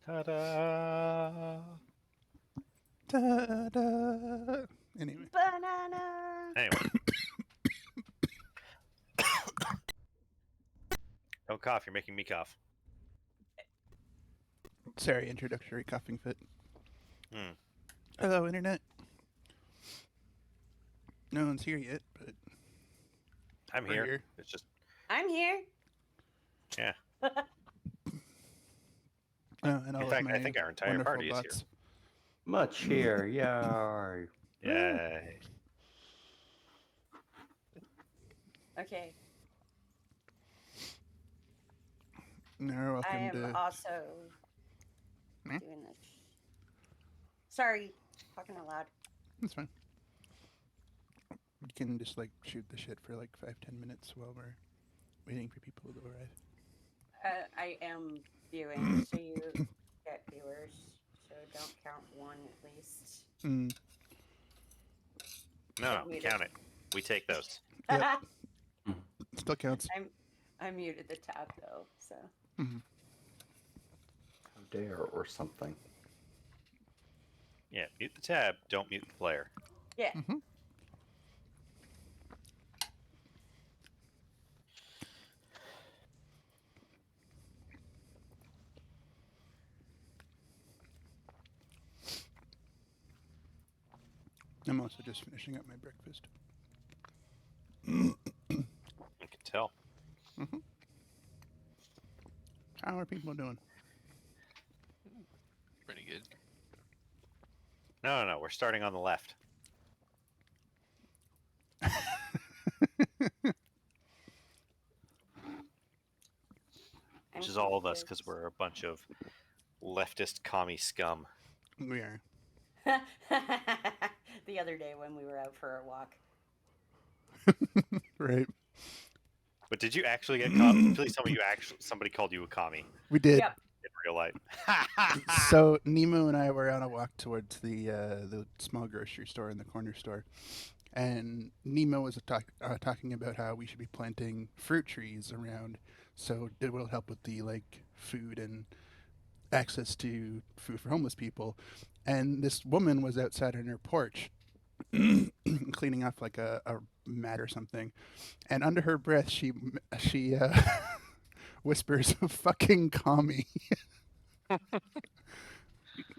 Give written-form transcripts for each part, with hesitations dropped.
Ta-da! Ta-da! Anyway. Banana. Anyway. Don't cough, you're making me cough. Sorry, introductory coughing fit. Hmm. Hello, Internet. No one's here yet, but I'm we're here. here. It's just, I'm here. yeah. And all In of fact, my I think our entire wonderful party is here. bots. Much here, yay. Yay. Okay. You're welcome I am to. also Hmm? doing this. Sorry, talking out loud. That's fine. We can just like shoot the shit for like 5-10 minutes while we're waiting for people to arrive. I am viewing, so you get viewers. So don't count one at least. Mm. No, Muted. count it. We take those. Yep. Still counts. I muted the tab though, so. Mm-hmm. How dare or something. Yeah, mute the tab, don't mute the player. Yeah. Mm-hmm. I'm also just finishing up my breakfast. You can tell. Mm-hmm. How are people doing? Pretty good. No, we're starting on the left. Which is all of us, because we're a bunch of leftist commie scum. We are. The other day when we were out for a walk. Right. But did you actually get caught? Please tell me somebody called you a commie We did. Yep. in real life. So Nemo and I were on a walk towards the small grocery store and the corner store, and Nemo was talking about how we should be planting fruit trees around, so it will help with the like food and access to food for homeless people. And this woman was outside on her porch cleaning off like a mat or something, and under her breath she whispers "fucking commie"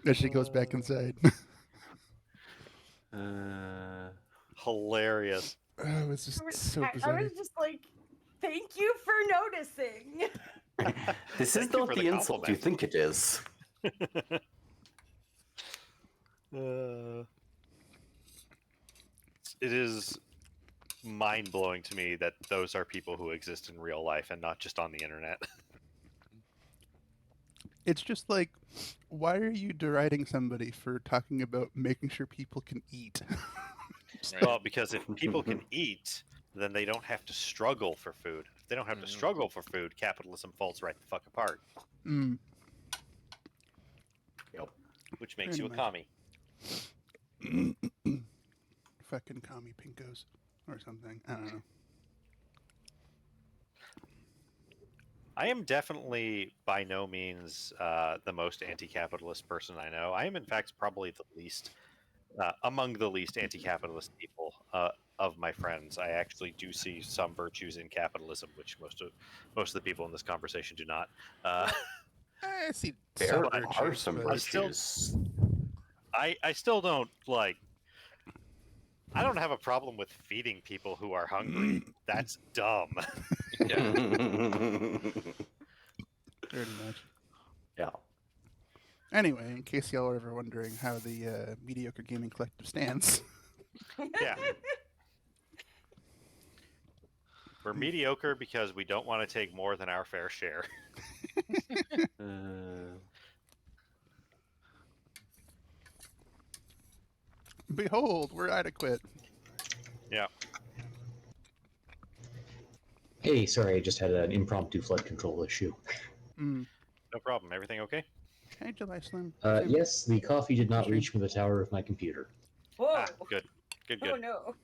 as she goes back inside. Hilarious. Oh, it was just so I bizarre. was just like, thank you for noticing. This Thank is you not for the the insult you compliment. think it is. It is mind-blowing to me that those are people who exist in real life and not just on the internet. It's just like, why are you deriding somebody for talking about making sure people can eat? Well, because if people can eat, then they don't have to struggle for food. If they don't have to struggle for food, capitalism falls right the fuck apart. Mm. Yep. Which makes you a Pretty commie. Fucking commie pinkos or something. I don't know. I am definitely by no means the most anti-capitalist person I know. I am, in fact, probably the least, among the least anti-capitalist people of my friends. I actually do see some virtues in capitalism, which most of the people in this conversation do not. I see There some are virtues, some but virtues. I still don't like. I don't have a problem with feeding people who are hungry. That's dumb. pretty much. Yeah. Anyway, in case y'all are ever wondering how the Mediocre Gaming Collective stands, Yeah. We're mediocre because we don't want to take more than our fair share. behold, we're adequate. Yeah. Hey, sorry, I just had an impromptu flood control issue. Mm. No problem. Everything okay? Hey, July Slim. Yes, the coffee did not Sure. reach from the tower of my computer. Whoa. Ah, good. Good. Oh no.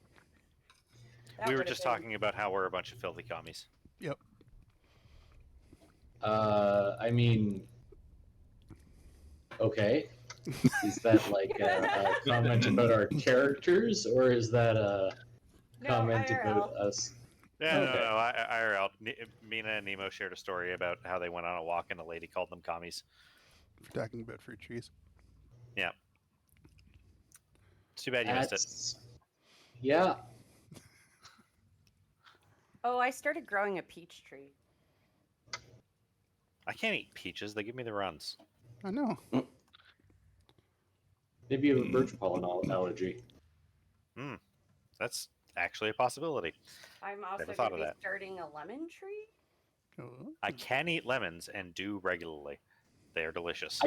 That We were would've just been- talking about how we're a bunch of filthy commies. Yep. I mean, Okay. Is that like a comment about our characters, or is that a No, comment about IRL. us? Yeah, no, Okay. no. IRL. Mina and Nemo shared a story about how they went on a walk and a lady called them commies. For talking about fruit trees. Yeah. It's too bad you missed it. That's yeah. Oh, I started growing a peach tree. I can't eat peaches. They give me the runs. I know. Maybe you have a birch pollen allergy. That's actually a possibility. I'm also Never going thought to of be that. starting a lemon tree. Oh. I can eat lemons and do regularly. They are delicious.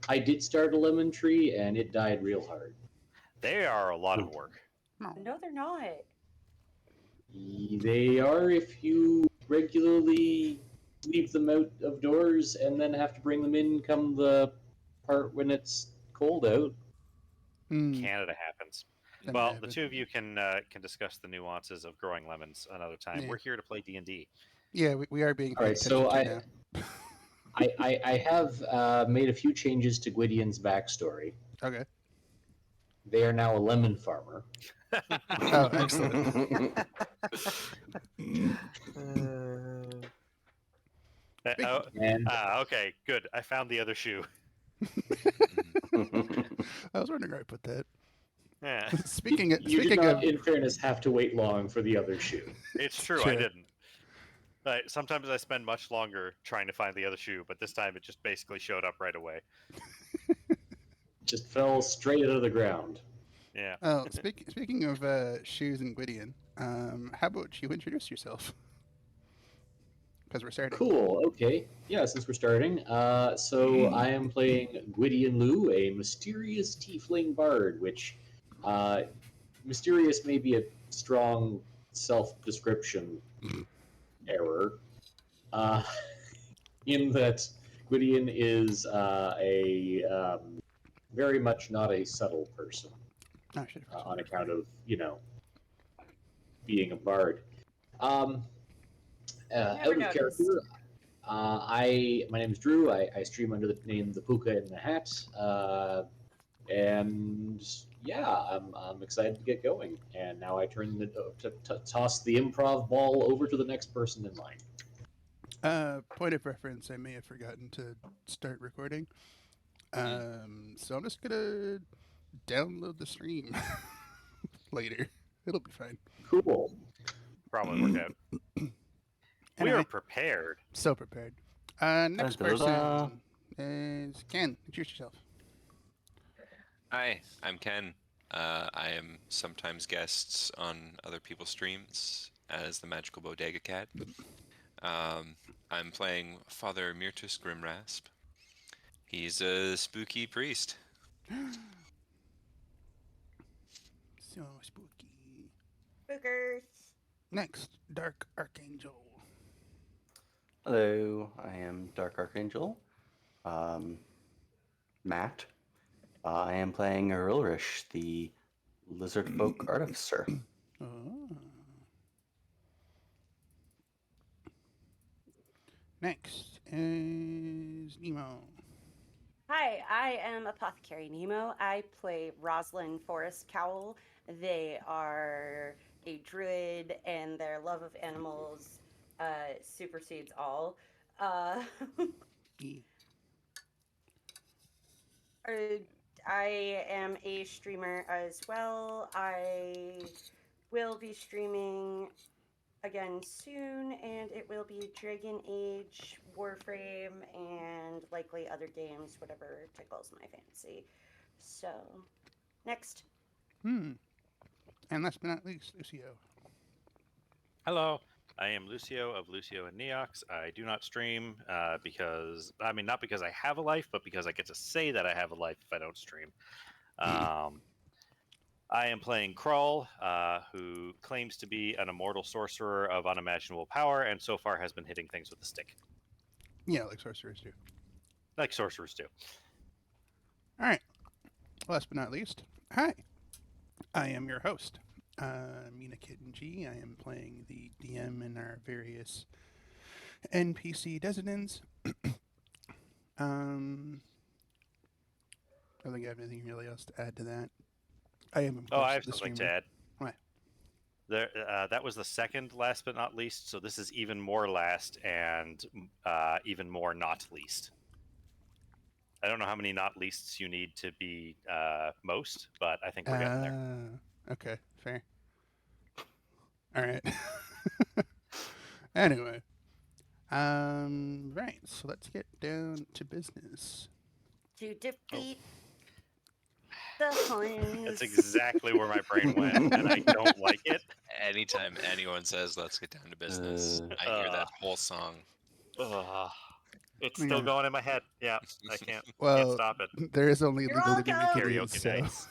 I did start a lemon tree and it died real hard. They are a lot of work. No. No, they're not. They are if you regularly leave them out of doors and then have to bring them in come the part when it's cold out. Hmm. Canada happens. That might Well, the happen. two of you can discuss the nuances of growing lemons another time. Yeah. We're here to play D&D. Yeah, we are being All paid right, so attention to now. I have made a few changes to Gwydion's backstory. Okay. They are now a lemon farmer. Oh, excellent. Oh, And okay, good. I found the other shoe. I was wondering where I put that. Yeah, Speaking you did speaking not, of in fairness, have to wait long for the other shoe. it's true. I Sure. didn't. Sometimes I spend much longer trying to find the other shoe, but this time it just basically showed up right away. Just fell straight out of the ground. Yeah. Oh, speaking of shoes and Gwydion, how about you introduce yourself? Because we're starting. Cool. Okay. Yeah. Since we're starting, so I am playing Gwydion Lu, a mysterious tiefling bard. Which, mysterious may be a strong self-description error. Uh, in that Gwydion is a very much not a subtle person Oh, I should have on account of being a bard. Um, Never out of noticed. character, my name is Drew. I stream under the name The Puka in the Hat, and yeah, I'm excited to get going. And now I turn to toss the improv ball over to the next person in line. Point of reference, I may have forgotten to start recording. So I'm just gonna download the stream later. It'll be fine. Cool. Probably work out. We Anyway, are prepared. so prepared. Next Da-da-da. person is Ken. Introduce yourself. Hi, I'm Ken. I am sometimes guests on other people's streams as the Magical Bodega Cat. I'm playing Father Mirtus Grimrasp. He's a spooky priest. So spooky. Boogers. Next, Dark Archangel. Hello, I am Dark Archangel. Matt. I am playing Ulrich, the lizard folk artificer. Oh. Next is Nemo. Hi, I am Apothecary Nemo. I play Rosalind Forest Cowl. They are a druid, and their love of animals supersedes all. E. I am a streamer as well. I will be streaming again soon, and it will be Dragon Age, Warframe, and likely other games, whatever tickles my fancy. So, next. And last but not least, Lucio. Hello. I am Lucio of Lucio and Neox. I do not stream because, not because I have a life, but because I get to say that I have a life if I don't stream. I am playing Krull, who claims to be an immortal sorcerer of unimaginable power, and so far has been hitting things with a stick, Yeah, like sorcerers do. like sorcerers do. All right. Last but not least, hi. I am your host, Mina Kitten G. I am playing the DM in our various NPC designants. don't think I have anything really else to add to that. I am, of Oh, I course, have the something to streamer. add. What? There, that was the second last but not least. So this is even more last and even more not least. I don't know how many not leasts you need to be most, but I think we're getting there. Okay, fair. All right. Anyway, right. So let's get down to business. To defeat the Huns. That's exactly where my brain went, and I don't like it. Anytime anyone says "Let's get down to business," I hear that whole song. Ugh. It's Yeah. still going in my head. Yeah, I can't Well, stop it. there is only You're legally to make it welcome. is, Karaoke so nights.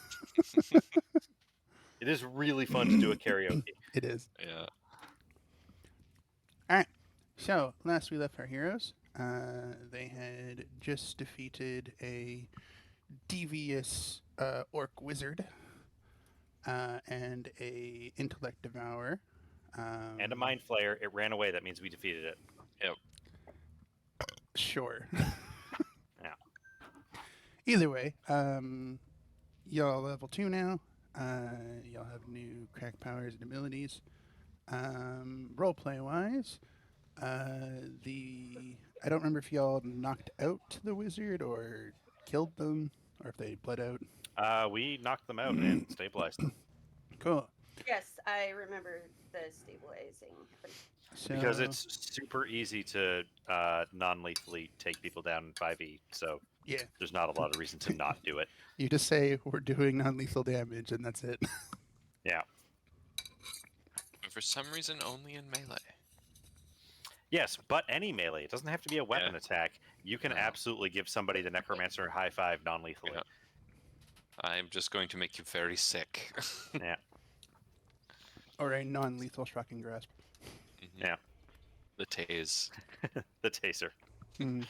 It is really fun to do a karaoke. it is. Yeah. All right. So last we left our heroes, they had just defeated a devious orc wizard and a intellect devourer. And a mind flayer. It ran away. That means we defeated it. Yep. Sure. Yeah. Either way, y'all level 2 now. Y'all have new crack powers and abilities. Roleplay wise, I don't remember if y'all knocked out the wizard or killed them, or if they bled out. We knocked them out and stabilized them. Cool. Yes, I remember the stabilizing happening. So, Because it's super easy to non-lethally take people down in 5e, so yeah, there's not a lot of reason to not do it. you just say we're doing non-lethal damage, and that's it. Yeah. And for some reason, only in melee. Yes, but any melee. It doesn't have to be a weapon Yeah. attack. You can No. absolutely give somebody the Necromancer high five non-lethally. Yeah. I'm just going to make you very sick. Yeah. Or a non-lethal shocking grasp. Mhm. Yeah. The tase. The taser. Hmm.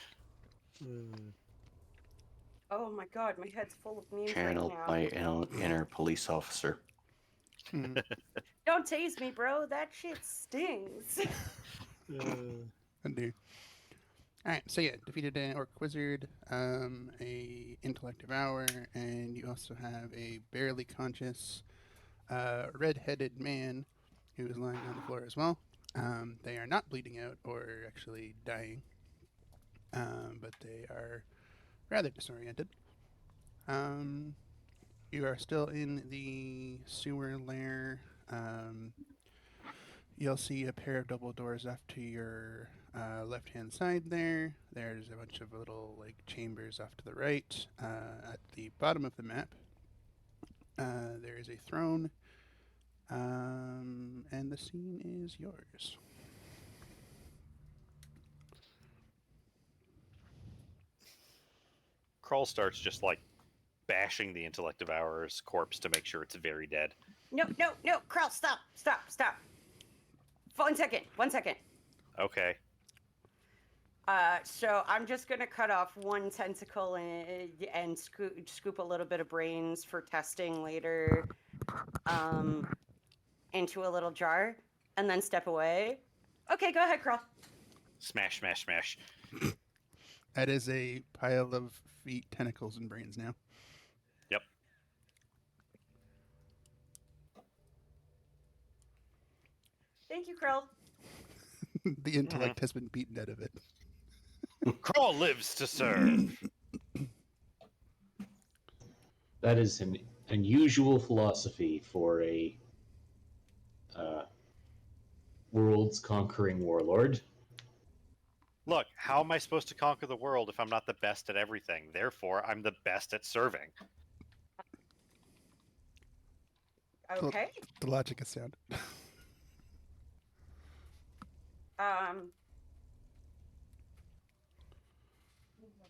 Oh my god, my head's full of memes Channeled right now. my inner police officer. Hmm. Don't tase me, bro. That shit stings. Undo. All right, so yeah, defeated an orc wizard, a intellect devourer, and you also have a barely conscious, red-headed man who is lying on the floor as well. They are not bleeding out or actually dying, but they are rather disoriented. You are still in the sewer lair. You'll see a pair of double doors off to your left-hand side there. There's a bunch of little chambers off to the right. At the bottom of the map, there is a throne, and the scene is yours. Krull starts just bashing the Intellect Devourer's corpse to make sure it's very dead. No, Krell, stop. 1 second. Okay. So I'm just gonna cut off one tentacle and scoop a little bit of brains for testing later, into a little jar, and then step away. Okay, go ahead, Krell. Smash, smash, smash. That is a pile of feet, tentacles, and brains now. Yep. Thank you, Krell. The intellect has been beaten out of it. Krull lives to serve. That is an unusual philosophy for a world's conquering warlord. Look, how am I supposed to conquer the world if I'm not the best at everything? Therefore, I'm the best at serving. Okay. The logic is sound.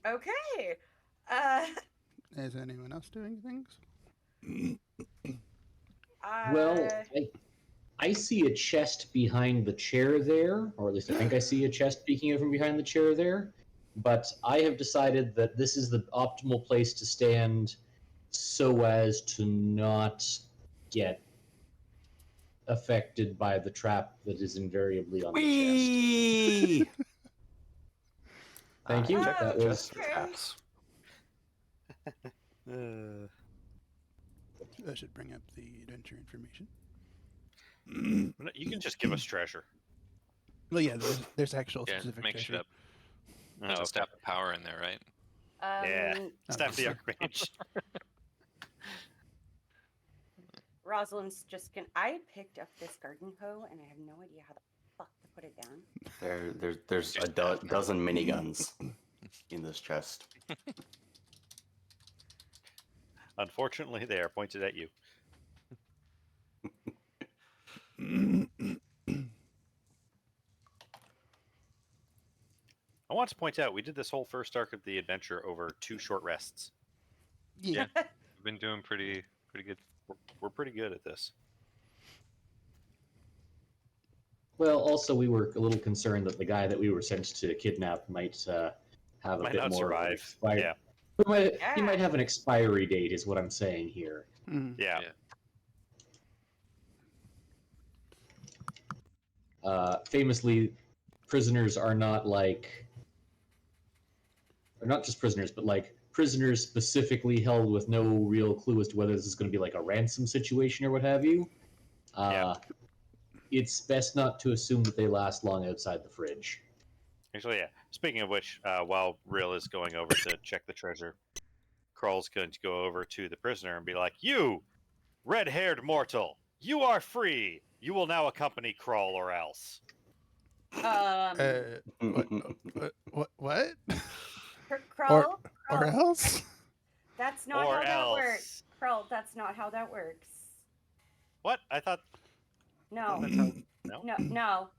Okay. Is anyone else doing things? Well, I see a chest behind the chair there, or at least I think I see a chest peeking out from behind the chair there. But I have decided that this is the optimal place to stand so as to not get affected by the trap that is invariably on the chest. Whee! Thank you. Ah, That was okay. traps. That should bring up the adventure information. You can just give us treasure. Well, yeah, there's actual Yeah, specific make shit treasure. up. There's a staff of power in there, right? Yeah. Staff the Obviously. Archmage. Rosalind's just gonna. I picked up this garden hoe, and I have no idea how the fuck to put it down. There's a dozen miniguns in this chest. Unfortunately, they are pointed at you. I want to point out we did this whole first arc of the adventure over 2 short rests. Yeah. We've been doing pretty good. We're pretty good at this. Well, also we were a little concerned that the guy that we were sent to kidnap might have a Might bit not more of an survive. expiry. Yeah. He might have an expiry date, is what I'm saying here. Yeah. Famously, prisoners are not like, or not just prisoners, but like prisoners specifically held with no real clue as to whether this is going to be like a ransom situation or what have you. It's best not to assume that they last long outside the fridge. Actually, yeah. Speaking of which, while Rill is going over to check the treasure, Krull's going to go over to the prisoner and be like, "You, red-haired mortal, you are free. You will now accompany Krull or else." What? Krull? Or else? That's not Or how that else. works. Krull, that's not how that works. What? I thought No. that's how. No. No.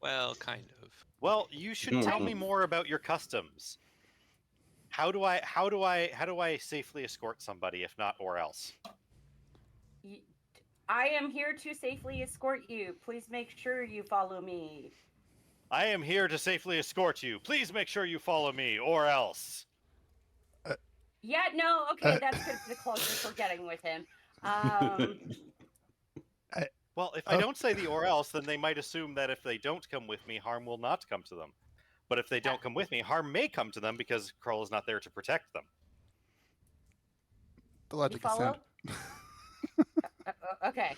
Well, kind of. Well, you should tell me more about your customs. How do I safely escort somebody if not or else? I am here to safely escort you. Please make sure you follow me. I am here to safely escort you. Please make sure you follow me or else. Yeah, no, okay, that's good for the closest we're getting with him. Well, if I don't say the or else, then they might assume that if they don't come with me, harm will not come to them. But if they don't come with me, harm may come to them because Krull is not there to protect them. The logic You is sound. Okay.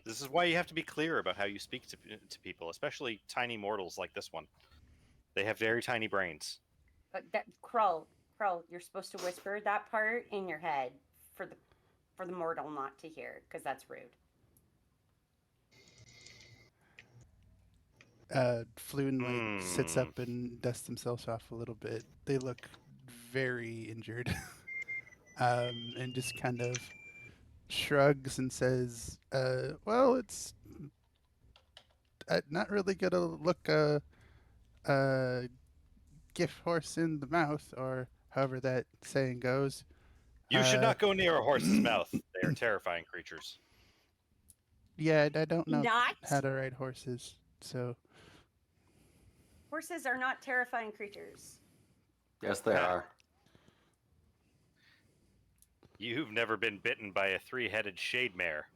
This is why you have to be clear about how you speak to people, especially tiny mortals like this one. They have very tiny brains. Krull, you're supposed to whisper that part in your head for the mortal not to hear, because that's rude. Floon sits up and dusts themselves off a little bit. They look very injured. And just kind of shrugs and says, well, it's not really gonna look a gift horse in the mouth, or however that saying goes. You should not go near a horse's mouth. They are terrifying creatures. Yeah, I don't know Not? how to ride horses, so... Horses are not terrifying creatures. Yes, they are. You've never been bitten by a 3-headed shade mare.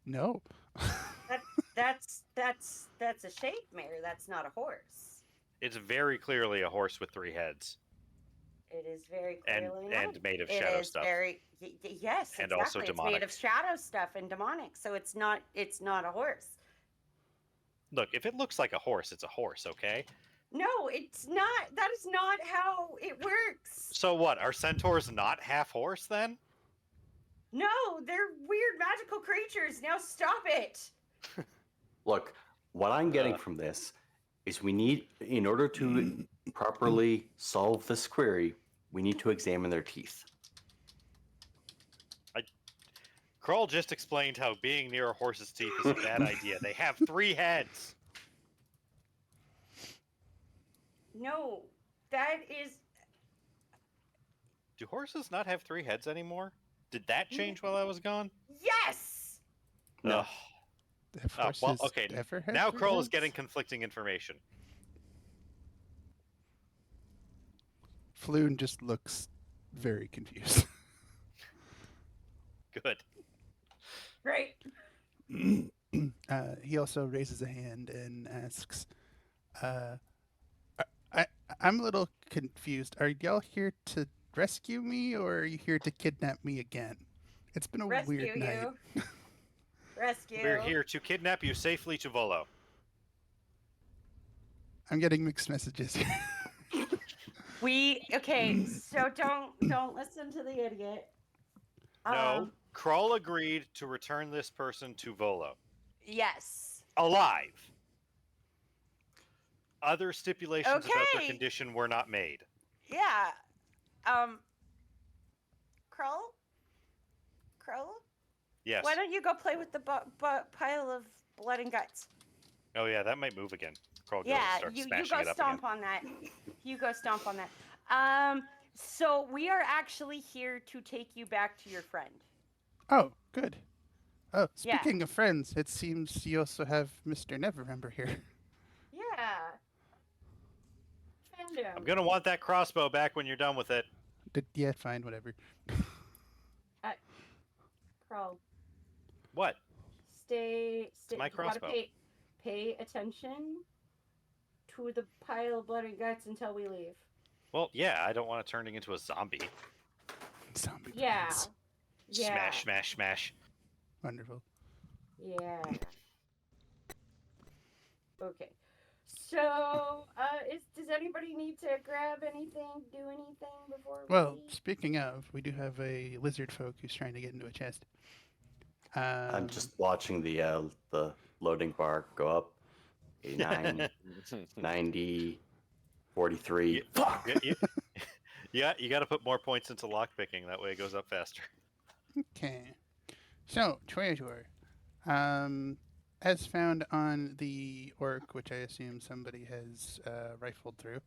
No. That's a shade mare. That's not a horse. It's very clearly a horse with 3 heads. It is very clearly and made of it shadow is stuff. Yes, and exactly. also It's demonic. made of shadow stuff and demonic, so it's not a horse. Look, if it looks like a horse, it's a horse, okay? No, it's not. That is not how it works. So what? Are centaurs not half horse then? No, they're weird magical creatures. Now stop it. Look, what I'm getting from this is we need, in order to properly solve this query, we need to examine their teeth. Krull just explained how being near a horse's teeth is a bad idea. They have 3 heads. No, that is... Do horses not have 3 heads anymore? Did that change while I was gone? Yes! No. Ugh. Have Oh, well, horses okay. ever had Now three Krull is heads? getting conflicting information. Floon just looks very confused. Good. Great. He also raises a hand and asks, I'm a little confused. Are y'all here to rescue me, or are you here to kidnap me again? It's been a Rescue weird night. you. Rescue. We're here to kidnap you safely to Volo. I'm getting mixed messages. Okay, so don't listen to the idiot. No, Krull agreed to return this person to Volo. Yes. Alive. Other stipulations about their Okay. condition were not made. Yeah. Krull? Yes. Why don't you go play with the pile of blood and guts? Oh yeah, that might move again. Krull Yeah, starts you smashing go it up stomp again. on that. You go stomp on that. So we are actually here to take you back to your friend. Oh, good. Oh, Yeah. speaking of friends, it seems you also have Mr. Neverember here. Yeah. Found him. I'm gonna want that crossbow back when you're done with it. Yeah, fine, whatever. Krull. What? Stay. my You gotta crossbow. pay attention to the pile of blood and guts until we leave. Well, yeah, I don't want it turning into a zombie. Zombie Yeah. brains. Yeah. Smash, smash, smash. Wonderful. Yeah. Okay. So, does anybody need to grab anything, do anything before we Well, leave? speaking of, we do have a lizard folk who's trying to get into a chest. I'm just watching the loading bar go up. 89, 90, 43. Fuck! Yeah, you got to put more points into lockpicking. That way it goes up faster. Okay. So, treasure. As found on the orc, which I assume somebody has rifled through,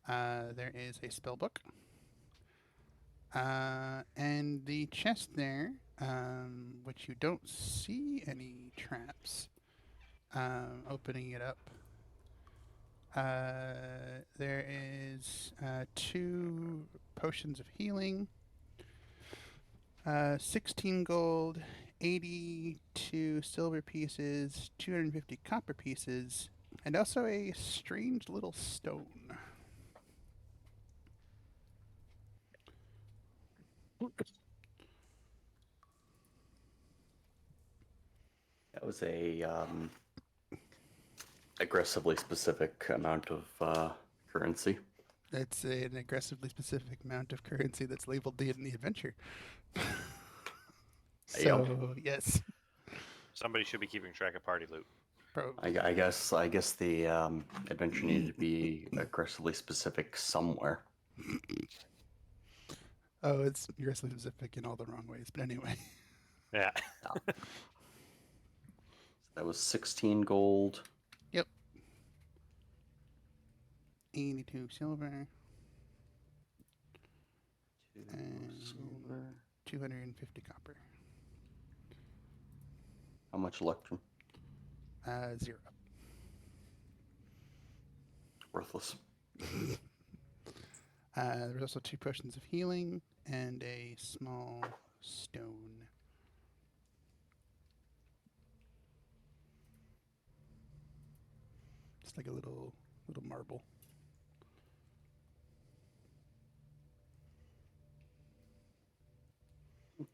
there is a spell book. And the chest there, which you don't see any traps, opening it up, there is 2 potions of healing, 16 gold, 82 silver pieces, 250 copper pieces, and also a strange little stone. That was a aggressively specific amount of currency. That's an aggressively specific amount of currency that's labeled the in the adventure. So, yes. Somebody should be keeping track of party loot. Probably. I guess the adventure needed to be aggressively specific somewhere. Oh, it's aggressively specific in all the wrong ways. But anyway. Yeah. That was 16 gold. Yep. 82 silver. And Silver. 250 copper. How much electrum? 0. Worthless. There's also 2 potions of healing and a small stone. It's like a little marble.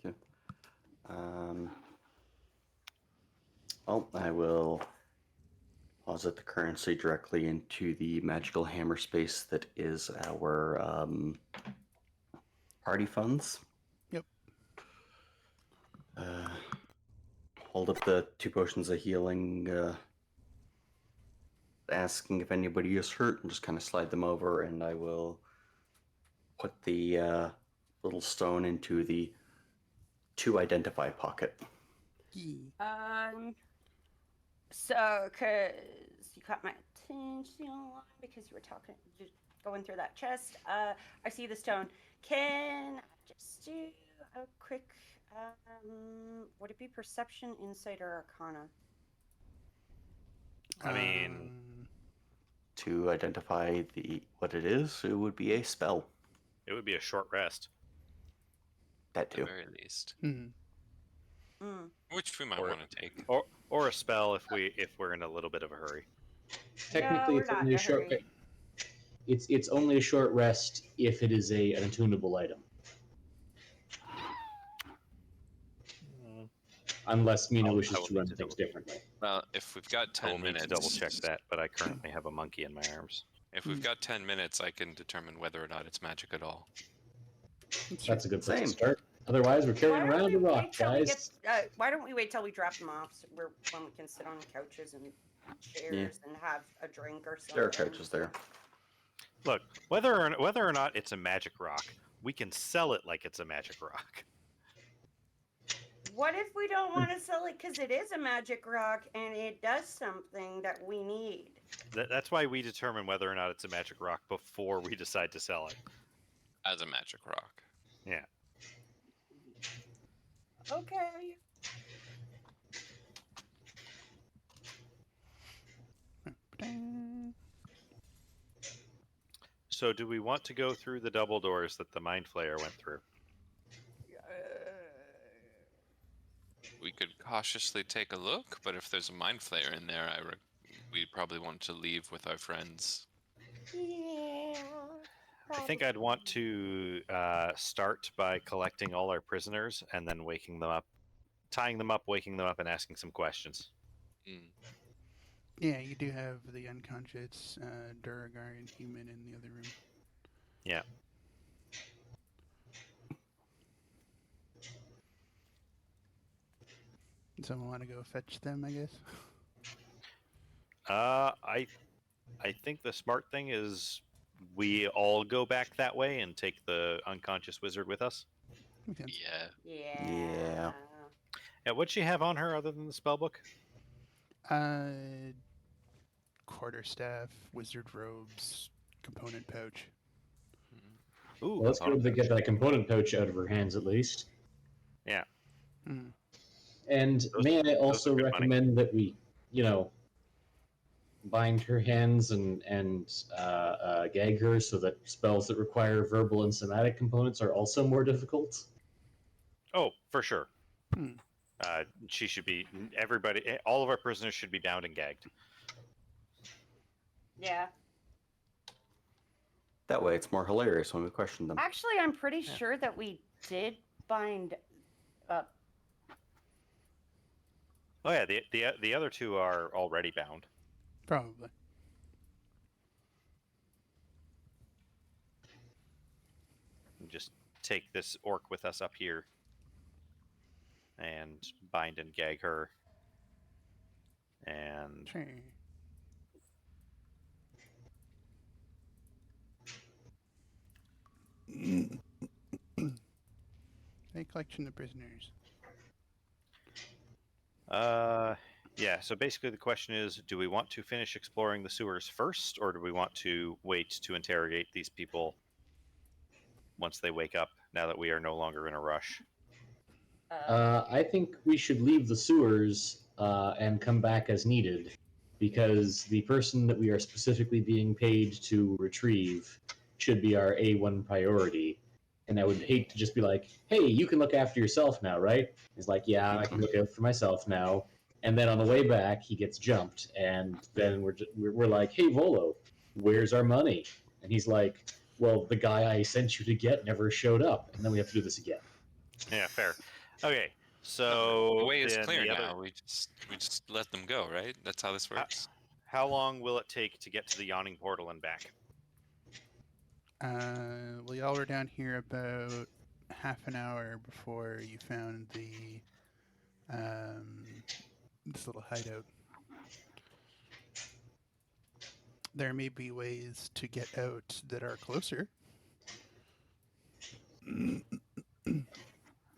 Okay. Well, I will deposit the currency directly into the magical hammer space that is our party funds. Yep. Hold up the 2 potions of healing, asking if anybody is hurt, and just kind of slide them over, and I will put the little stone into the to identify pocket. So, cause you caught my attention because you were just going through that chest. I see the stone. Can I just do a quick, would it be perception, insight, or arcana? I mean, to identify what it is, it would be a spell. it would be a short rest. That At the too. very least. Which we might Or- want to take. Or a spell if we're in a little bit of a hurry. Technically, we're it's not only in a a short. hurry. It's only a short rest if it is an attunable item, unless Mina wishes I will to need run to things double- differently. Well, if we've got I will 10 need minutes, to double check that, but I currently have a monkey in my arms. if we've got 10 minutes, I can determine whether or not it's magic at all. That's a good place to Same. start. Otherwise, we're carrying Why don't around we a rock, wait till we get? guys. Why don't we wait till we drop them off, so when we can sit on couches and chairs and have a drink or something? There are couches there. Look, whether or not it's a magic rock, we can sell it like it's a magic rock. What if we don't want to sell it because it is a magic rock and it does something that we need? That's why we determine whether or not it's a magic rock before we decide to sell it. As a magic rock. Yeah. Okay. So, do we want to go through the double doors that the Mind Flayer went through? We could cautiously take a look, but if there's a mind flayer in there, we'd probably want to leave with our friends. Yeah. I think I'd want to start by collecting all our prisoners and then waking them up, tying them up, waking them up, and asking some questions. Mm. Yeah, you do have the unconscious Duragarian human in the other room. Yeah. Someone want to go fetch them, I guess? I think the smart thing is we all go back that way and take the unconscious wizard with us. Makes sense. Yeah. Yeah. Yeah, what'd she have on her other than the spellbook? Quarterstaff, wizard robes, component pouch. Ooh, Well, let's go to get that component pouch out of her hands at least. Yeah. Mm. And Those- may I those also are good money. recommend that we, bind her hands and gag her so that spells that require verbal and somatic components are also more difficult? Oh, for sure. Hmm. She should be. Everybody, all of our prisoners should be bound and gagged. Yeah. That way it's more hilarious when we question them. Actually, I'm pretty sure that we did bind up. Oh yeah, the other two are already bound. Probably. Just take this orc with us up here and bind and gag her. And Sure. A collection of prisoners. yeah, so basically the question is, do we want to finish exploring the sewers first, or do we want to wait to interrogate these people once they wake up, now that we are no longer in a rush? I think we should leave the sewers and come back as needed, because the person that we are specifically being paid to retrieve should be our A1 priority. And I would hate to just be like, hey, you can look after yourself now, right? He's like, yeah, I can look out for myself now. And then on the way back, he gets jumped. And then we're like, hey, Volo, where's our money? And he's like, well, the guy I sent you to get never showed up. And then we have to do this again. Yeah, fair. Okay, so The way is then clear the now. other- We just let them go, right? That's how this works. How long will it take to get to the yawning portal and back? Well, y'all were down here about half an hour before you found the this little hideout. There may be ways to get out that are closer.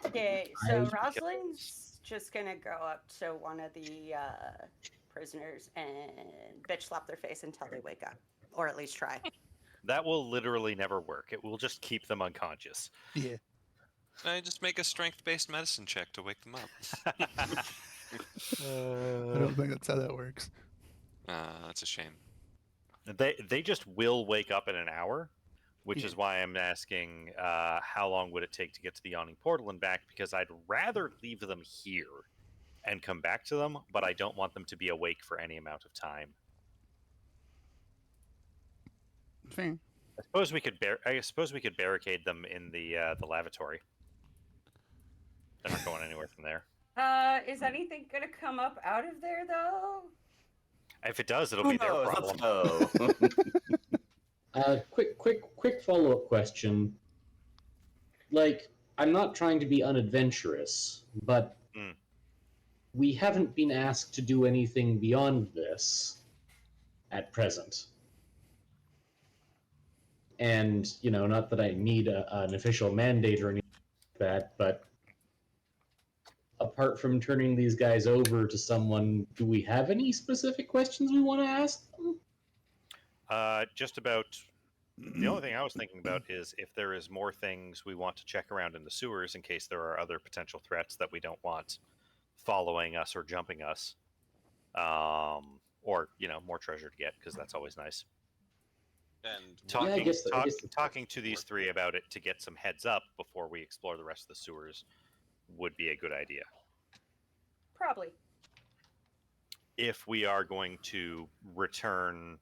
Okay, so Rosalind's just gonna go up to one of the prisoners and bitch slap their face until they wake up, or at least try. That will literally never work. It will just keep them unconscious. Yeah. I just make a strength-based medicine check to wake them up. I don't think that's how that works. That's a shame. They just will wake up in an hour, which Yeah. is why I'm asking how long would it take to get to the yawning portal and back, because I'd rather leave them here and come back to them, but I don't want them to be awake for any amount of time. Fair. I suppose we could barricade them in the lavatory. They're not going anywhere from there. Is anything gonna come up out of there though? If it does, it'll Who be their knows? Let's problem. go. Quick follow-up question. Like, I'm not trying to be unadventurous, but Mm. we haven't been asked to do anything beyond this at present. And, not that I need an official mandate or anything like that, but apart from turning these guys over to someone, do we have any specific questions we want to ask them? Just about. The only thing I was thinking about is if there is more things we want to check around in the sewers in case there are other potential threats that we don't want following us or jumping us, or more treasure to get because that's always nice. And Yeah, I guess Talking to these three about it to get some heads up before we explore the rest of the sewers would be a good idea. Probably. If we are going to return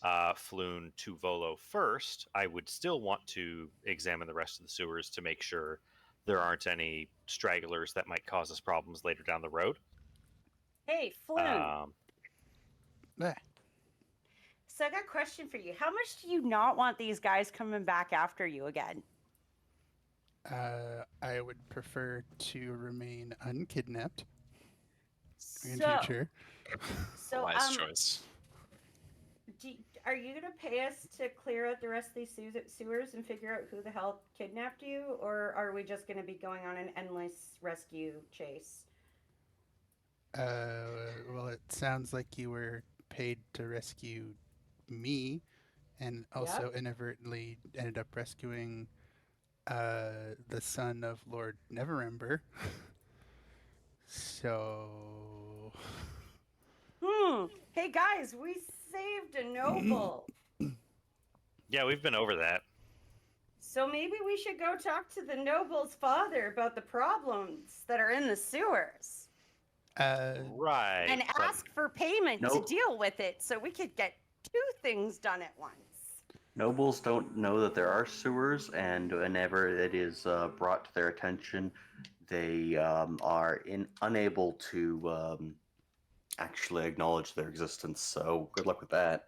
Floon to Volo first, I would still want to examine the rest of the sewers to make sure there aren't any stragglers that might cause us problems later down the road. Hey, Floon. Ah, So I got a question for you. How much do you not want these guys coming back after you again? I would prefer to remain unkidnapped in So, future. so wise choice. Are you gonna pay us to clear out the rest of these sewers and figure out who the hell kidnapped you, or are we just gonna be going on an endless rescue chase? Well, it sounds like you were paid to rescue me, and also inadvertently ended up rescuing the son of Lord Neverember. So, Hey guys, we saved a noble. Yeah, we've been over that. So maybe we should go talk to the noble's father about the problems that are in the sewers. Right. And ask for payment Nope. to deal with it so we could get two things done at once. Nobles don't know that there are sewers, and whenever it is brought to their attention, they are unable to actually acknowledge their existence. So good luck with that.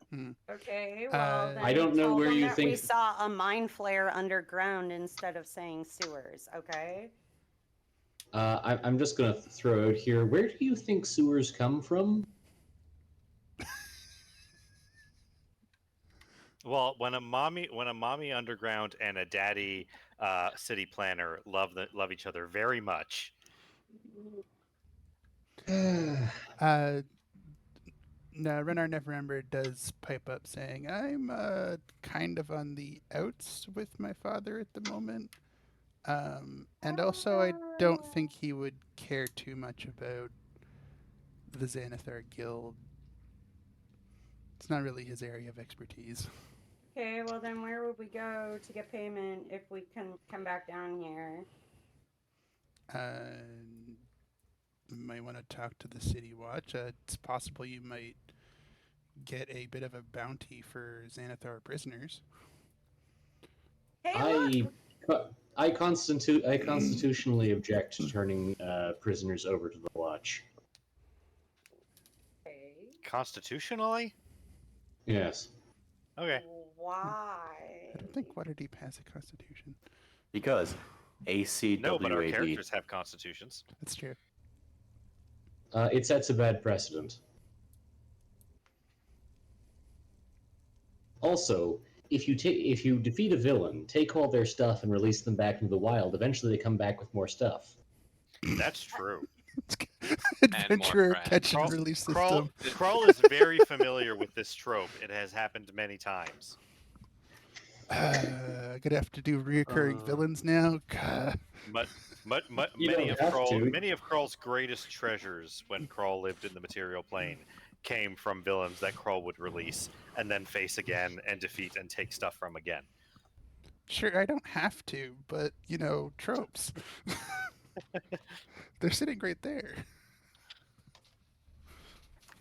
Okay, well, then I don't know tell where them you that think- we saw a mine flare underground instead of saying sewers, okay? I'm just going to throw out here, where do you think sewers come from? Well, when a mommy underground and a daddy city planner love each other very much. No, Renar Neverember does pipe up saying, I'm kind of on the outs with my father at the moment. And also, I don't think he would care too much about the Xanathar Guild. It's not really his area of expertise. Okay, well then where would we go to get payment if we can come back down here? You might want to talk to the City Watch. It's possible you might get a bit of a bounty for Xanathar prisoners. Hey, look! I constitutionally object to turning prisoners over to the Watch. Okay. Constitutionally? Yes. Okay. Why? I don't think Waterdeep has a constitution. Because ACWAD. No, but our characters have constitutions. That's true. It sets a bad precedent. Also, if you defeat a villain, take all their stuff and release them back into the wild, eventually they come back with more stuff. That's true. Adventurer friends. catch and release system. Krull is very familiar with this trope. It has happened many times. Gonna have to do reoccurring villains now. But You many don't of have to. Krull's greatest treasures when Krull lived in the material plane came from villains that Krull would release and then face again and defeat and take stuff from again. Sure, I don't have to, but tropes. They're sitting right there.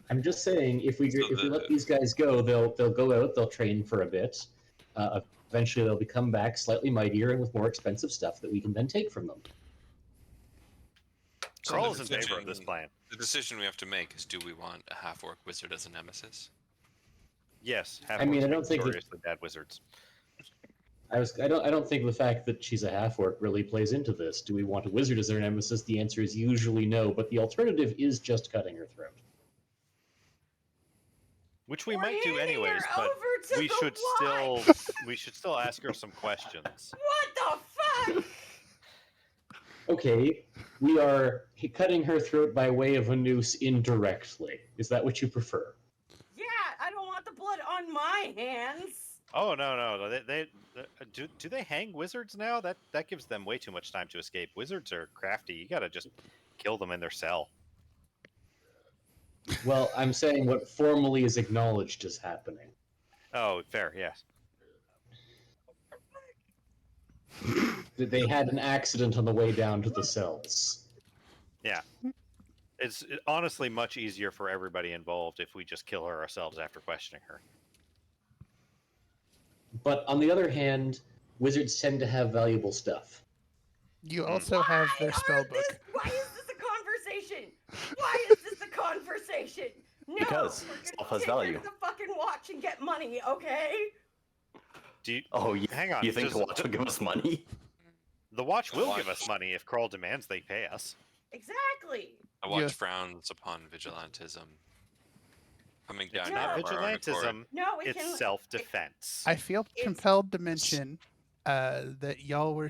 I'm just saying, if we let these guys go, they'll go out, they'll train for a bit, Eventually, they'll become back slightly mightier and with more expensive stuff that we can then take from them. So Kroll the is in favor of this plan. The decision we have to make is: do we want a half-orc wizard as a nemesis? Yes, I mean, I don't think that- notoriously bad wizards. I don't think the fact that she's a half orc really plays into this. Do we want a wizard as our nemesis? The answer is usually no, but the alternative is just cutting her throat. Which we We're might do handing anyways, her but over to we the should Watch. still ask her some questions. What the fuck? Okay, we are cutting her throat by way of a noose indirectly. Is that what you prefer? Yeah, I don't want the blood on my hands. Oh no! Do they hang wizards now? That gives them way too much time to escape. Wizards are crafty. You gotta just kill them in their cell. Well, I'm saying what formally is acknowledged as happening. Oh, fair. Yes. They had an accident on the way down to the cells. Yeah. It's honestly much easier for everybody involved if we just kill her ourselves after questioning her. But on the other hand, wizards tend to have valuable stuff. You also have their Why spell are book. Why is this a conversation? Why is this a conversation? No, Because we're gonna stuff has take value. her to the fucking Watch and get money, okay? Do you, Oh, hang on? You think the does- watch will give us money? The Watch The will Watch- give us money if Kroll demands they pay us. Exactly. The Watch Yeah. frowns upon vigilantism. Coming It's down not here of our own accord. vigilantism. No, we It's can. self-defense. I feel It's- compelled to mention that y'all were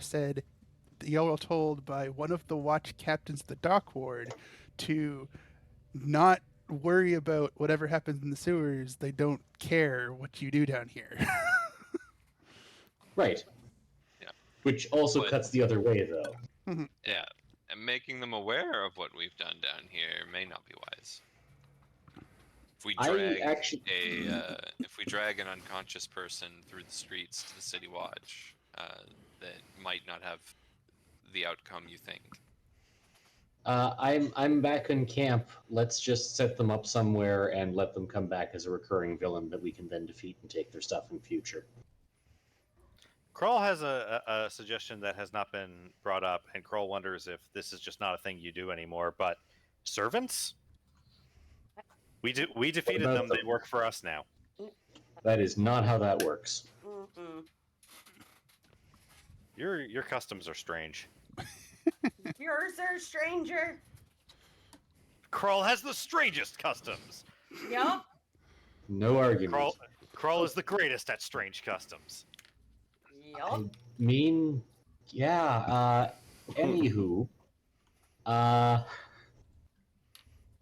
told by one of the watch captains, the dock ward, to not worry about whatever happens in the sewers. They don't care what you do down here. Right. Yeah. Which also But- cuts the other way, though. Yeah, and making them aware of what we've done down here may not be wise. If we drag if we drag an unconscious person through the streets to the city watch, that might not have the outcome you think. I'm back in camp. Let's just set them up somewhere and let them come back as a recurring villain that we can then defeat and take their stuff in future. Kroll has a suggestion that has not been brought up, and Kroll wonders if this is just not a thing you do anymore. But servants, we defeated about them. They them? work for us now. That is not how that works. Mm-mm. Your customs are strange. Yours are stranger. Kroll has the strangest customs. Yup. No argument. Kroll is the greatest at strange customs. Yup. Anywho,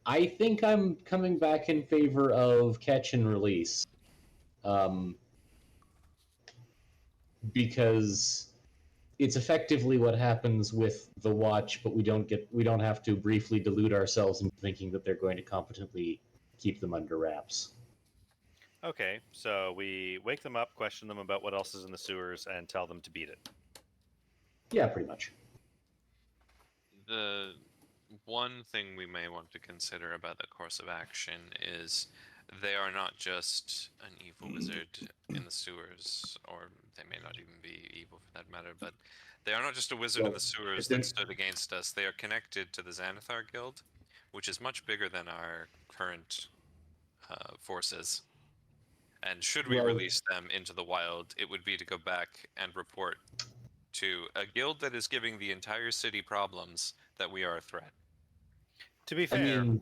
I think I'm coming back in favor of catch and release. Because it's effectively what happens with the watch, but we don't have to briefly delude ourselves into thinking that they're going to competently keep them under wraps. Okay, so we wake them up, question them about what else is in the sewers, and tell them to beat it. Yeah, pretty much. The one thing we may want to consider about the course of action is they are not just an evil wizard in the sewers, or they may not even be evil for that matter, but they are not just a wizard in Well, the sewers if they're- that stood against us. They are connected to the Xanathar Guild, which is much bigger than our current forces. And should we Well- release them into the wild, it would be to go back and report to a guild that is giving the entire city problems that we are a threat. To be I fair, mean,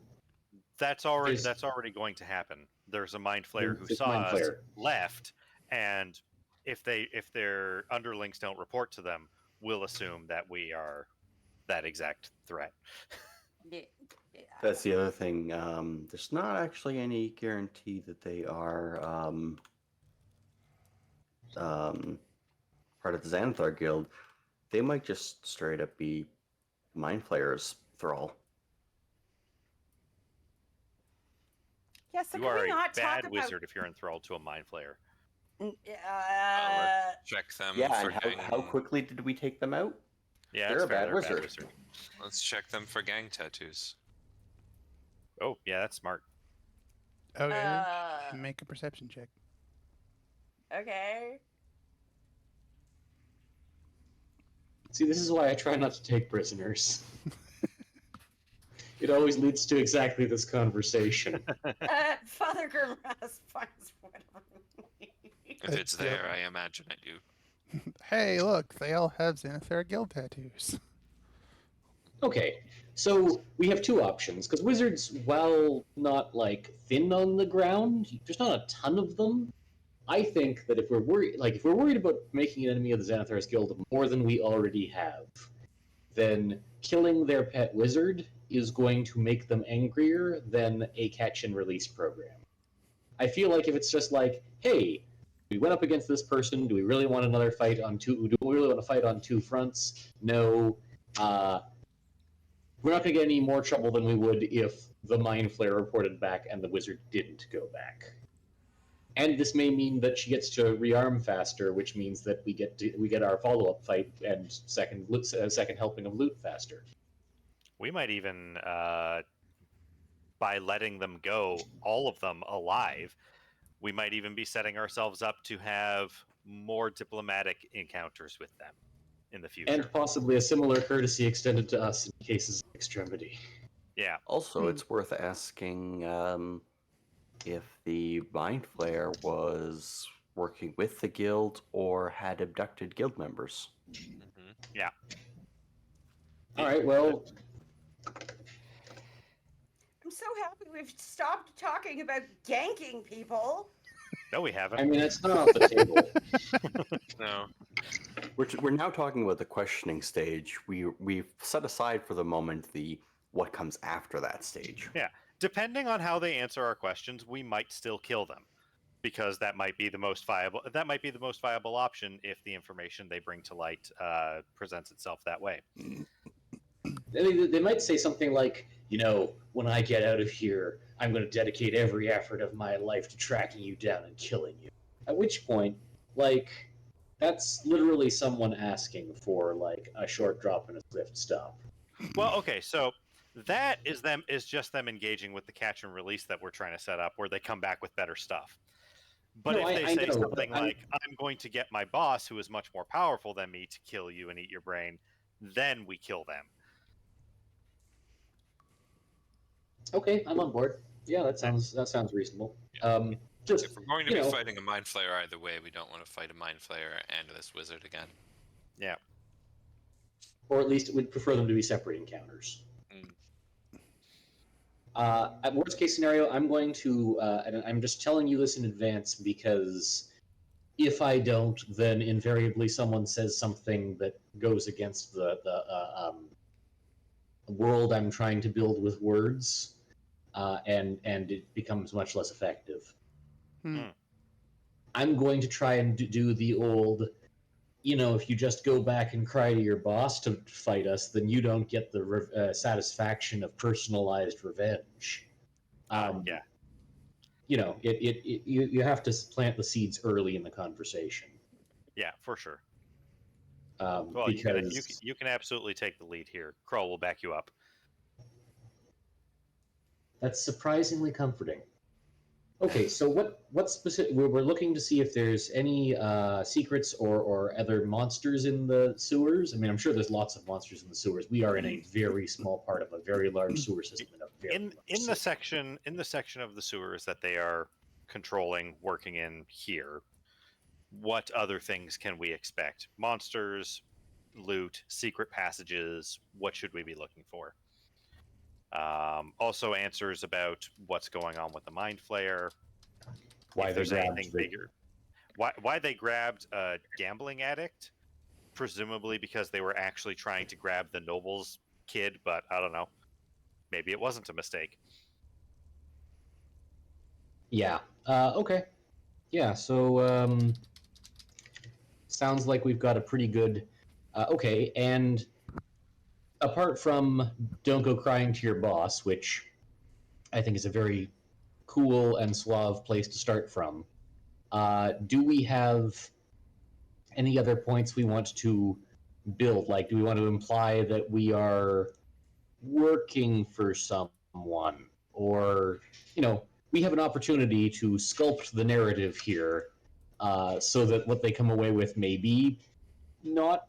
that's already going to happen. There's a mind flayer who It's saw mind us, flayer. left, and if their underlings don't report to them, we'll assume that we are that exact threat. Yeah. That's the other thing. There's not actually any guarantee that they are part of the Xanathar Guild. They might just straight up be mind flayers thrall. Yeah, so You can are we a not talk bad about... wizard if you're enthralled to a mind flayer. Check them Yeah, for and how quickly did we take them out? Yeah, They're that's a fair, bad they're wizard. Let's check them for gang tattoos. Oh, yeah, that's smart. Okay. Uh, Make a perception check. okay. See, this is why I try not to take prisoners. It always leads to exactly this conversation. Father Grimras finds whatever we need. If it's there, I imagine I do. Hey, look, they all have Xanathar guild tattoos. Okay, so we have two options, because wizards, while not, like, thin on the ground, there's not a ton of them. I think that if we're worried about making an enemy of the Xanathar's Guild more than we already have, then killing their pet wizard is going to make them angrier than a catch and release program. I feel like if it's just like, hey, we went up against this person, do we really want another fight on two? Do we really want to fight on two fronts? No. We're not going to get any more trouble than we would if the Mind Flayer reported back and the wizard didn't go back. And this may mean that she gets to rearm faster, which means that we get our follow-up fight and second helping of loot faster. We might even, by letting them go, all of them alive, we might even be setting ourselves up to have more diplomatic encounters with them in the future. And possibly a similar courtesy extended to us in cases of extremity. Yeah. Also, it's worth asking if the Mind Flayer was working with the guild or had abducted guild members. Mm-hmm. Yeah. All right, well, I'm so happy we've stopped talking about ganking people. No, we haven't. I mean, it's not off the table. No. We're now talking about the questioning stage. We've set aside for the moment the what comes after that stage. Yeah. Depending on how they answer our questions, we might still kill them, because that might be the most viable. That might be the most viable option if the information they bring to light presents itself that way. They might say something like, when I get out of here, I'm going to dedicate every effort of my life to tracking you down and killing you. At which point, that's literally someone asking for, a short drop and a swift stop. Well, okay, so that is just them engaging with the catch and release that we're trying to set up, where they come back with better stuff. But No, if they I say know, something but like, I'm going to get my boss, who is much more powerful than me, to kill you and eat your brain, then we kill them. Okay, I'm on board. Yeah, that sounds reasonable. Just If we're going to be fighting a Mind Flayer either way, we don't want to fight a Mind Flayer and this wizard again. Yeah. Or at least we'd prefer them to be separate encounters. At worst case scenario, I'm going to, and I'm just telling you this in advance because if I don't, then invariably someone says something that goes against the world I'm trying to build with words, and it becomes much less effective. I'm going to try and do the old, if you just go back and cry to your boss to fight us, then you don't get the satisfaction of personalized revenge. Yeah. You have to plant the seeds early in the conversation. Yeah, for sure. Well, because you can absolutely take the lead here. Kroll will back you up. That's surprisingly comforting. Okay, so what specific? We're looking to see if there's any secrets or other monsters in the sewers. I mean, I'm sure there's lots of monsters in the sewers. We are in a very small part of a very large sewer system. In the section of the sewers that they are controlling, working in here, what other things can we expect? Monsters, loot, secret passages. What should we be looking for? Also answers about what's going on with the Mind Flayer. Why if there's anything bigger. Why they grabbed a gambling addict? Presumably because they were actually trying to grab the noble's kid, but I don't know. Maybe it wasn't a mistake. Yeah. Okay. Yeah. So sounds like we've got a pretty good. Okay, and apart from don't go crying to your boss, which I think is a very cool and suave place to start from, do we have any other points we want to build? Like, do we want to imply that we are working for someone, or we have an opportunity to sculpt the narrative here, so that what they come away with may be not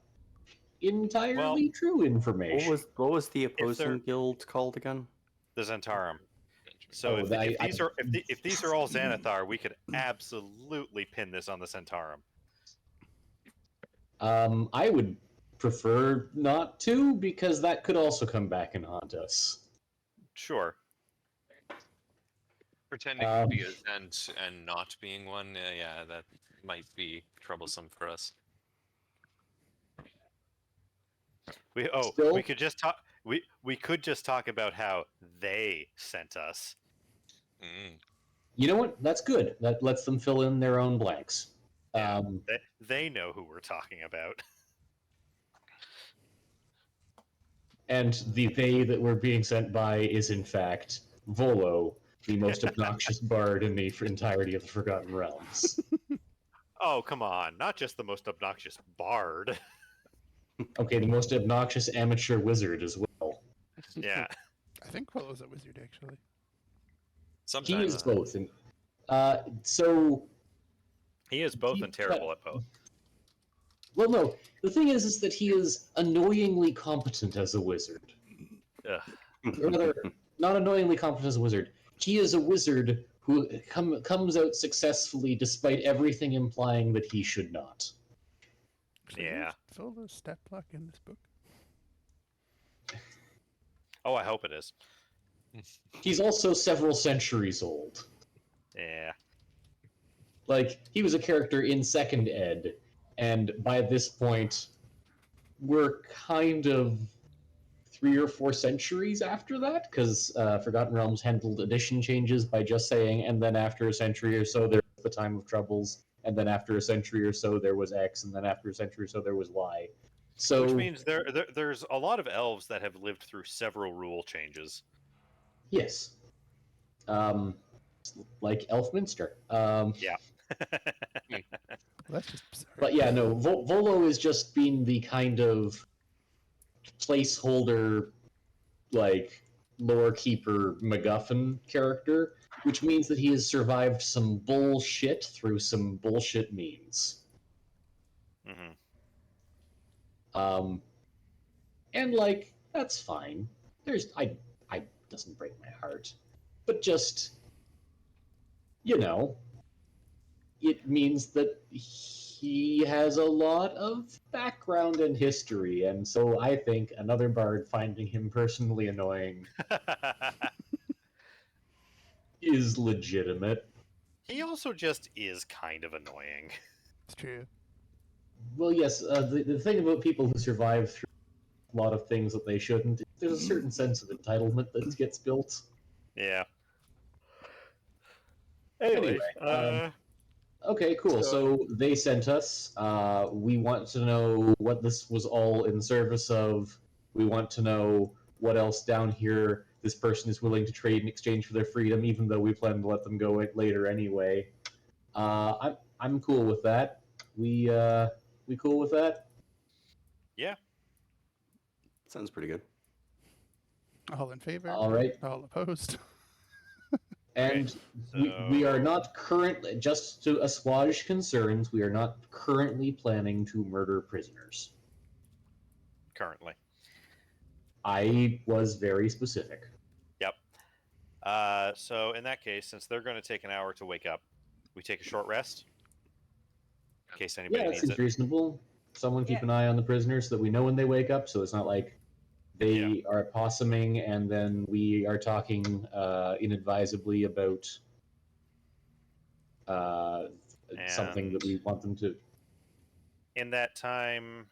entirely true information. What was the they're- opposing guild called again? The Zentarum. So Oh, if these are all Xanathar, we could absolutely pin this on the Zentarum. I would prefer not to, because that could also come back and haunt us. Sure. Pretending to be a Zent and not being one, yeah, that might be troublesome for us. Still- we could just talk. We could just talk about how they sent us. Mm. You know what? That's good. That lets them fill in their own blanks. Yeah. They know who we're talking about. And the they that we're being sent by is, in fact, Volo, the most obnoxious bard in the entirety of the Forgotten Realms. Oh, come on. Not just the most obnoxious bard. Okay, the most obnoxious amateur wizard as well. Yeah. I think Volo's a wizard, actually. He is Sometimes. both. And, so He is both He- and terrible at both. Well, no. The thing is that he is annoyingly competent as a wizard. Ugh. Or rather, not annoyingly competent as a wizard. He is a wizard who comes out successfully despite everything implying that he should not. Actually, Yeah. is Volo's stat block in this book? Oh, I hope it is. He's also several centuries old. Yeah. Like, he was a character in second ed, and by this point, we're kind of 3 or 4 centuries after that, because Forgotten Realms handled edition changes by just saying, and then after a century or so, there was the Time of Troubles, and then after a century or so, there was X, and then after a century or so, there was Y. So, Which means there's a lot of elves that have lived through several rule changes. yes. Like Elfminster. Yeah. Well, that's just bizarre. But yeah, no, Volo is just being the kind of placeholder, like, lore keeper MacGuffin character, which means that he has survived some bullshit through some bullshit means. Hmm. And like, that's fine. I doesn't break my heart. But just, you know, it means that he has a lot of background and history, and so I think another bard finding him personally annoying is legitimate. He also just is kind of annoying. It's true. Well, yes, the thing about people who survive through a lot of things that they shouldn't, there's a certain sense of entitlement that gets built. Yeah. Anyway, uh, okay, cool. So they sent us. We want to know what this was all in service of. We want to know what else down here this person is willing to trade in exchange for their freedom, even though we plan to let them go later anyway. I'm cool with that. We cool with that? yeah. Sounds pretty good. All in favor? All right. All opposed? And we are not currently, just to assuage concerns, we are not currently planning to murder prisoners. Currently. I was very specific. Yep. So in that case, since they're going to take an hour to wake up, we take a short rest in case anybody Yeah, that needs seems it. reasonable. Someone keep Yeah. an eye on the prisoners so that we know when they wake up, so it's not like they are possuming and then we are talking inadvisably about something that we want them to. In that time,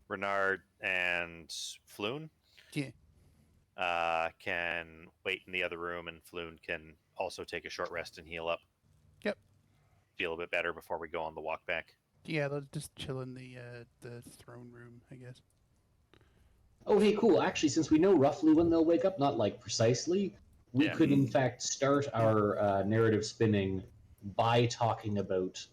Renard and Floon Yeah. can wait in the other room, and Floon can also take a short rest and heal up. Yep. Feel a bit better before we go on the walk back. Yeah, they'll just chill in the throne room, I guess. Oh, hey, cool. Actually, since we know roughly when they'll wake up, not like precisely, we Yeah. could in fact start our narrative spinning by talking about,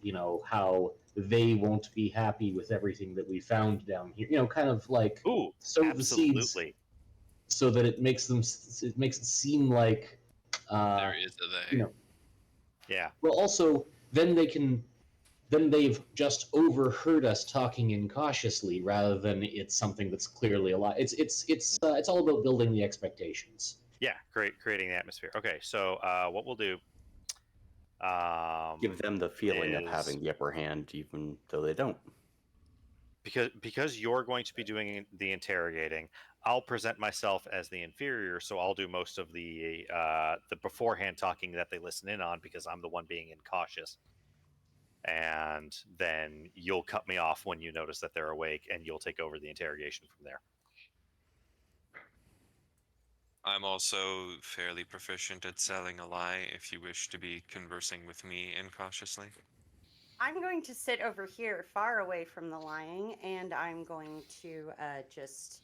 how they won't be happy with everything that we found down here. Kind of like Ooh, sow the seeds absolutely. so that it makes it seem like There is a they. Yeah. Well, also then they then they've just overheard us talking incautiously rather than it's something that's clearly a lie. It's all about building the expectations. Yeah, creating the atmosphere. Okay, so what we'll do Give them the feeling of is having the upper hand, even though they don't. because you're going to be doing the interrogating. I'll present myself as the inferior, so I'll do most of the beforehand talking that they listen in on because I'm the one being incautious. And then you'll cut me off when you notice that they're awake, and you'll take over the interrogation from there. I'm also fairly proficient at selling a lie if you wish to be conversing with me incautiously. I'm going to sit over here, far away from the lying, and I'm going to just,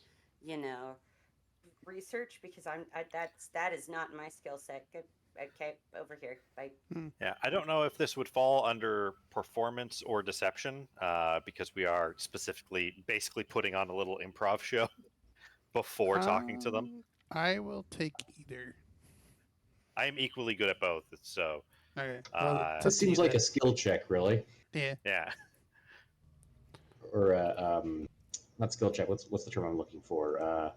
research because that is not my skill set. Good. Okay, over here. Bye. Yeah, I don't know if this would fall under performance or deception, because we are specifically basically putting on a little improv show before talking to them. I will take either. I am equally good at both, so Okay. Well, it's up This to you seems like then. a skill check, really, Yeah. yeah. or not skill check. What's the term I'm looking for?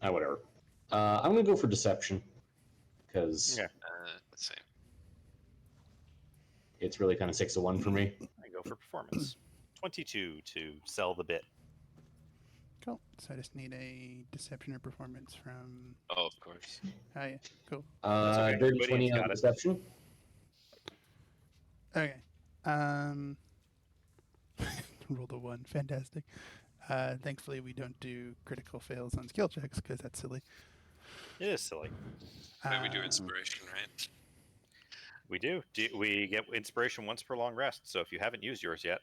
Whatever. I'm gonna go for deception because Okay. Let's see. it's really kind of 6-1 for me. I go for performance. 22 to sell the bit. Cool. So I just need a deception or performance from. Oh, of course. Oh yeah. Cool. That's okay. Dirty Gideon's 20 on got it. deception. Okay. Rolled a 1. Fantastic. Thankfully, we don't do critical fails on skill checks because that's silly. It is silly. We do inspiration, right? We do. We get inspiration once per long rest, so if you haven't used yours yet.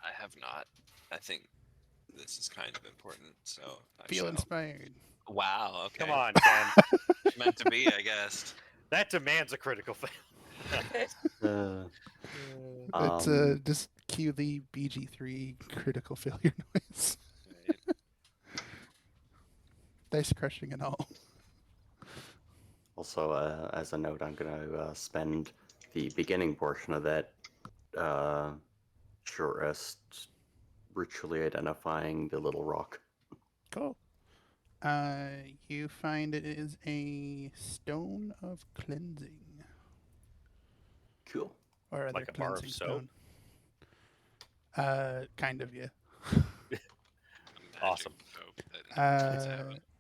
I have not. I think this is kind of important, so I Feel shall. inspired. Wow, okay. Come on, Ken. Meant to be, I guess. That demands a critical fail. Let's just cue the BG3 critical failure noise. Right. Dice crushing and all. Also, as a note, I'm going to spend the beginning portion of that short rest ritually identifying the little rock. Cool. You find it is a stone of cleansing. Cool. Or rather, Like a bar of cleansing soap? stone. Kind of, yeah. Awesome.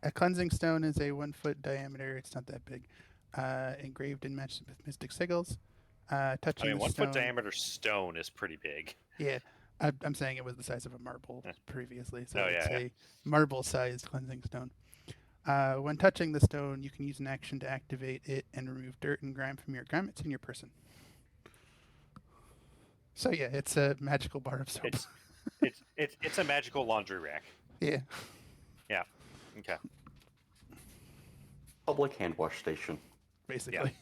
A cleansing stone is a 1 foot diameter. It's not that big. Engraved and matched with mystic sigils. Touching I mean, the 1 stone. foot diameter stone is pretty big. Yeah, I'm saying it was the size of a marble previously, so Oh, it's yeah, a marble-sized cleansing stone. When touching the stone, you can use an action to activate it and remove dirt and grime from your garments and your person. So yeah, it's a magical bar of soap. It's a magical laundry rack. Yeah. Yeah. Okay. Public hand wash station. Basically.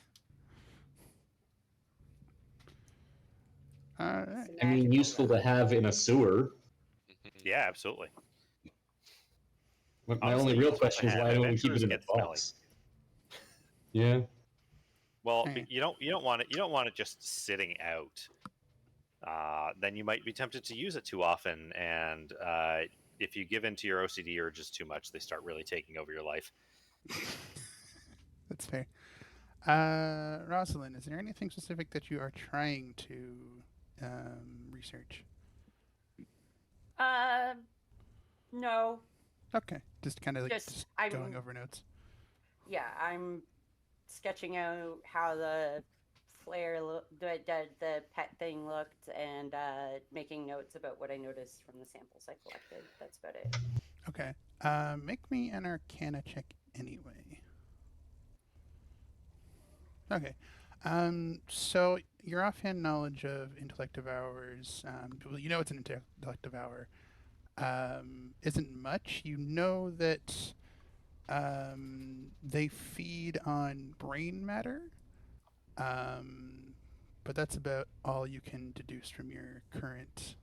All right. I mean, useful to have in a sewer. Yeah, absolutely. My Honestly, only real useful to question is have. why don't we keep Adventurers it in a get smelly. box? Yeah. Well, Okay. you don't want it. You don't want it just sitting out. Then you might be tempted to use it too often, and if you give in to your OCD urges too much, they start really taking over your life. That's fair. Rosalind, is there anything specific that you are trying to research? No. Okay, just kind of like Just going over notes. Yeah, I'm sketching out how the flare, the pet thing looked, and making notes about what I noticed from the samples I collected. That's about it. Okay. Make me an Arcana check anyway. Okay. So your offhand knowledge of intellect devours, well, you know it's an intellect devourer, isn't much. You know that they feed on brain matter, but that's about all you can deduce from your current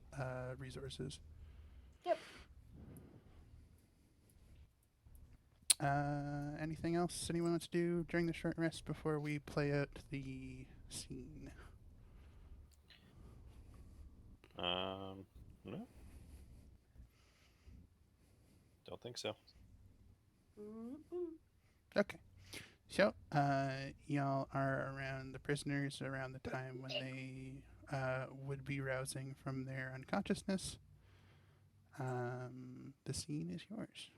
resources. Yep. Anything else anyone wants to do during the short rest before we play out the scene? No, don't think so. Mm-mm. Okay. So, y'all are around the prisoners around the time when they would be rousing from their unconsciousness. The scene is yours.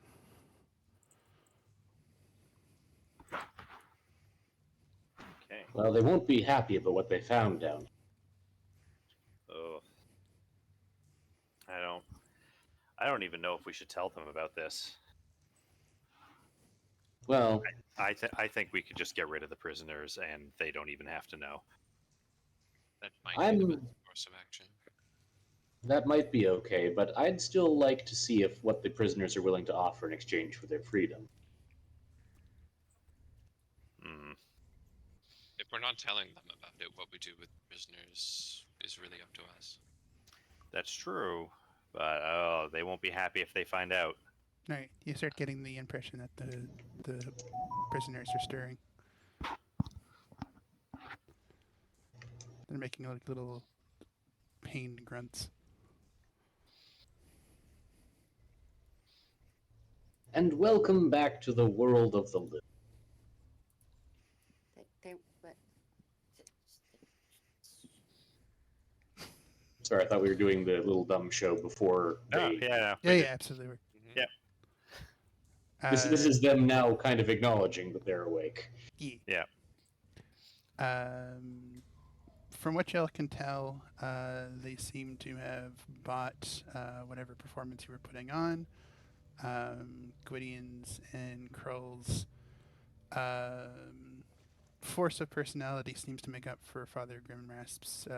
Okay. Well, they won't be happy about what they found down here. Oh, I don't. I don't even know if we should tell them about this. Well, I think we could just get rid of the prisoners, and they don't even have to know. That might be the I'm best course of action. that might be okay, but I'd still like to see if what the prisoners are willing to offer in exchange for their freedom. Hmm. If we're not telling them about it, what we do with prisoners is really up to us. That's true, but oh, they won't be happy if they find out. All right. You start getting the impression that the prisoners are stirring. They're making like little pained grunts. And welcome back to the world of the living. They what? Sorry, I thought we were doing the little dumb show before Oh, they. yeah, no, Yeah, we yeah, did. absolutely. Mm-hmm. Yeah. This is them now kind of acknowledging that they're awake. Yeah. Yeah. From what y'all can tell, they seem to have bought whatever performance you were putting on. Gwydian's and Krull's force of personality seems to make up for Father Grimrasp's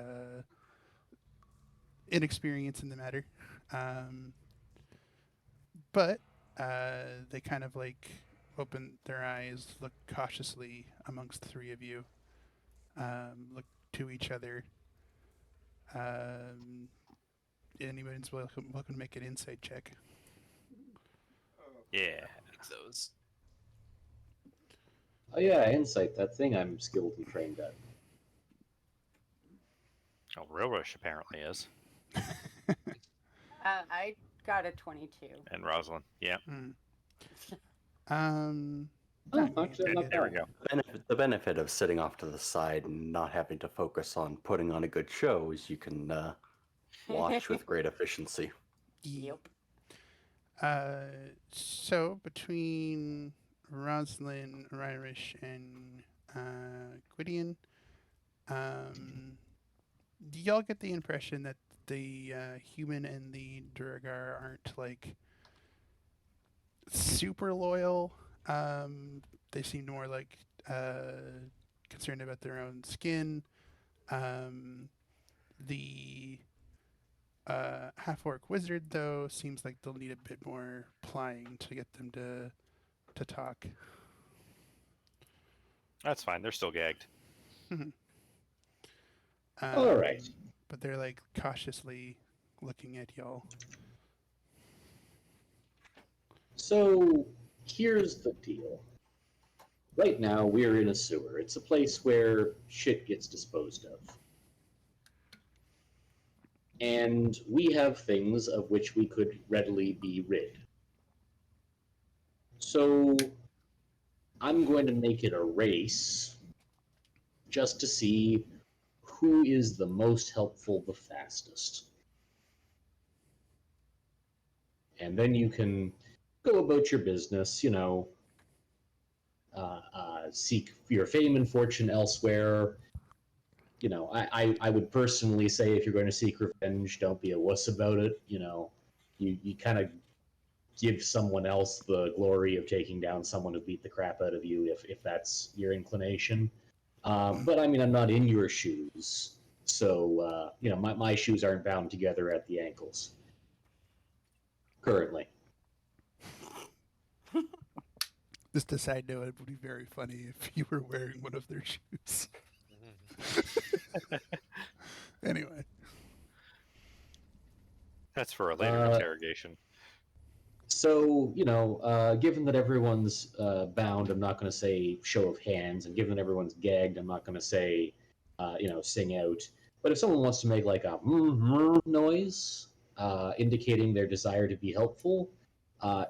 inexperience in the matter. But they kind of like open their eyes, look cautiously amongst the three of you, look to each other. Anybody's welcome to make an insight check. Yeah. Like those. Oh yeah, insight, that thing I'm skilled and trained at. Oh, Real Rush apparently is. I got a 22. And Rosalind. Yeah. Um, Oh, no, actually, not There we bad. go. The benefit of sitting off to the side and not having to focus on putting on a good show is you can watch with great efficiency. Yep. So between Roslyn, Irish, and Gwydion, do y'all get the impression that the human and the Durgar aren't like super loyal? They seem more like concerned about their own skin. The half orc wizard, though, seems like they'll need a bit more plying to get them to talk. That's fine. They're still gagged. All right. But they're like cautiously looking at y'all. So here's the deal. Right now, we're in a sewer. It's a place where shit gets disposed of. And we have things of which we could readily be rid. So I'm going to make it a race just to see who is the most helpful the fastest. And then you can go about your business, seek your fame and fortune elsewhere. I would personally say if you're going to seek revenge, don't be a wuss about it. You kind of give someone else the glory of taking down someone who beat the crap out of you if that's your inclination. But I mean, I'm not in your shoes. So, my shoes aren't bound together at the ankles. Currently. Just a side note, it would be very funny if you were wearing one of their shoes. Anyway. That's for a later interrogation. So, given that everyone's bound, I'm not going to say show of hands, and given that everyone's gagged, I'm not going to say, sing out. But if someone wants to make like a noise, indicating their desire to be helpful,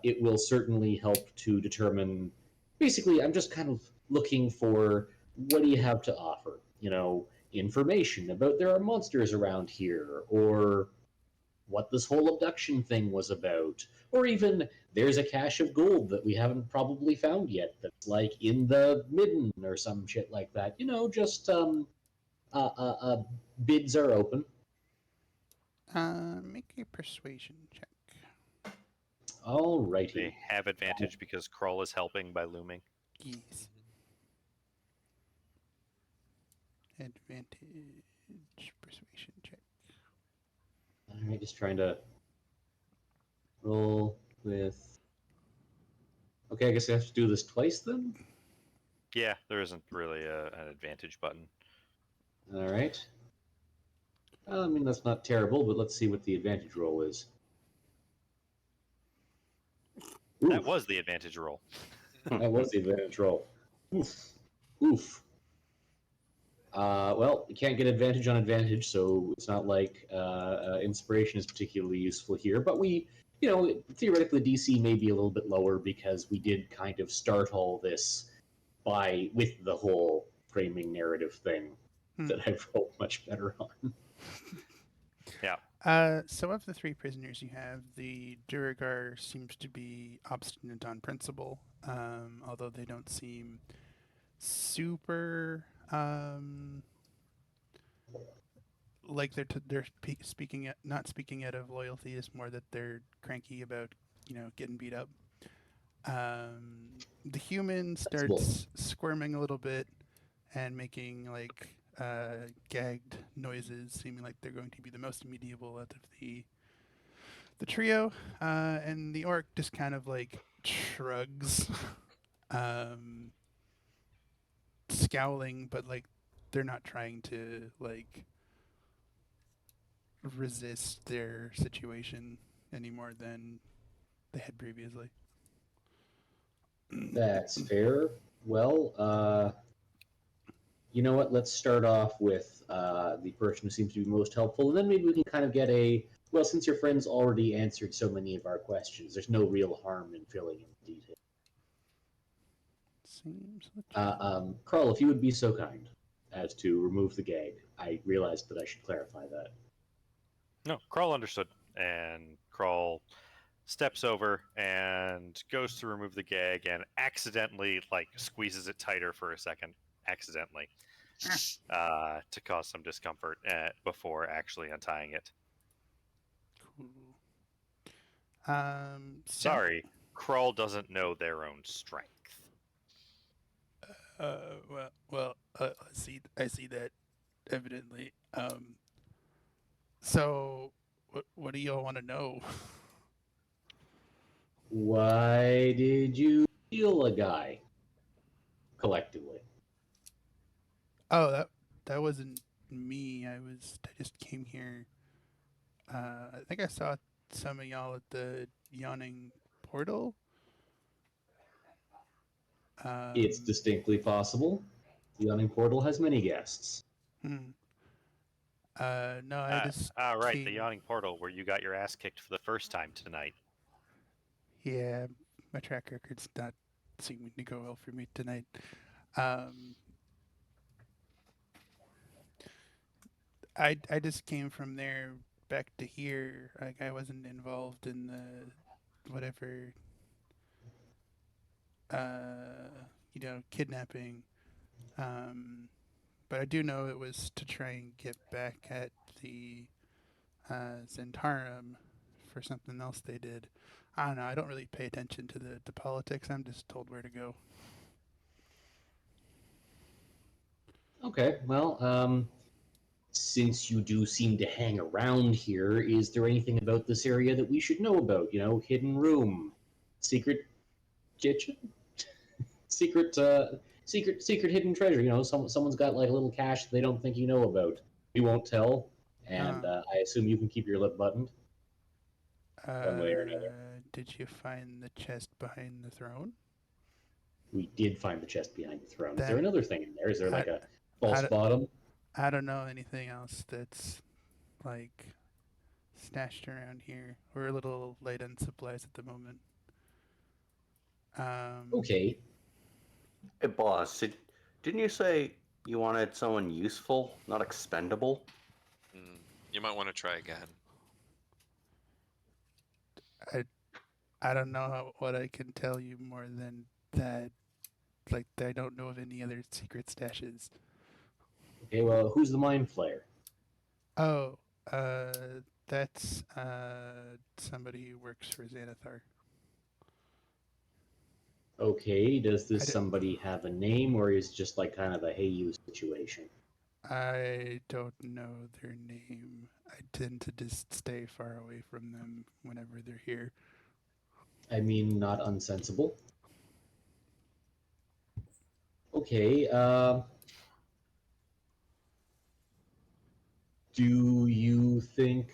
it will certainly help to determine. Basically, I'm just kind of looking for what do you have to offer? Information about there are monsters around here, or what this whole abduction thing was about, or even there's a cache of gold that we haven't probably found yet that's like in the midden or some shit like that. Just uh, uh, uh, bids are open. Make a persuasion check. Alrighty. They have advantage because Kroll is helping by looming. Yes. Advantage persuasion check. Alright, just trying to roll with. Okay, I guess I have to do this twice then. Yeah, there isn't really an advantage button. Alright. I mean, that's not terrible, but let's see what the advantage roll is. That Oof. was the advantage roll. That was the advantage roll. Oof. Oof. Well, you can't get advantage on advantage, so it's not like inspiration is particularly useful here. But theoretically, DC may be a little bit lower because we did kind of start all this with the whole framing narrative thing that I rolled much better on. Yeah. So of the three prisoners you have, the Duragar seems to be obstinate on principle, although they don't seem super like they're speaking not speaking out of loyalty. It's more that they're cranky about getting beat up. The human starts squirming a little bit and making like gagged noises, seeming like they're going to be the most immediate out of the trio. And the orc just kind of like shrugs, scowling, but like they're not trying to like resist their situation any more than they had previously. That's fair. Well, you know what? Let's start off with the person who seems to be most helpful, and then maybe we can kind of get well, since your friends already answered so many of our questions, there's no real harm in filling in the details. Seems Carl, if you would be so kind as to remove the gag. I realized that I should clarify that. No, Kroll understood. And Kroll steps over and goes to remove the gag and accidentally squeezes it tighter for a second, accidentally, to cause some discomfort before actually untying it. cool. Sorry, Kroll doesn't know their own strength. I see that evidently. So what do y'all want to know? Why did you steal a guy? Collectively. Oh, that wasn't me. I just came here. I think I saw some of y'all at the yawning portal. It's distinctly possible. The yawning portal has many guests. Hmm. No, I just Right, the came. yawning portal where you got your ass kicked for the first time tonight. Yeah, my track record's not seeming to go well for me tonight. Um, I just came from there back to here. Like I wasn't involved in the whatever kidnapping. Um, but I do know it was to try and get back at the Zentarum for something else they did. I don't know. I don't really pay attention to the politics. I'm just told where to go. Okay, well, since you do seem to hang around here, is there anything about this area that we should know about? Hidden room, secret kitchen, secret hidden treasure. Someone's got like a little cache they don't think you know about. We won't tell, and I assume you can keep your lip buttoned, one way or another. Did you find the chest behind the throne? We did find the chest behind the throne. Is there Then another thing in there? Is there how, like a how, false do, bottom? I don't know anything else that's like stashed around here. We're a little light on supplies at the moment. Um, Okay. Hey, boss, didn't you say you wanted someone useful, not expendable? You might want to try again. I I don't know what I can tell you more than that. Like I don't know of any other secret stashes. Okay, well, who's the mind flayer? Oh, that's somebody who works for Xanathar. Okay, does I, this d- somebody have a name, or is it just like kind of a hey you situation? I don't know their name. I tend to just stay far away from them whenever they're here. I mean, not unsensible. Okay, do you think?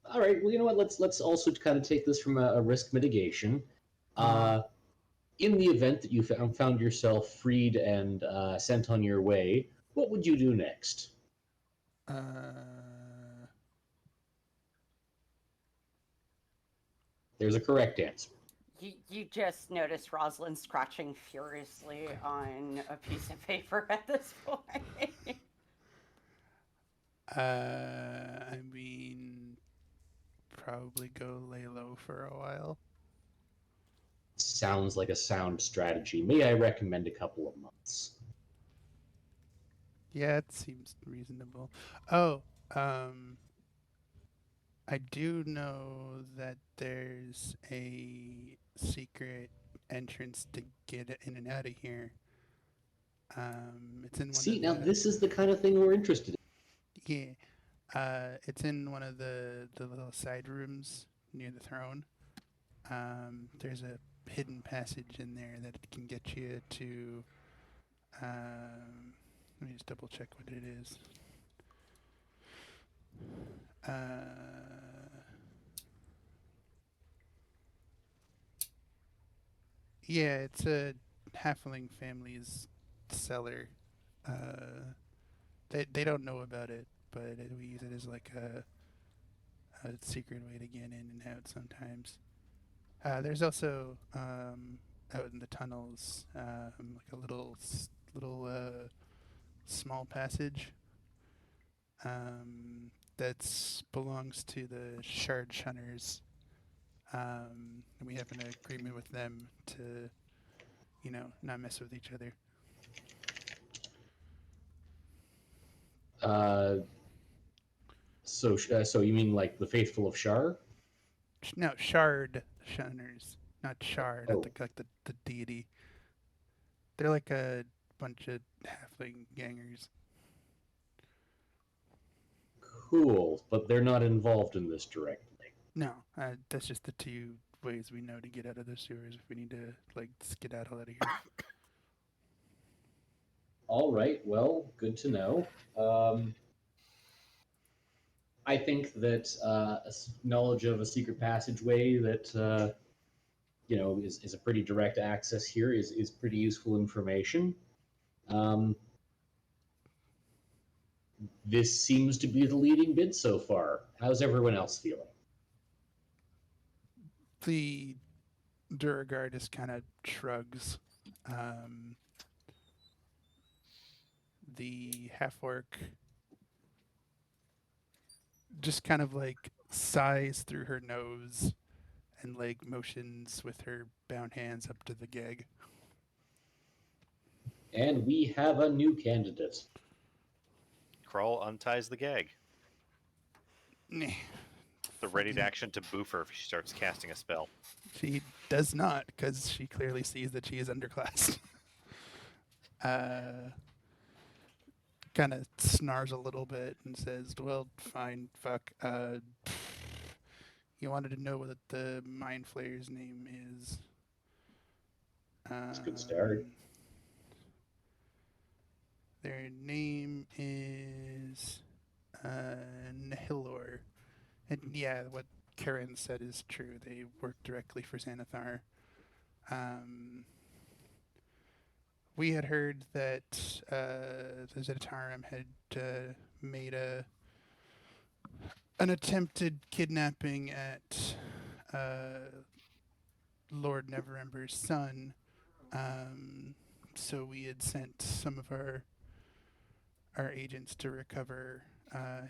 All right, well, you know what? Let's also kind of take this from a risk mitigation. Uh, Uh, in the event that you found yourself freed and sent on your way, what would you do next? uh, There's a correct answer. You just notice Rosalind scratching furiously on a piece of paper at this point. I mean, probably go lay low for a while. Sounds like a sound strategy. May I recommend a couple of months? Yeah, it seems reasonable. Oh, um, I do know that there's a secret entrance to get in and out of here. It's in one See, of now the this is the kind of thing we're interested in. yeah. It's in one of the little side rooms near the throne. There's a hidden passage in there that can get you to. Let me just double check what it is. Uh, yeah, it's a halfling family's cellar. Uh, they don't know about it, but we use it as like a secret way to get in and out sometimes. There's also out in the tunnels like a little small passage that belongs to the Shard Shunners. And we have an agreement with them to, not mess with each other. Uh, so you mean like the faithful of Shar? No, Shard Shunners, not Shard, not Oh, the deity. They're like a bunch of halfling gangers. cool. But they're not involved in this directly. No, that's just the two ways we know to get out of the sewers if we need to like skedaddle out of here. All right. Well, good to know. I think that knowledge of a secret passageway that is a pretty direct access here is pretty useful information. Um, this seems to be the leading bid so far. How's everyone else feeling? The Duragard just kind of shrugs. Um, the half orc just kind of like sighs through her nose and like motions with her bound hands up to the gag. And we have a new candidate. Krull unties the gag. Nah, The ready to action to boof her if she starts casting a spell. she does not, because she clearly sees that she is underclassed. Kind of snarls a little bit and says, "Well, fine, fuck. You wanted to know what the Mind Flayer's name is. It's a good start. Um, their name is Nihilor. And yeah, what Karen said is true. They work directly for Xanathar. Um, we had heard that the Zetarum had made an attempted kidnapping at Lord Neverember's son. Um, so we had sent some of our agents to recover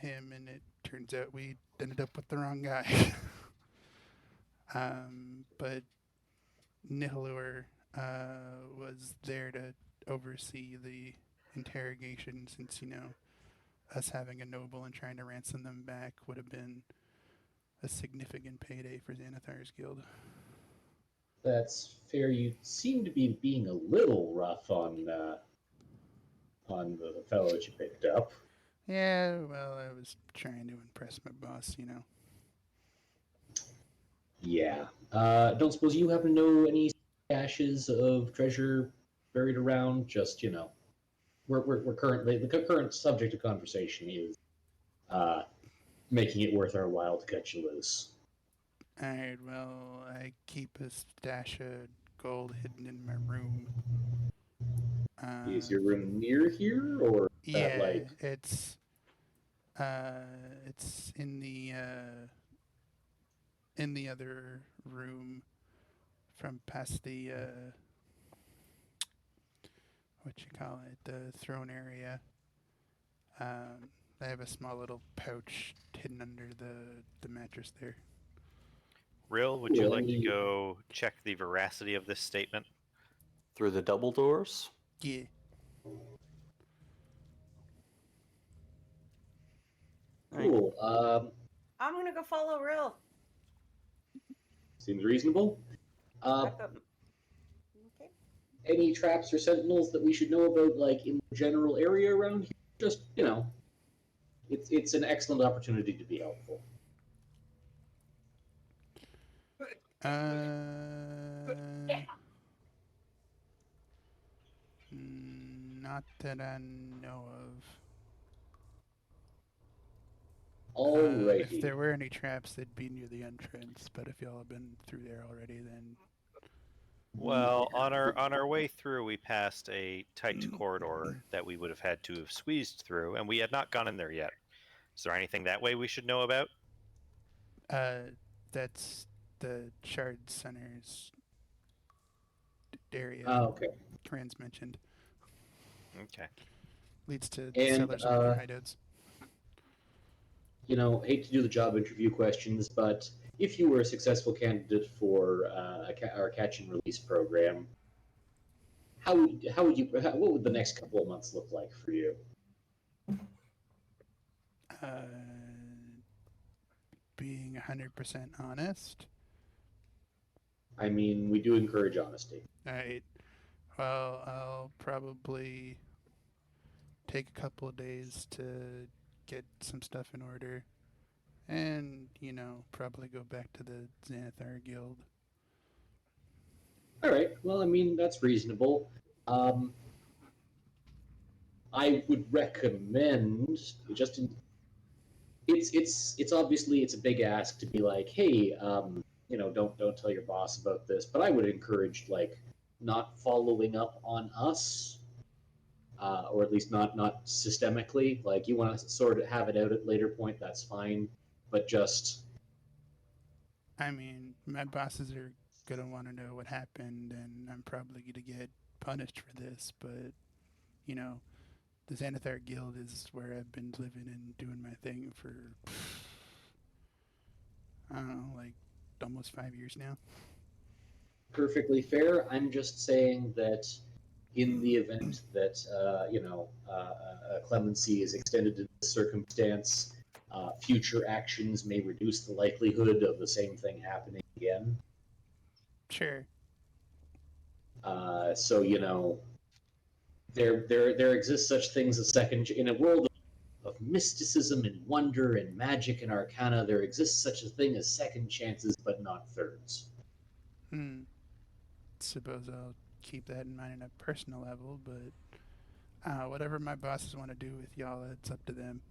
him, and it turns out we ended up with the wrong guy. But Nihilur was there to oversee the interrogation, since us having a noble and trying to ransom them back would have been a significant payday for Xanathar's guild. That's fair. You seem to be being a little rough on the fellow that you picked up. Yeah, well, I was trying to impress my boss. Yeah. Don't suppose you happen to know any caches of treasure buried around? Just we're currently the current subject of conversation is uh, making it worth our while to cut you loose. Alright, well, I keep a stash of gold hidden in my room. Is Uh, your room near here, or is that yeah, like it's in the other room from past the what you call it, the throne area. I have a small little pouch hidden under the mattress there. Rill, would you cool? like to go check the veracity of this statement? Through the double doors? Yeah. Cool. I'm gonna go follow Rill. Seems reasonable. I've got. Okay. Any traps or sentinels that we should know about, like in the general area around here? Just it's an excellent opportunity to be helpful. Not that I know of. If Alrighty. there were any traps, they'd be near the entrance. But if y'all have been through there already, then Well, on our way through, we passed a tight corridor that we would have had to have squeezed through, and we had not gone in there yet. Is there anything that way we should know about? that's the Shard Center's area. Okay. Kranz mentioned Okay. leads to And cellars and other hideouts. hate to do the job interview questions, but if you were a successful candidate for our catch and release program, what would the next couple of months look like for you? Being 100% honest. I mean, we do encourage honesty. All right. Well, I'll probably take a couple of days to get some stuff in order, and probably go back to the Xanathar Guild. All right. Well, I mean, that's reasonable. I would recommend just in, it's obviously it's a big ask to be like, hey, don't tell your boss about this, but I would encourage like not following up on us, or at least not systemically. Like you want to sort of have it out at a later point, that's fine, but just I mean, my bosses are gonna want to know what happened, and I'm probably gonna get punished for this. But you know, the Xanathar Guild is where I've been living and doing my thing for I don't know, like almost 5 years now. perfectly fair. I'm just saying that in the event that clemency is extended to this circumstance, future actions may reduce the likelihood of the same thing happening again. Sure. So there exists such things as second in a world of mysticism and wonder and magic and arcana. There exists such a thing as second chances, but not thirds. Suppose I'll keep that in mind on a personal level, but whatever my bosses want to do with y'all, it's up to them.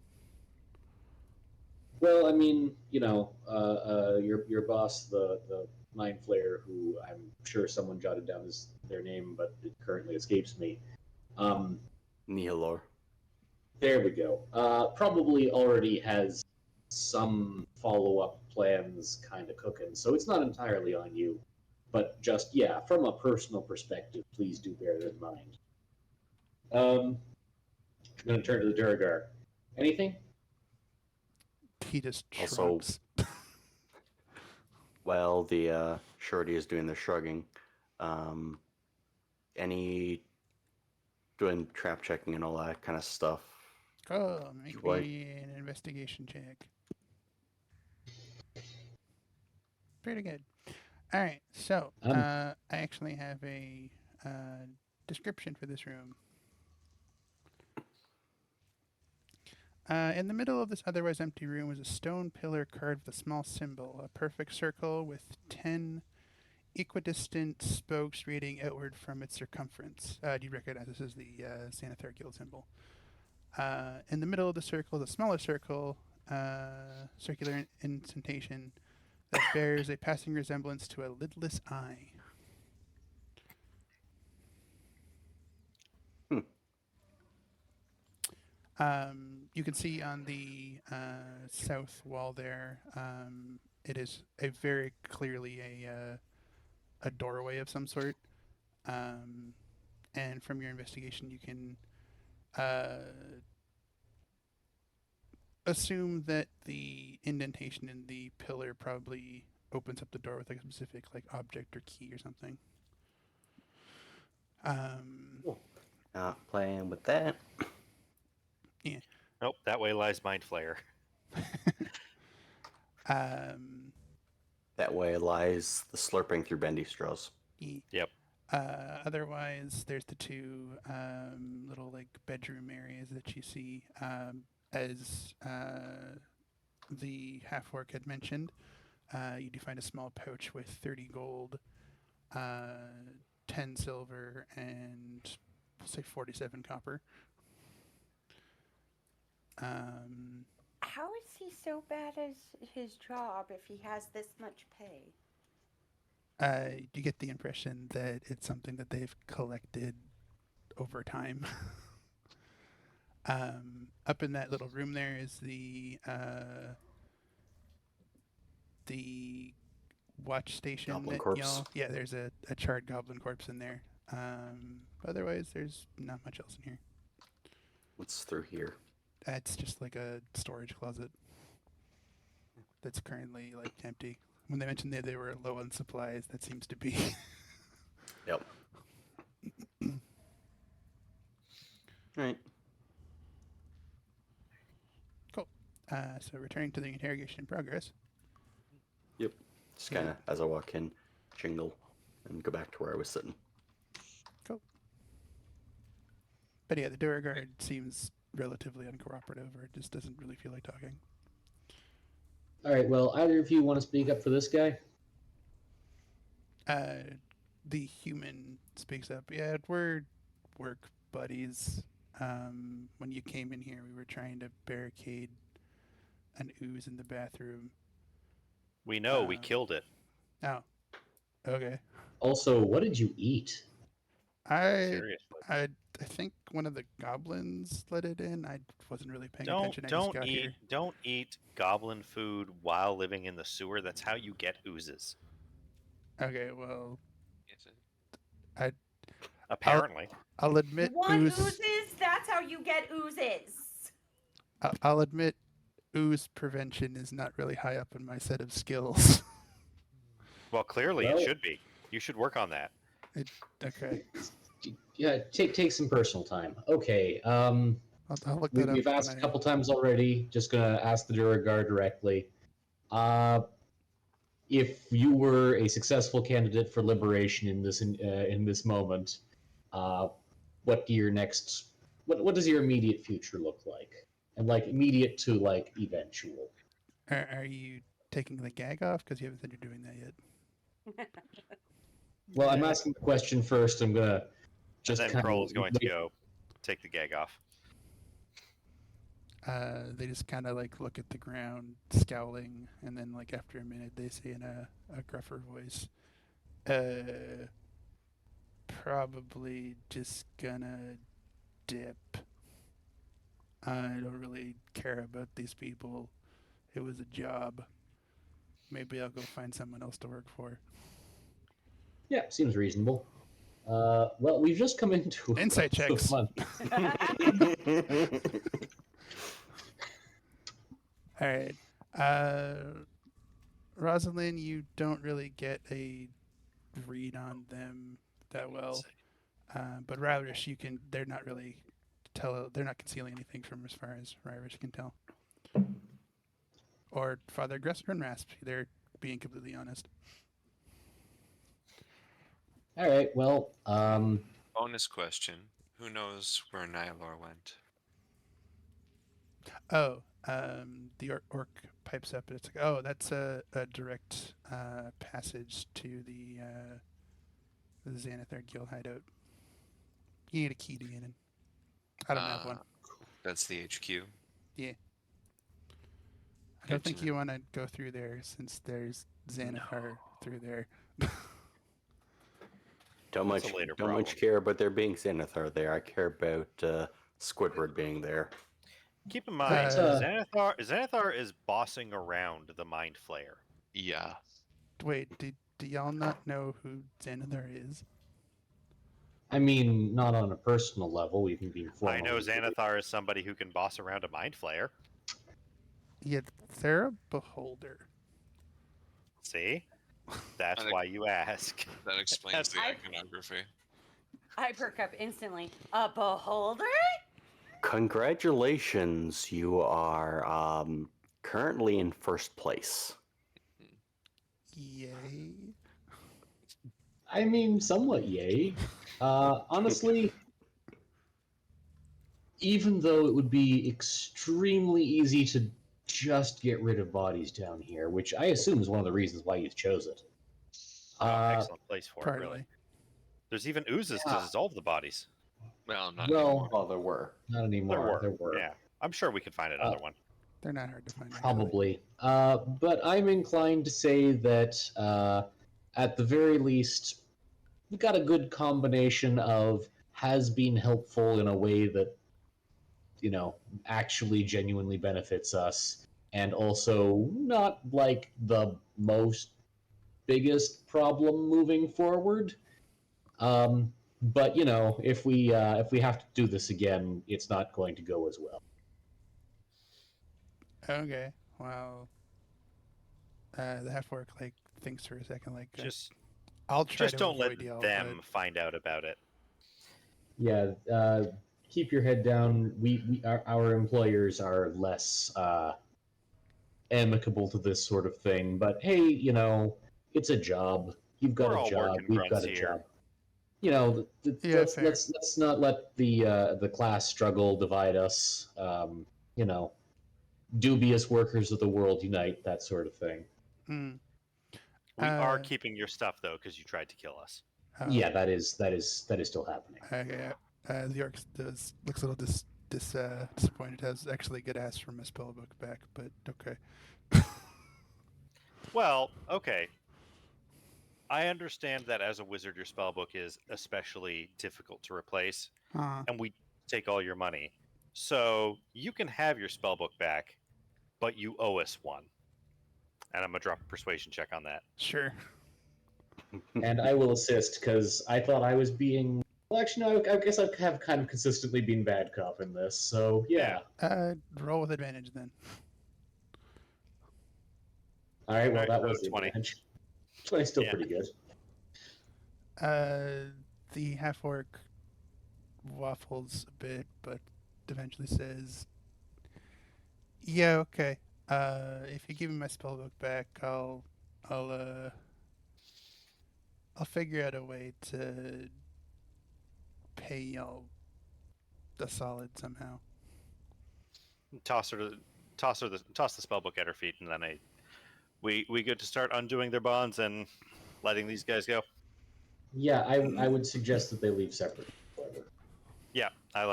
Well, I mean, your boss, the mind flayer, who I'm sure someone jotted down their name, but it currently escapes me. Nihilor. There we go. Probably already has some follow-up plans kind of cooking, so it's not entirely on you. But just, yeah, from a personal perspective, please do bear that in mind. I'm going to turn to the Duragar. Anything? He just Also, shrugs. while the shorty is doing the shrugging, any doing trap checking and all that kind of stuff. Oh, make Like, me an investigation check. Pretty good. All right, so I actually have a description for this room. In the middle of this otherwise empty room was a stone pillar carved with a small symbol, a perfect circle with 10 equidistant spokes radiating outward from its circumference. Do you recognize this as the Sanathar Guild symbol? In the middle of the circle is a smaller circle, circular indentation that bears a passing resemblance to a lidless eye. You can see on the south wall there, it is a very clearly a doorway of some sort. And from your investigation, you can assume that the indentation in the pillar probably opens up the door with like a specific like object or key or something. Not playing with that. Yeah. Nope, that way lies Mind Flayer. That way lies the slurping through bendy straws. Yeah. Yep. Otherwise, there's the two little like bedroom areas that you see. As the half orc had mentioned, you do find a small pouch with 30 gold, 10 silver, and say 47 copper. How is he so bad at his job if he has this much pay? You get the impression that it's something that they've collected over time. Up in that little room there is the watch station Goblin that corpse. y'all. Yeah, there's a charred goblin corpse in there. Otherwise, there's not much else in here. What's through here? It's just like a storage closet that's currently like empty. When they mentioned that they were low on supplies, that seems to be. Yep. Right. Cool. So returning to the interrogation in progress. Yep. Just kind of, as I walk in, jingle and go back to where I was sitting. Cool. But yeah, the Duragard seems relatively uncooperative or just doesn't really feel like talking. All right, well, either of you want to speak up for this guy? The human speaks up. Yeah, we're work buddies. When you came in here, we were trying to barricade an ooze in the bathroom. We know we killed it. Oh, okay. Also, what did you eat? Seriously. I think one of the goblins let it in. I wasn't really paying attention. I just got here. Don't eat goblin food while living in the sewer. That's how you get oozes. Okay, well, Yes, Apparently. I'll admit You want ooze. oozes? That's how you get oozes. I'll admit ooze prevention is not really high up in my set of skills. Well, clearly it should be. You should work on that. Okay. Yeah, take some personal time. Okay. I'll look that up. We've asked a couple times already. Just gonna ask the Duragar directly. If you were a successful candidate for liberation in this moment, what do your next? What does your immediate future look like? And like immediate to like eventual. Are you taking the gag off? Because you haven't said you're doing that yet. Well, I'm asking the question first. I'm gonna just and then Kroll is going to go take the gag off. They just kind of like look at the ground, scowling, and then like after a minute, they say in a gruffer voice, probably just gonna dip. I don't really care about these people. It was a job. Maybe I'll go find someone else to work for. Yeah, seems reasonable. Well, we've just come into Insight the checks. fun. All right. Rosalind, you don't really get a read on them that well. But Ryrish, you can. They're not really tell. They're not concealing anything from as far as Ryrish can tell. Or Father Gresser and Rasp. They're being completely honest. All right. Well, Bonus question: who knows where Nylor went? Oh, the orc pipes up. And it's like, oh, that's a direct passage to the Xanathar Guild hideout. You need a key to get in. I don't have one. That's the HQ. Yeah. I Good don't to think know. you want to go through there since there's Xanathar through there. Don't That's much a later don't problem. much care about there being Xanathar there. I care about Squidward being there. Keep in mind, Uh, Xanathar is bossing around the Mind Flayer. Yeah. Wait, do y'all not know who Xanathar is? I mean, not on a personal level. We've been I know formally. Xanathar is somebody who can boss around a Mind Flayer. Yeah, they're a beholder. See? That's why you ask. That explains the I- iconography. I perk up instantly. A beholder? Congratulations, you are currently in first place. Yay. I mean, somewhat yay. Honestly, even though it would be extremely easy to just get rid of bodies down here, which I assume is one of the reasons why you chose it. Excellent place for it, Partly. really. There's even oozes Yeah. to dissolve the bodies. Well, not Well, anymore. Well, there were. not anymore. There were. Yeah. I'm sure we could find another one. They're not hard to find. Probably. But I'm inclined to say that at the very least, we got a good combination of has been helpful in a way that, actually genuinely benefits us, and also not like the most biggest problem moving forward. But if we have to do this again, it's not going to go as well. Okay. Well, the half orc like thinks for a second, like Just I'll try to don't let avoid y'all. them find out about it. Yeah, keep your head down. Our employers are less amicable to this sort of thing, but hey, it's a job. You've got We're a all job. working We've got grunts a here. job. Yeah, fair. Let's not let the class struggle divide us. Dubious workers of the world unite. That sort of thing. Hmm. We are Uh, keeping your stuff though, because you tried to kill us. Yeah, that is still happening. Okay. The orc looks a little disappointed. Has actually a good ass from my spell book back, but okay. Well, okay. I understand that as a wizard, your spellbook is especially difficult to replace, and we take all your money. So you can have your spellbook back, but you owe us one. And I'm gonna drop a persuasion check on that. Sure. And I will assist because I thought I was being. Well, actually, no. I guess I have kind of consistently been bad cop in this. So yeah. Roll with advantage then. All right. Well, Alright, that so was the 20. advantage. 20 still Yeah. pretty good. The half orc waffles a bit, but eventually says, "Yeah, okay. If you give me my spellbook back, I'll figure out a way to pay y'all the solid somehow." Toss the spellbook at her feet, and then we good to start undoing their bonds and letting these guys go. Yeah, I would suggest that they leave separately. Yeah, I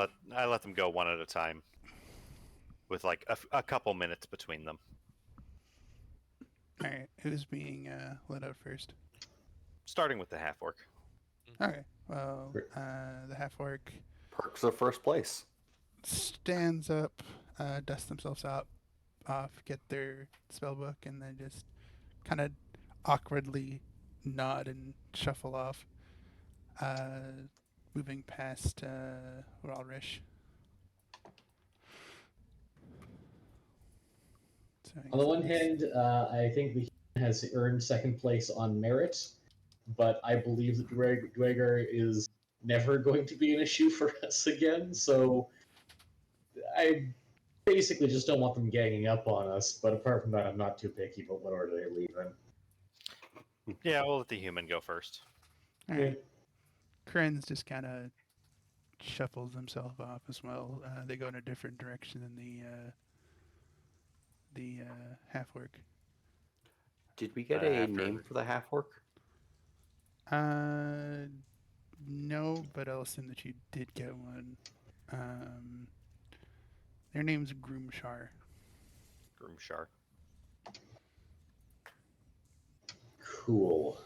let them go one at a time. with like a couple minutes between them. All right, who's being let out first? Starting with the half orc. Okay, well, the half orc Perks of first place. stands up, dusts themselves off, get their spell book, and then just kind of awkwardly nod and shuffle off, moving past Ralrish. So On the one this- hand, I think the human has earned second place on merit, but I believe that Dweger is never going to be an issue for us again, so I basically just don't want them ganging up on us, but apart from that, I'm not too picky about what order they leave in. Yeah, we'll let the human go first. all right. Kren's just kind of shuffles himself off as well. They go in a different direction than the half orc. Did we get a After- name for the half orc? No, but I'll assume that you did get one. Their name's Groomshar. Groomshar. Cool.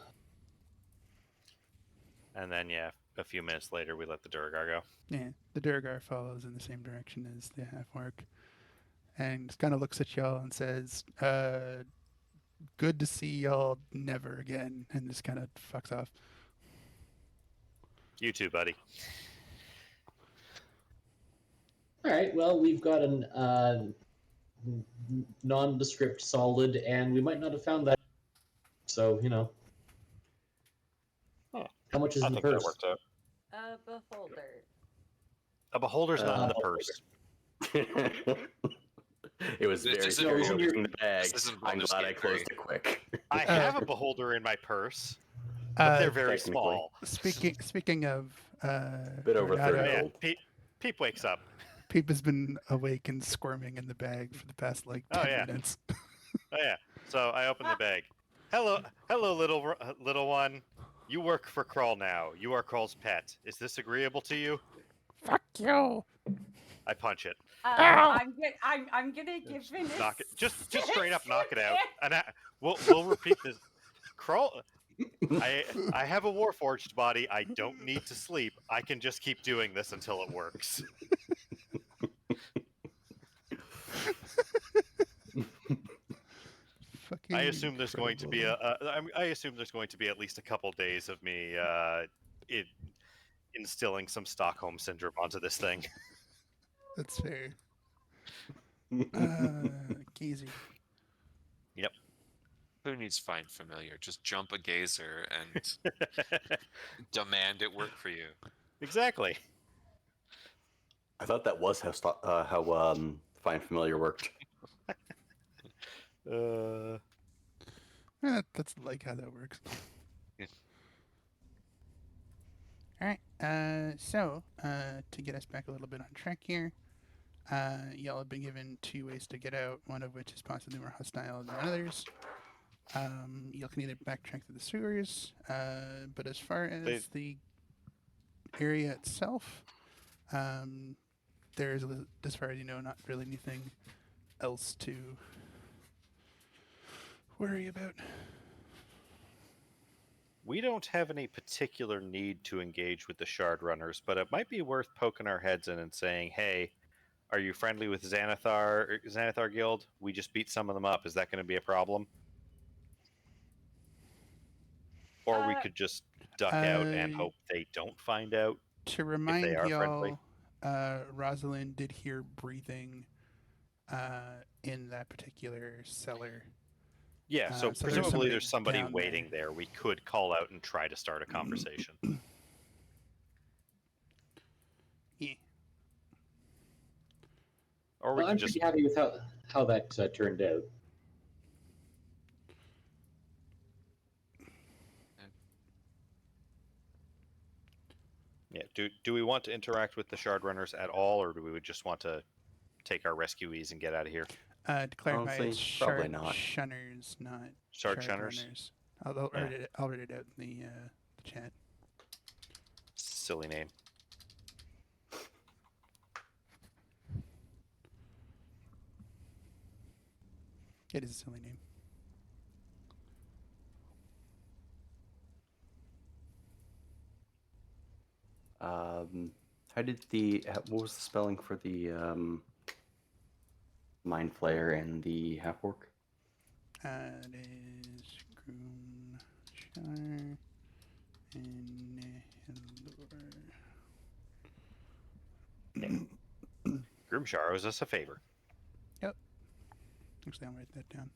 And then, yeah, a few minutes later, we let the Durgar go. Yeah, the Durgar follows in the same direction as the half orc, and just kind of looks at y'all and says, "Good to see y'all. Never again," and just kind of fucks off. You too, buddy. All right. Well, we've got an nondescript solid, and we might not have found that. So Huh. how much is I in the think that purse? worked out. A beholder. A beholder's not in the Uh, purse. It was This very isn't very Baldur's in the bag. This isn't I'm Baldur's glad I Gate closed 3. it quick. I have a beholder in my purse, but Uh, they're very technically. small. speaking of, Bit over Renato, 30 Yeah, old. Peep wakes up. Peep has been awake and squirming in the bag for the past like Oh, 10 yeah. minutes. Oh yeah. So I open the bag. Hello, little one. You work for Krull now. You are Krull's pet. Is this agreeable to you? Fuck you! I punch it. Ow! I'm gonna give him a Knock it. Just straight up knock it out. six. And we'll repeat this. Krull. I have a warforged body. I don't need to sleep. I can just keep doing this until it works. Fucking I assume there's going to be incredible. I assume there's going to be at least a couple days of me instilling some Stockholm syndrome onto this thing. That's fair. Casey. Yep. Who needs find familiar? Just jump a gazer and demand it work for you. Exactly. I thought that was how Find Familiar worked. That's like how that works. Yeah. All right. So to get us back a little bit on track here, y'all have been given 2 ways to get out. One of which is possibly more hostile than others. You can either backtrack to the sewers, but as far as the area itself, there is, as far as you know, not really anything else to worry about. We don't have any particular need to engage with the Shard Runners, but it might be worth poking our heads in and saying, "Hey, are you friendly with Xanathar Guild? We just beat some of them up. Is that going to be a problem?" Or we could just duck out and hope they don't find out. To remind are friendly. y'all, Rosalind did hear breathing in that particular cellar. Yeah, so so there's presumably there's somebody somebody down waiting there. We could call out and try to start a conversation. Yeah. Or we Well, can I'm just pretty happy with how that turned out. do we want to interact with the Shard Runners at all, or do we just want to take our rescuees and get out of here? To clarify, Honestly, it's probably Shard not. Shunners, not Shard Shard Shunners? Runners. I'll read it out in the chat. Silly name. It is a silly name. How did what was the spelling for the Mind Flayer and the half orc? It is Groomshire and Grimshar owes us a favor. Yep. Actually, I'll write that down.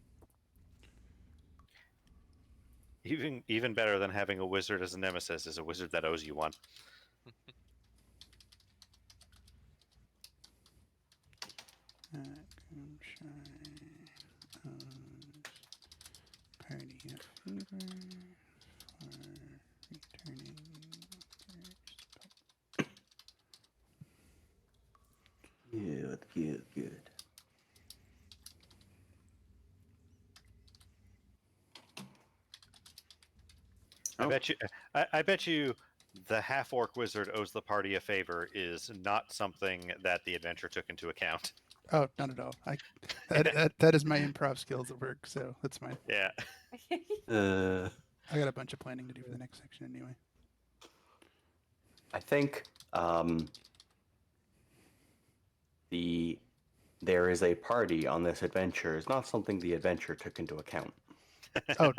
Even better than having a wizard as a nemesis is a wizard that owes you one. Groomshire owes party a favor for returning Good. I bet you. I bet you, the half orc wizard owes the party a favor is not something that the adventure took into account. Oh, not at all. That is my improv skills at work, so that's fine. Yeah. I got a bunch of planning to do for the next section anyway. I think there is a party on this adventure is not something the adventure took into account. Oh,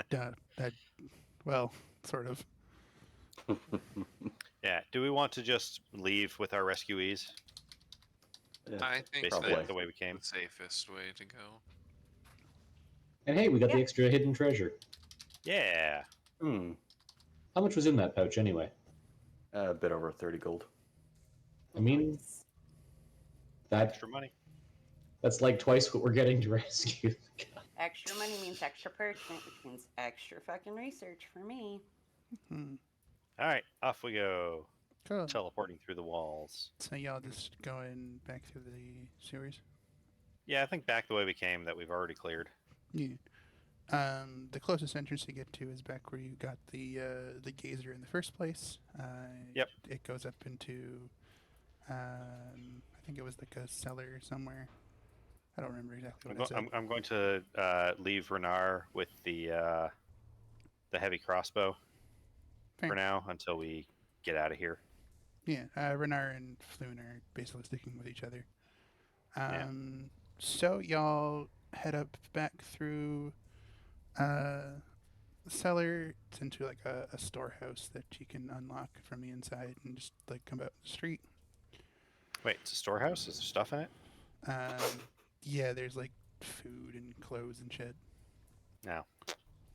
well, sort of. Yeah. Do we want to just leave with our rescuees? I think Basically, Probably. the way we came. the safest way to go. And hey, we got the Yeah. extra hidden treasure. Yeah. How much was in that pouch anyway? A bit over 30 gold. I mean, Nice. Extra money. that's like twice what we're getting to rescue. Extra money means extra parchment, which means extra fucking research for me. Hmm. All right, off we go. Cool. Teleporting through the walls. So y'all just going back through the sewers? Yeah, I think back the way we came that we've already cleared. Yeah. The closest entrance you get to is back where you got the gazer in the first place. Yep. It goes up into, I think it was like a cellar somewhere. I don't remember exactly what I said. I'm going to leave Renar with the heavy crossbow Fair. for now until we get out of here. Yeah, Renar and Floon are basically sticking with each other. Yeah. So y'all head up back through the cellar. It's into like a storehouse that you can unlock from the inside and just like come out the street. Wait, it's a storehouse? Is there stuff in it? Yeah, there's like food and clothes and shit. No.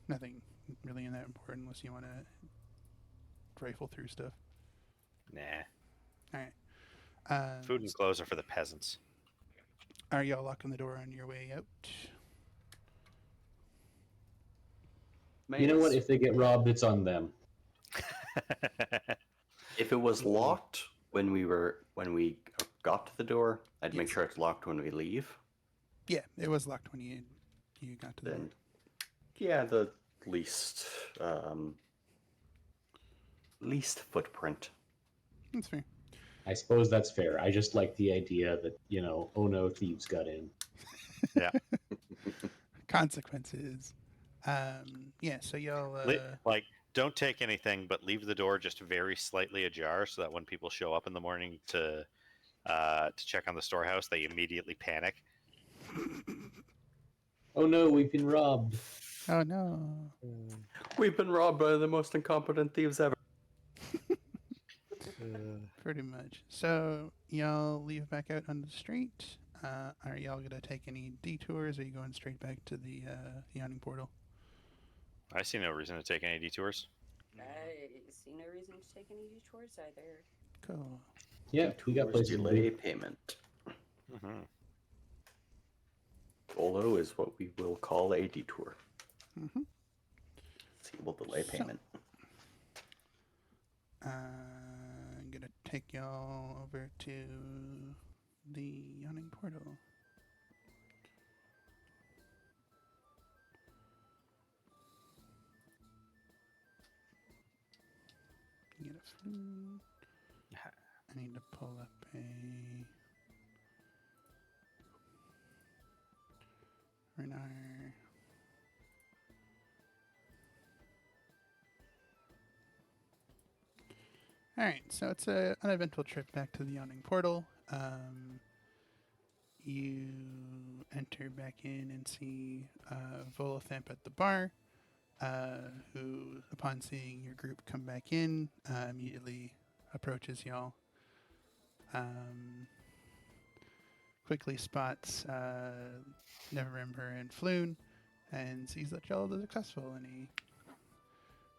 Nothing really that important unless you want to rifle through stuff. Nah. All right. Food and clothes are for the peasants. Are y'all locking the door on your way out? You know what? If they get robbed, it's on them. If it was locked when we got to the door, I'd make Yes. sure it's locked when we leave. Yeah, it was locked when you got to the door. Then, yeah, the least footprint. That's fair. I suppose that's fair. I just like the idea that, oh no, thieves got in. Yeah. Consequences. Yeah, so y'all Don't take anything, but leave the door just very slightly ajar so that when people show up in the morning to check on the storehouse, they immediately panic. Oh no, we've been robbed. Oh no. We've been robbed by the most incompetent thieves ever. Pretty much. So y'all leave back out on the street. Are y'all gonna take any detours? Or are you going straight back to the yawning portal? I see no reason to take any detours. I see no reason to take any detours either. Cool. Yeah, we got Detours places to delay do. payment. Mm-hmm. Volo is what we will call a detour. Mm-hmm. See, we'll delay So- payment. I'm gonna take y'all over to the yawning portal. Get a flute. I need to pull up a Renar. All right, so it's an uneventful trip back to the Yawning Portal. You enter back in and see Volo at the bar, who, upon seeing your group come back in, immediately approaches y'all. Quickly spots Neverember and Floon and sees that y'all are successful, and he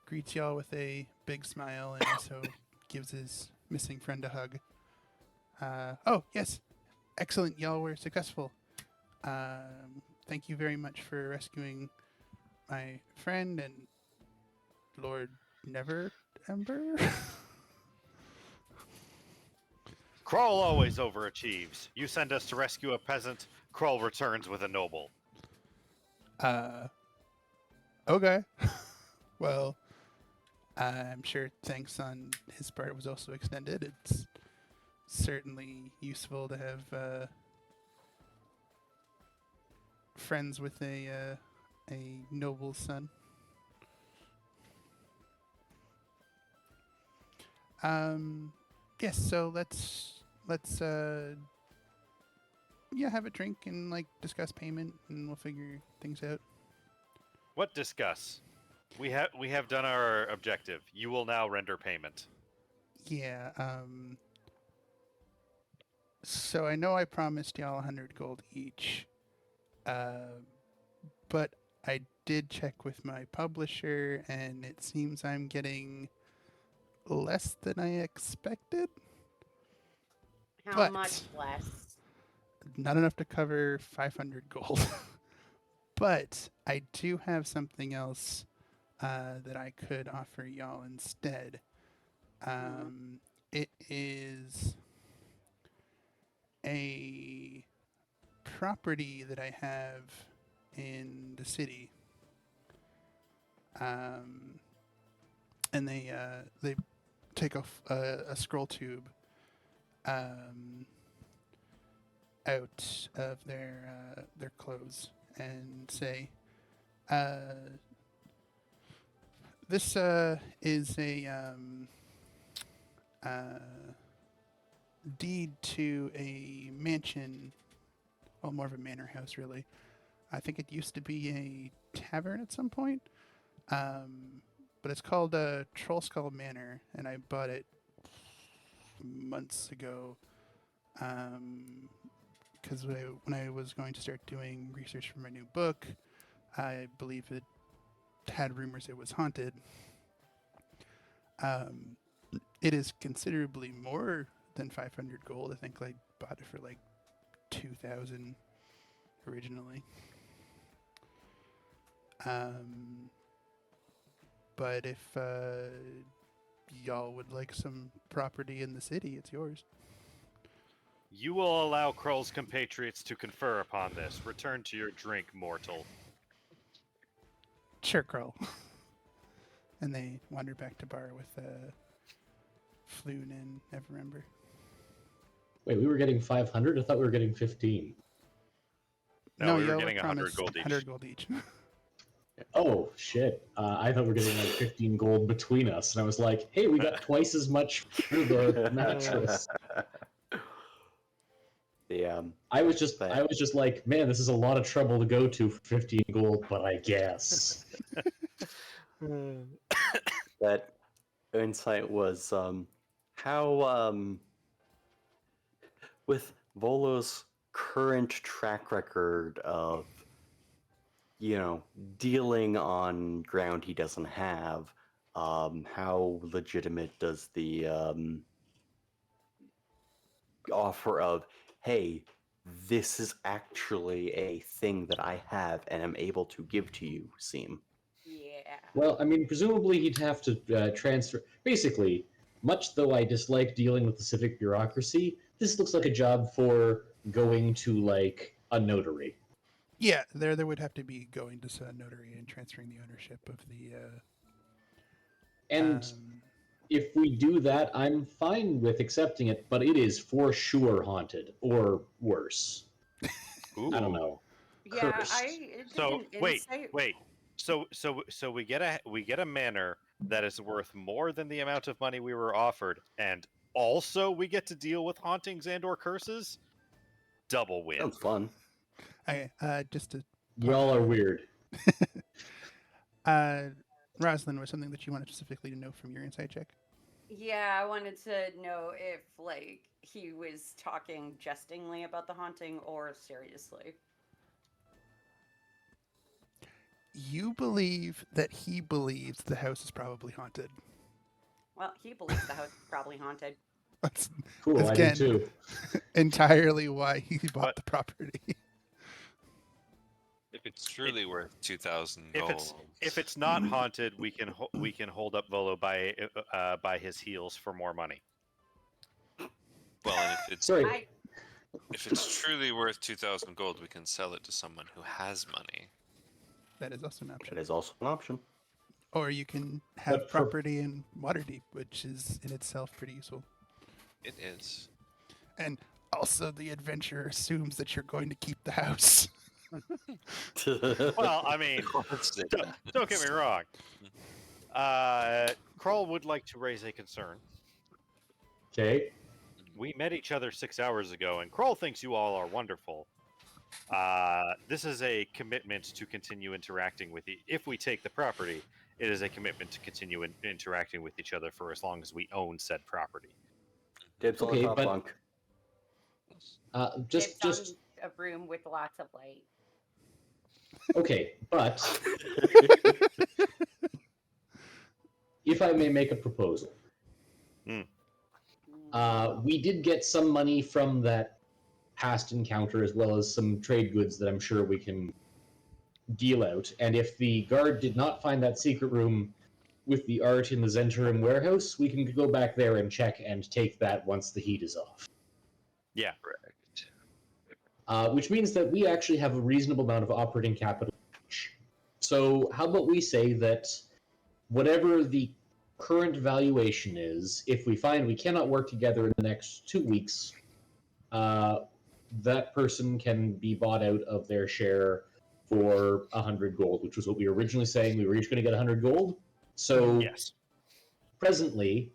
greets y'all with a big smile and also gives his missing friend a hug. Oh, yes, excellent, y'all were successful. Thank you very much for rescuing my friend and Lord Never Ember. Kroll always overachieves. You send us to rescue a peasant, Kroll returns with a noble. Okay. Well, I'm sure thanks on his part was also extended. It's certainly useful to have friends with a noble son. Yes. So let's yeah, have a drink and like discuss payment, and we'll figure things out. What discuss? We have done our objective. You will now render payment. Yeah. So I know I promised y'all 100 gold each, but I did check with my publisher, and it seems I'm getting less than I expected. How But much less? not enough to cover 500 gold. But I do have something else that I could offer y'all instead. It is a property that I have in the city. And they take a scroll tube out of their clothes and say, "This is a deed to a mansion, well, more of a manor house, really. I think it used to be a tavern at some point, but it's called Troll Skull Manor, and I bought it months ago." Because when I was going to start doing research for my new book, I believe it had rumors it was haunted. Um, it is considerably more than 500 gold. I think I bought it for like 2,000 originally. But if y'all would like some property in the city, it's yours. You will allow Kroll's compatriots to confer upon this. Return to your drink, mortal. Sure, Kroll. And they wander back to bar with Floon and Neverember. Wait, we were getting 500? I thought we were getting 15. No, we were y'all getting 100 promised gold each. 100 gold each. Oh, shit. I thought we were getting like 15 gold between us. And I was like, hey, we got twice as much for the mattress. Yeah. I was just like, man, this is a lot of trouble to go to for 15 gold, but I guess. That insight was how with Volo's current track record of dealing on ground he doesn't have, how legitimate does the offer of, hey, this is actually a thing that I have and am able to give to you seem? Yeah. Well, I mean, presumably he'd have to transfer. Basically, much though I dislike dealing with the civic bureaucracy, this looks like a job for going to like a notary. Yeah, there would have to be going to a notary and transferring the ownership of the. And if we do that, I'm fine with accepting it, but it is for sure haunted or worse. Ooh. I don't know. Yeah, Cursed. I did So an wait. insight. So we get a manor that is worth more than the amount of money we were offered, and also we get to deal with hauntings and or curses, double win. Sounds fun. Okay, just to Y'all are weird. Rosalind, was something that you wanted specifically to know from your insight check? Yeah, I wanted to know if like he was talking jestingly about the haunting or seriously. You believe that he believes the house is probably haunted. Well, he believes the house is probably haunted. That's Cool, I do again too. entirely why he bought But- the property. If it's truly worth 2,000 If gold. it's not haunted, we can hold up Volo by his heels for more money. Well, and if it's Sorry. if it's truly worth 2,000 gold, we can sell it to someone who has money. That is also an option. That is also an option. Or you can have But for- property in Waterdeep, which is in itself pretty useful. It is. And also, the adventurer assumes that you're going to keep the house. Well, I mean, don't get me wrong. Kroll would like to raise a concern. Okay. We met each other 6 hours ago, and Kroll thinks you all are wonderful. This is a commitment to continue interacting with you. If we take the property, it is a commitment to continue interacting with each other for as long as we own said property. Dibs on Okay, the top but- bunk. Just It's on a room with lots of light. okay, but if I may make a proposal, we did get some money from that past encounter, as well as some trade goods that I'm sure we can deal out. And if the guard did not find that secret room with the art in the Zentrum warehouse, we can go back there and check and take that once the heat is off. Yeah. Correct. Which means that we actually have a reasonable amount of operating capital. So how about we say that whatever the current valuation is, if we find we cannot work together in the next 2 weeks, that person can be bought out of their share for 100 gold, which was what we were originally saying. We were each going to get 100 gold. So Yes. presently,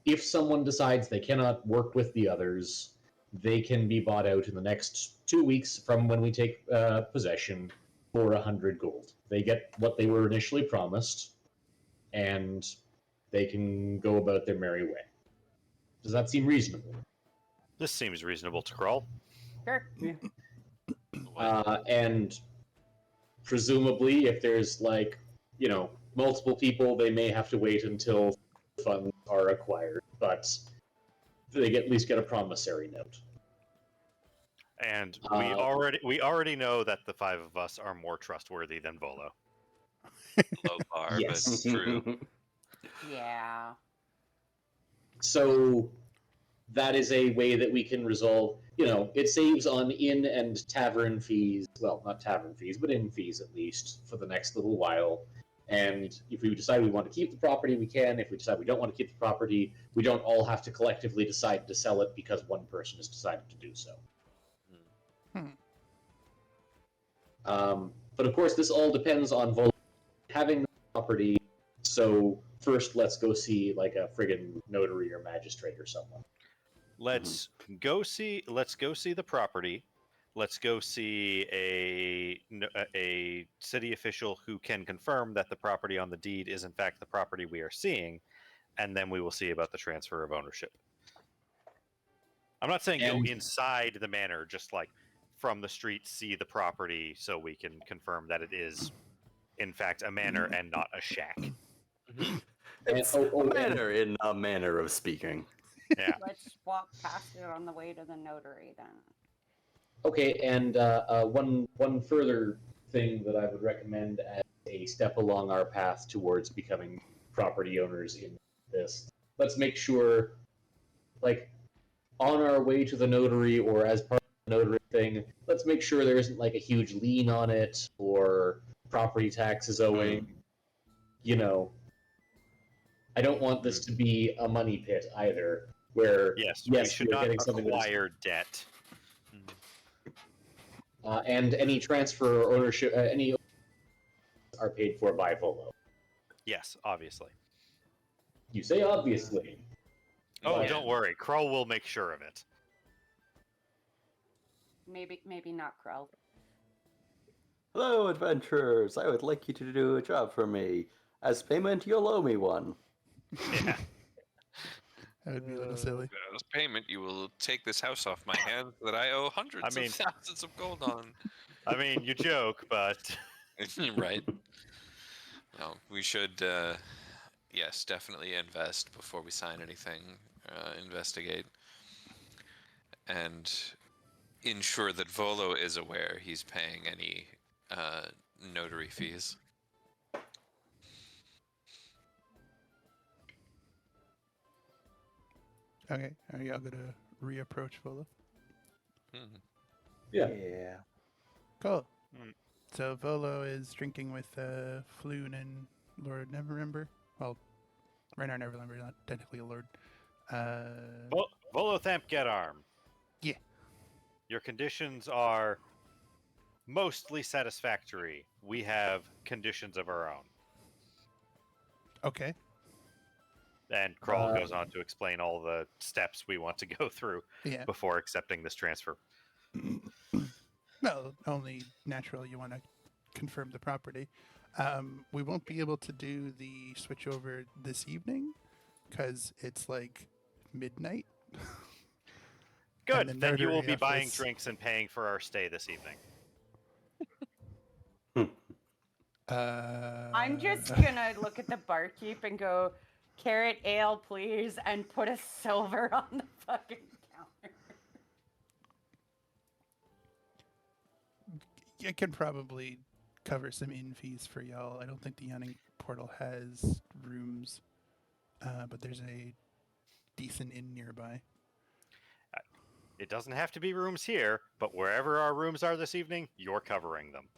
if someone decides they cannot work with the others, they can be bought out in the next 2 weeks from when we take possession for 100 gold. They get what they were initially promised, and they can go about their merry way. Does that seem reasonable? This seems reasonable to Kroll. Sure. And presumably, if there's multiple people, they may have to wait until funds are acquired, but they at least get a promissory note. And we already know that the five of us are more trustworthy than Volo. Low bar, Yes. but it's true. Yeah. So that is a way that we can resolve. It saves on inn and tavern fees. Well, not tavern fees, but inn fees at least for the next little while. And if we decide we want to keep the property, we can. If we decide we don't want to keep the property, we don't all have to collectively decide to sell it because one person has decided to do so. But of course, this all depends on Volo having the property. So first, let's go see like a friggin' notary or magistrate or someone. Let's go see the property. Let's go see a city official who can confirm that the property on the deed is in fact the property we are seeing, and then we will see about the transfer of ownership. I'm not saying go inside the manor, just like from the street see the property so we can confirm that it is in fact a manor and not a shack. It's a manner in a manner of speaking. Yeah. Let's walk past it on the way to the notary then. Okay, and one further thing that I would recommend as a step along our path towards becoming property owners in this, let's make sure, like, on our way to the notary or as part of the notary thing, let's make sure there isn't like a huge lien on it or property taxes owing. I don't want this to be a money pit either, where Yes, we should we're not getting something that's acquire debt. and any transfer or ownership, any are paid for by Volo. Yes, obviously. You say obviously. Oh, But don't worry. Krull will make sure of it. Maybe not Krell. Hello, adventurers. I would like you to do a job for me. As payment, you'll owe me one. Yeah. That would be a little silly. As payment, you will take this house off my hands that I owe hundreds I mean- of thousands of gold on. I mean, you joke, but Right. No, we should, yes, definitely invest before we sign anything. Investigate. And ensure that Volo is aware he's paying any notary fees. Okay, are y'all gonna reapproach Volo? Hmm. yeah. Cool. Mm. So Volo is drinking with Floon and Lord Neverember. Well, Renar Neverember, not technically a lord. Volothamp get arm. Yeah. Your conditions are mostly satisfactory. We have conditions of our own. Okay. And Krull goes on to explain all the steps we want to go through Yeah. before accepting this transfer. Well, only natural you want to confirm the property. We won't be able to do the switch over this evening because it's like midnight. Good. the Then you will notary be buying office- drinks and paying for our stay this evening. I'm just gonna look at the barkeep and go, carrot ale, please, and put a silver on the fucking counter. I can probably cover some inn fees for y'all. I don't think the Yawning Portal has rooms, but there's a decent inn nearby. It doesn't have to be rooms here, but wherever our rooms are this evening, you're covering them.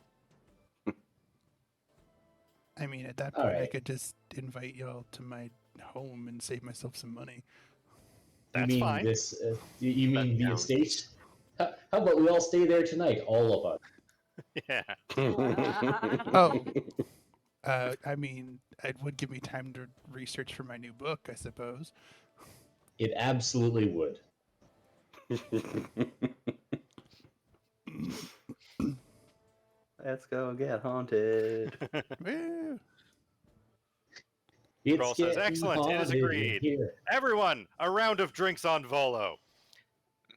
I mean, at that All point, I right. could just invite y'all to my home and save myself some money. You That's mean fine. this? You mean the counts. estate? How about we all stay there tonight, all of us? Yeah. Oh, I mean, it would give me time to research for my new book, I suppose. It absolutely would. Let's go get haunted. Woo! It's Krull says, getting "Excellent, it is haunted in agreed. here. Everyone, a round of drinks on Volo."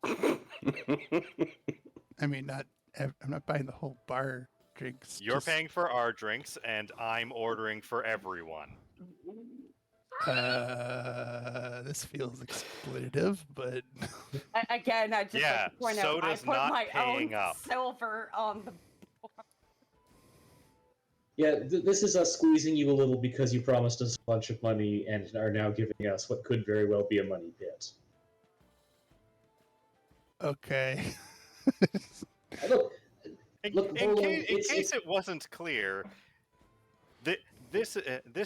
I mean, I'm not buying the whole bar drinks. You're just, paying for our drinks, and I'm ordering for everyone. This feels exploitative, but Again, I just Yeah, like to point out, I soda's put not my paying own up. silver on the. Yeah, this is us squeezing you a little because you promised us a bunch of money and are now giving us what could very well be a money pit. okay. Look, In, Look, in, Volo, case it wasn't clear, this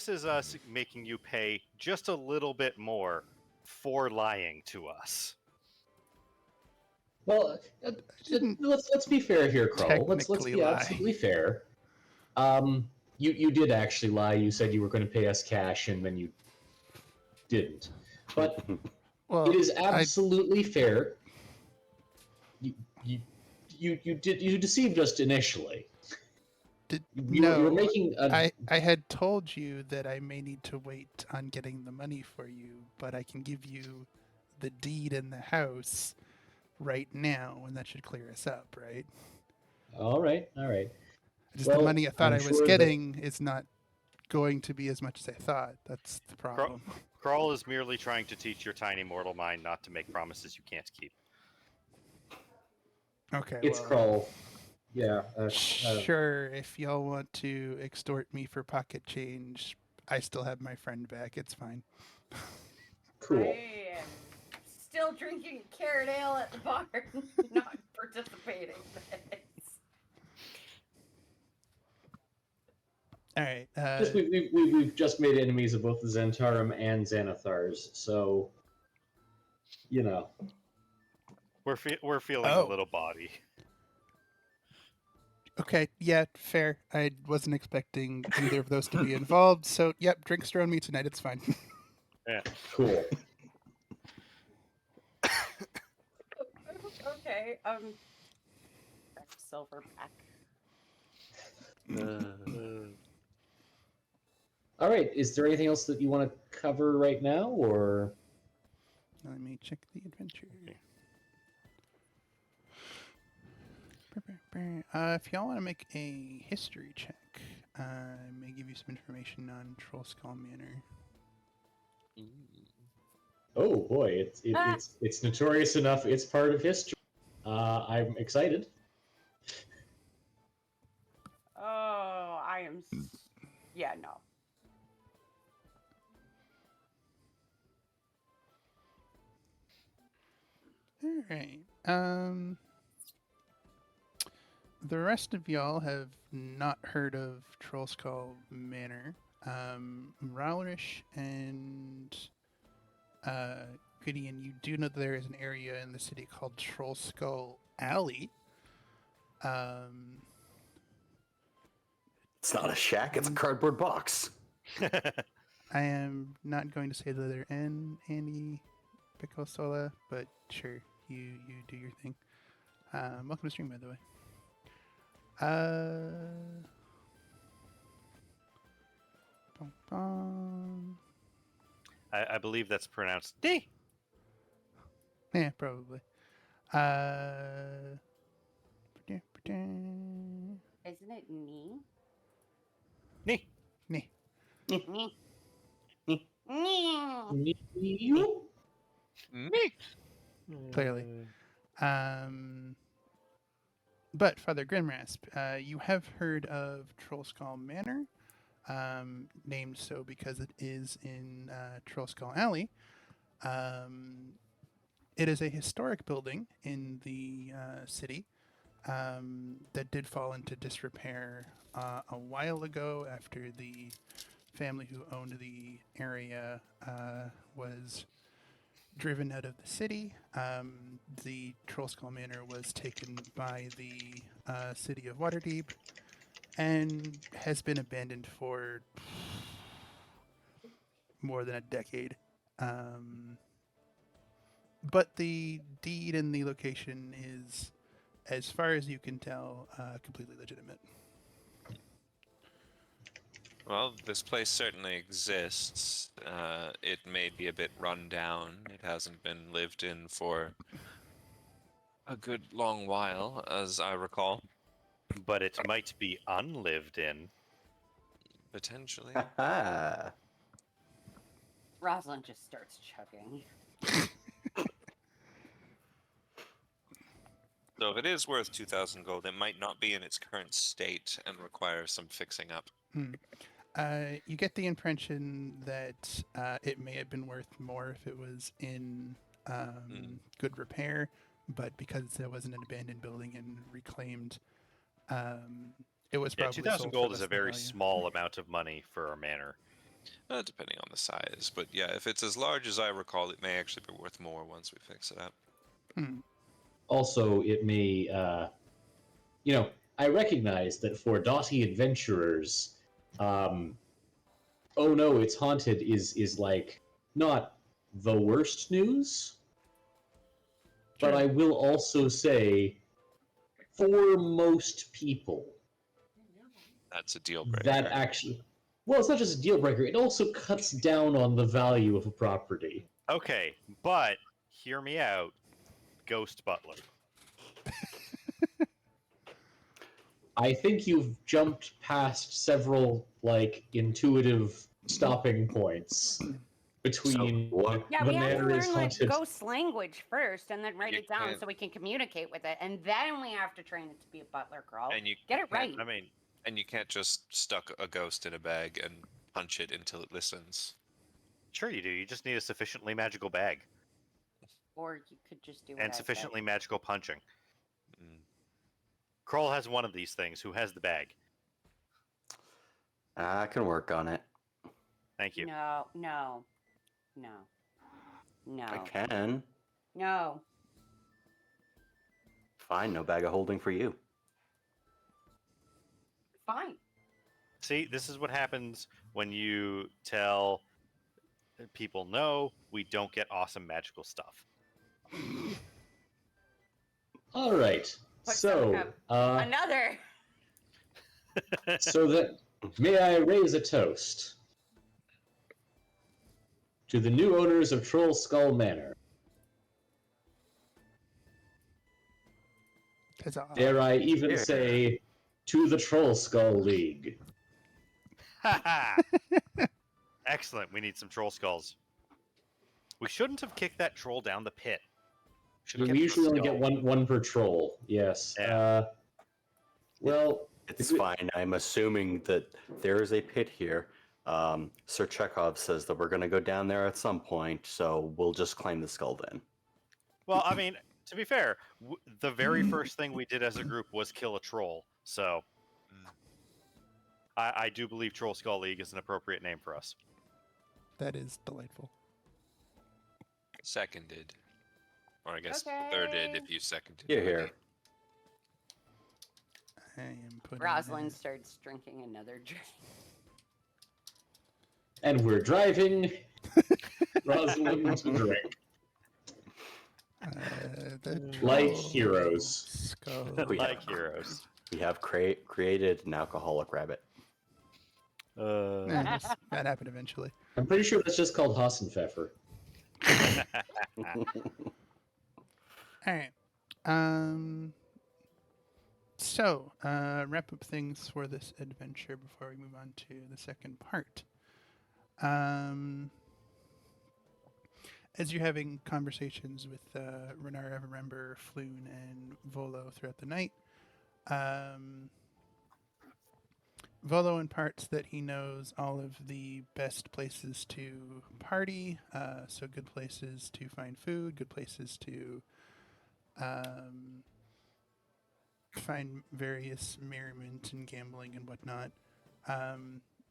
is us making you pay just a little bit more for lying to us. well, didn't let's be fair here, Krull. Let's technically be lie. absolutely fair. You did actually lie. You said you were going to pay us cash, and then you didn't. But Well, it is absolutely fair. You deceived us initially. You were making a I had told you that I may need to wait on getting the money for you, but I can give you the deed in the house right now, and that should clear us up, right? all right. Just Well, the money I thought I'm I was sure that- getting is not going to be as much as I thought. That's the problem. Krull is merely trying to teach your tiny mortal mind not to make promises you can't keep. Okay, It's well, Krull. Yeah. sure, if y'all want to extort me for pocket change, I still have my friend back. It's fine. Cool. I am still drinking carrot ale at the bar, not participating in this. All right. Just we've just made enemies of both the Zentarum and Xanathars, so you know. We're feeling Oh. a little body. Okay, yeah, fair. I wasn't expecting either of those to be involved, so yep, drinks are on me tonight. It's fine. Yeah. Cool. Okay. Silverback. All right. Is there anything else that you want to cover right now, or? Let me check the adventure. If y'all want to make a history check, I may give you some information on Troll Skull Manor. Oh boy, it's notorious enough. It's part of history. I'm excited. Oh, yeah, no. All right. The rest of y'all have not heard of Troll Skull Manor. Rowlish and Gideon, you do know that there is an area in the city called Troll Skull Alley. It's not a shack, it's a cardboard box. I am not going to say the letter N, Andy Picosola, but sure, you do your thing. Welcome to stream, by the way. Bum, bum. I believe that's pronounced D. Yeah, probably. Isn't it knee? Nee. Nee. Knee. Knee. Me. Clearly. But Father Grimrasp, you have heard of Troll Skull Manor, named so because it is in Troll Skull Alley. It is a historic building in the city that did fall into disrepair a while ago after the family who owned the area was driven out of the city. The Troll Skull Manor was taken by the city of Waterdeep and has been abandoned for more than a decade. But the deed and the location is, as far as you can tell, completely legitimate. Well, this place certainly exists. It may be a bit run down. It hasn't been lived in for a good long while, as I recall. But it might be unlived in. Potentially. Rosalind just starts chugging. So if it is worth 2,000 gold, it might not be in its current state and require some fixing up. You get the impression that it may have been worth more if it was in good repair, but because it was an abandoned building and reclaimed, it was Yeah, probably 2,000 sold gold for is less a than very value. small amount of money for a manor. Depending on the size. But yeah, if it's as large as I recall, it may actually be worth more once we fix it up. Also, it may, I recognize that for doughty adventurers, oh no, it's haunted is like not the worst news. But I will also say, for most people, That's a deal breaker. that actually, well, it's not just a deal breaker. It also cuts down on the value of a property. Okay, but hear me out. Ghost Butler. I think you've jumped past several intuitive stopping points between Yeah, the we have to manor is learn like haunted. ghost language first, and then write You it down can't- so we can communicate with it, and then we have to train it to be a butler girl. And you Get it can't- right. I mean, And you can't just stuck a ghost in a bag and punch it until it listens. sure you do. You just need a sufficiently magical bag Or you could just do what I and said. sufficiently magical punching. Mm. Kroll has one of these things. Who has the bag? I can work on it. Thank you. No. I can. No. Fine, no bag of holding for you. Fine. See, this is what happens when you tell people no, we don't get awesome magical stuff. All right. Put So, some up. Another. so that may I raise a toast to the new owners of Troll Skull Manor. Huzzah. Dare I even Yeah. say, to the Troll Skull League. Excellent. We need some troll skulls. We shouldn't have kicked that troll down the pit. Should have We kept usually the only get skull. one per troll. Yes. Yeah. Well, It's fine. I'm assuming that there is a pit here. Sir Chekhov says that we're going to go down there at some point, so we'll just claim the skull then. Well, I mean, to be fair, the very first thing we did as a group was kill a troll. So I do believe Troll Skull League is an appropriate name for us. That is delightful. Seconded. Or I guess Okay. thirded if you seconded. Here, here. I am putting Rosalind starts drinking another drink. and we're driving Rosalind to drink. The Like troll heroes. Skull. Like heroes. We have created an alcoholic rabbit. Yeah, that happened eventually. I'm pretty sure that's just called Hassenpfeffer. All right. So, wrap up things for this adventure before we move on to the second part. As you're having conversations with Renar Everember, Floon, and Volo throughout the night, Volo imparts that he knows all of the best places to party, so good places to find food, good places to find various merriment and gambling and whatnot.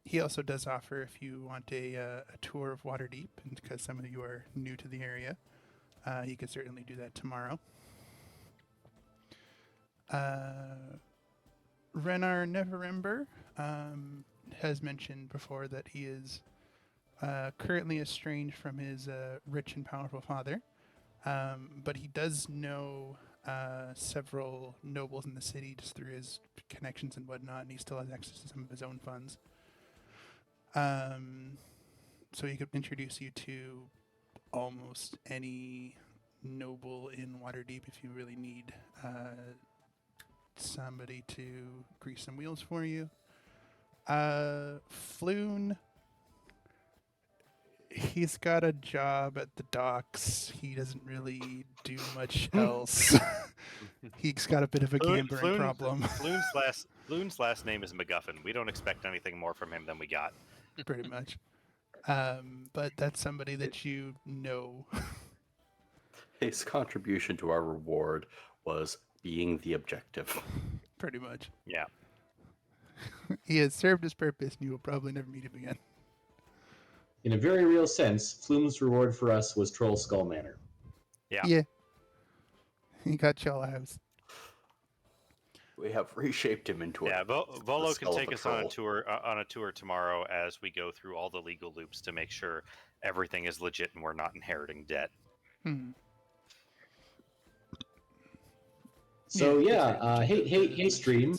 He also does offer, if you want a tour of Waterdeep, and because some of you are new to the area, he could certainly do that tomorrow. Renar Neverember has mentioned before that he is currently estranged from his rich and powerful father, but he does know several nobles in the city just through his connections and whatnot, and he still has access to some of his own funds. So he could introduce you to almost any noble in Waterdeep if you really need somebody to grease some wheels for you. Floon, he's got a job at the docks. He doesn't really do much else. He's got a bit of a gambling problem. Floon's last name is MacGuffin. We don't expect anything more from him than we got. Pretty much. But that's somebody that you know. His contribution to our reward was being the objective. Pretty much. Yeah. He has served his purpose, and you will probably never meet him again. In a very real sense, Flume's reward for us was Troll Skull Manor. Yeah. He got y'all a house. We have reshaped him into Yeah, Volo can skull of take a us on a troll. tour tomorrow as we go through all the legal loops to make sure everything is legit and we're not inheriting debt. So Yeah, hey stream.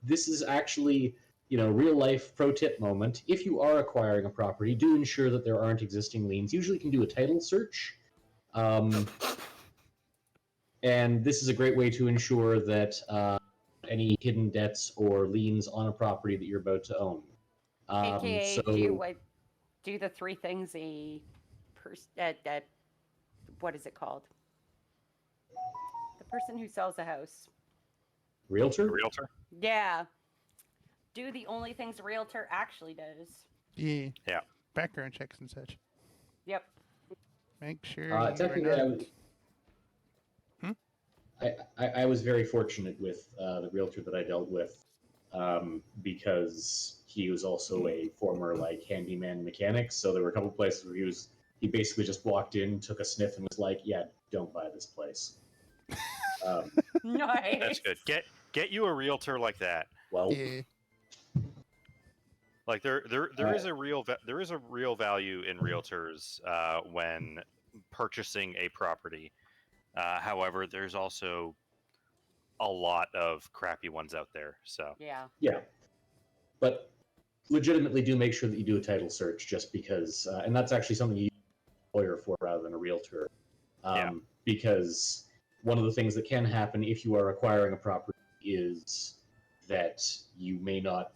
This is actually, real life pro tip moment. If you are acquiring a property, do ensure that there aren't existing liens. Usually you can do a title search. And this is a great way to ensure that any hidden debts or liens on a property that you're about to own. AKA, do the three things what is it called? The person who sells a house. Realtor? Realtor? Yeah. Do the only things a realtor actually does. Yeah. Yeah. Background checks and such. Yep. Make sure you are Technically, not... I was very fortunate with the realtor that I dealt with because he was also a former handyman mechanic. So there were a couple places where he basically just walked in, took a sniff, and was like, "Yeah, don't buy this place." Nice. That's good. Get you a realtor like that. Well, Yeah. Like there is a there is a real value in realtors when purchasing a property. However, there's also a lot of crappy ones out there. So Yeah. yeah, but legitimately do make sure that you do a title search, just because, and that's actually something you use a lawyer for rather than a realtor. Yeah. Because one of the things that can happen if you are acquiring a property is that you may not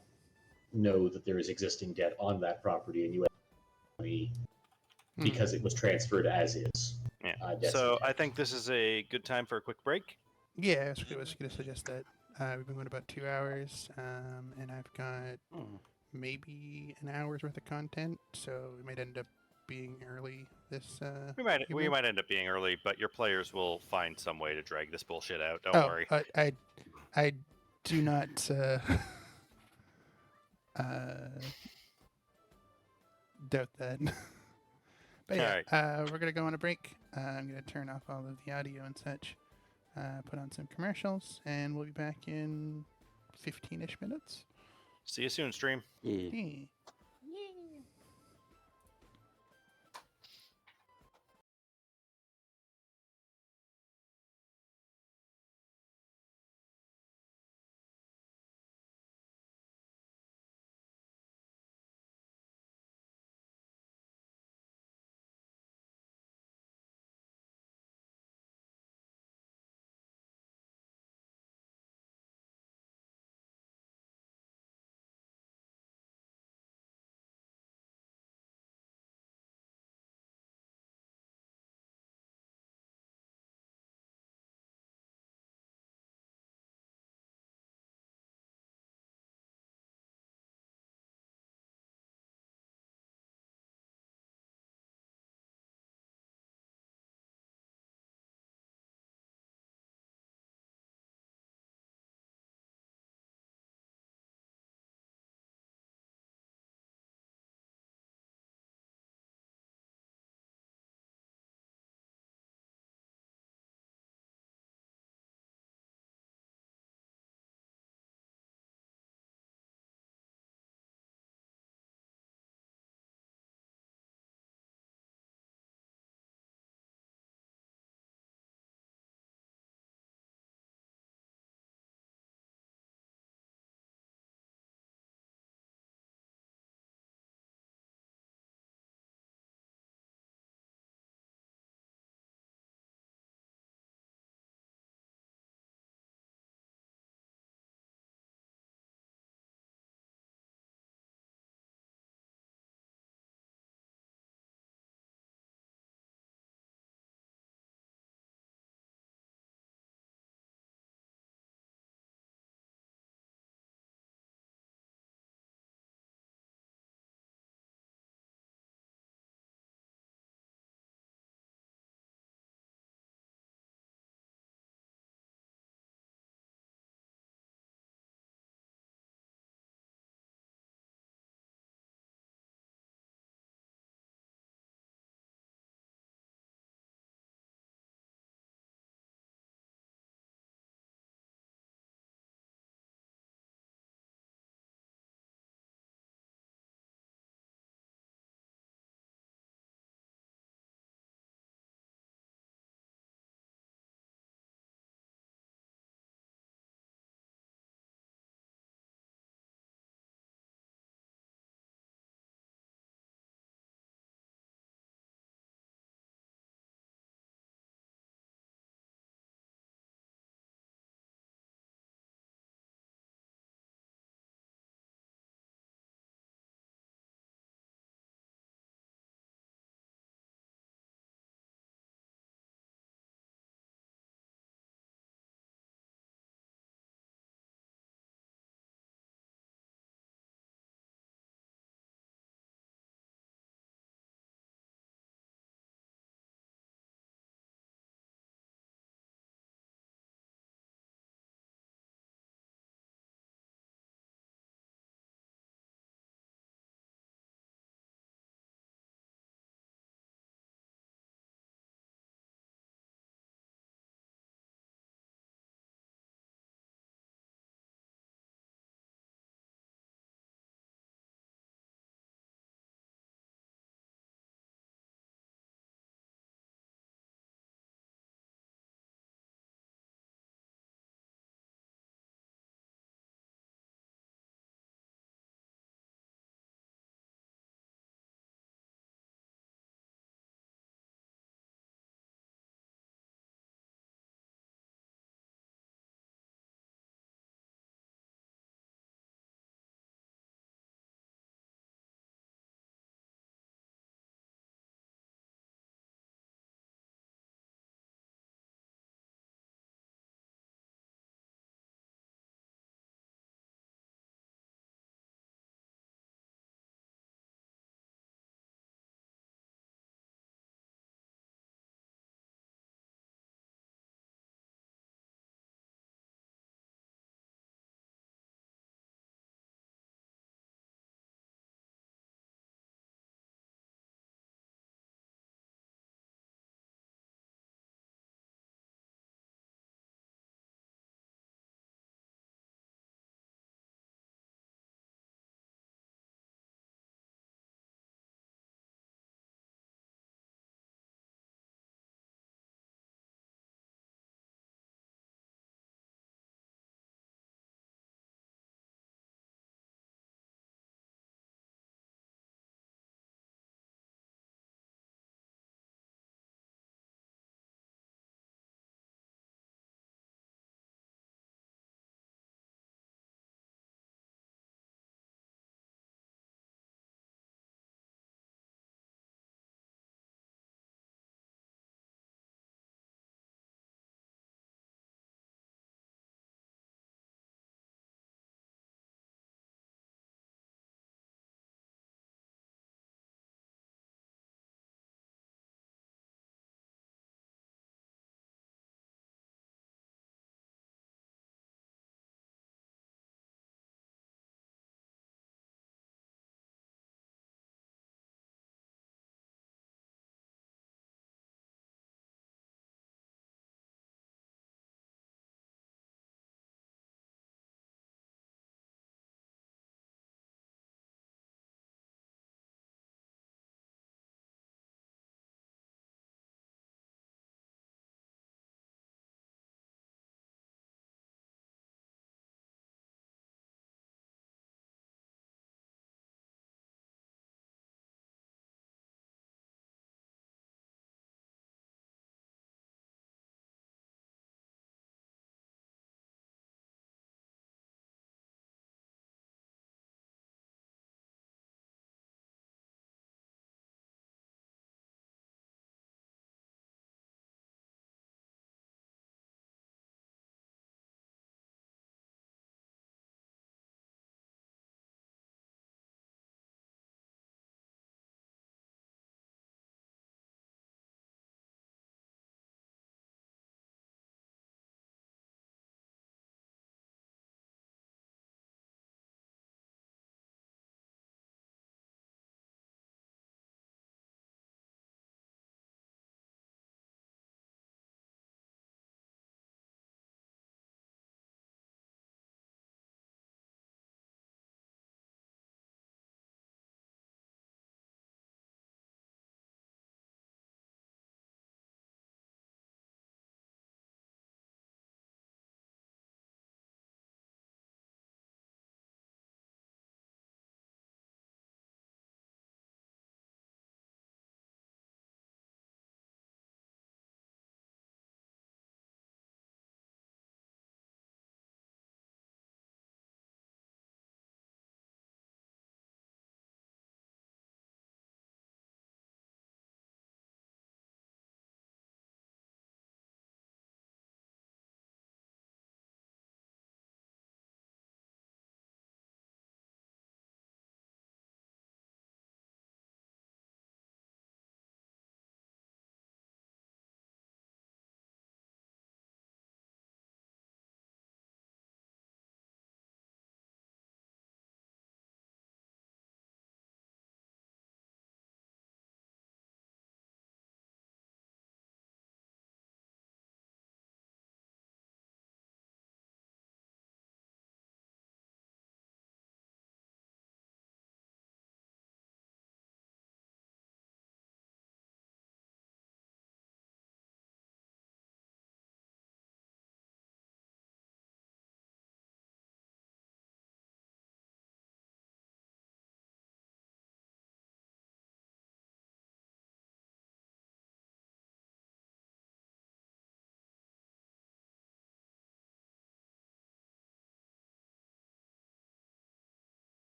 know that there is existing debt on that property, and you have money because it was transferred as is. yeah. Debts So I intact. think this is a good time for a quick break. Yeah, I was going to suggest that. We've been going about 2 hours, and I've got maybe an hour's worth of content, so we might end up being early this We evening. might end up being early, but your players will find some way to drag this bullshit out. Don't Oh, worry. I do not uh, doubt that. But All yeah, right. we're gonna go on a break. I'm gonna turn off all of the audio and such. Put on some commercials, and we'll be back in 15-ish minutes. See you soon, stream. Yeah. Yeah.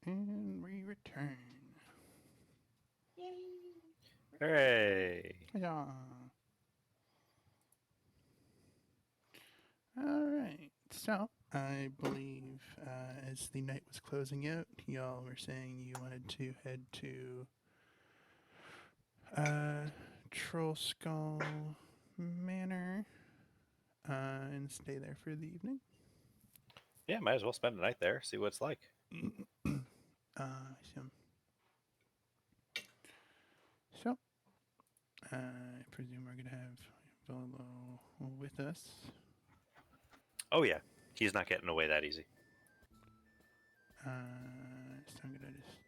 And we return. Yay! Hooray! Yeah. All right. So I believe as the night was closing out, y'all were saying you wanted to head to Troll Skull Manor and stay there for the evening. Yeah, might as well spend a night there, see what it's like. So, I presume we're gonna have Volo with us. Oh yeah, he's not getting away that easy. So I'm gonna just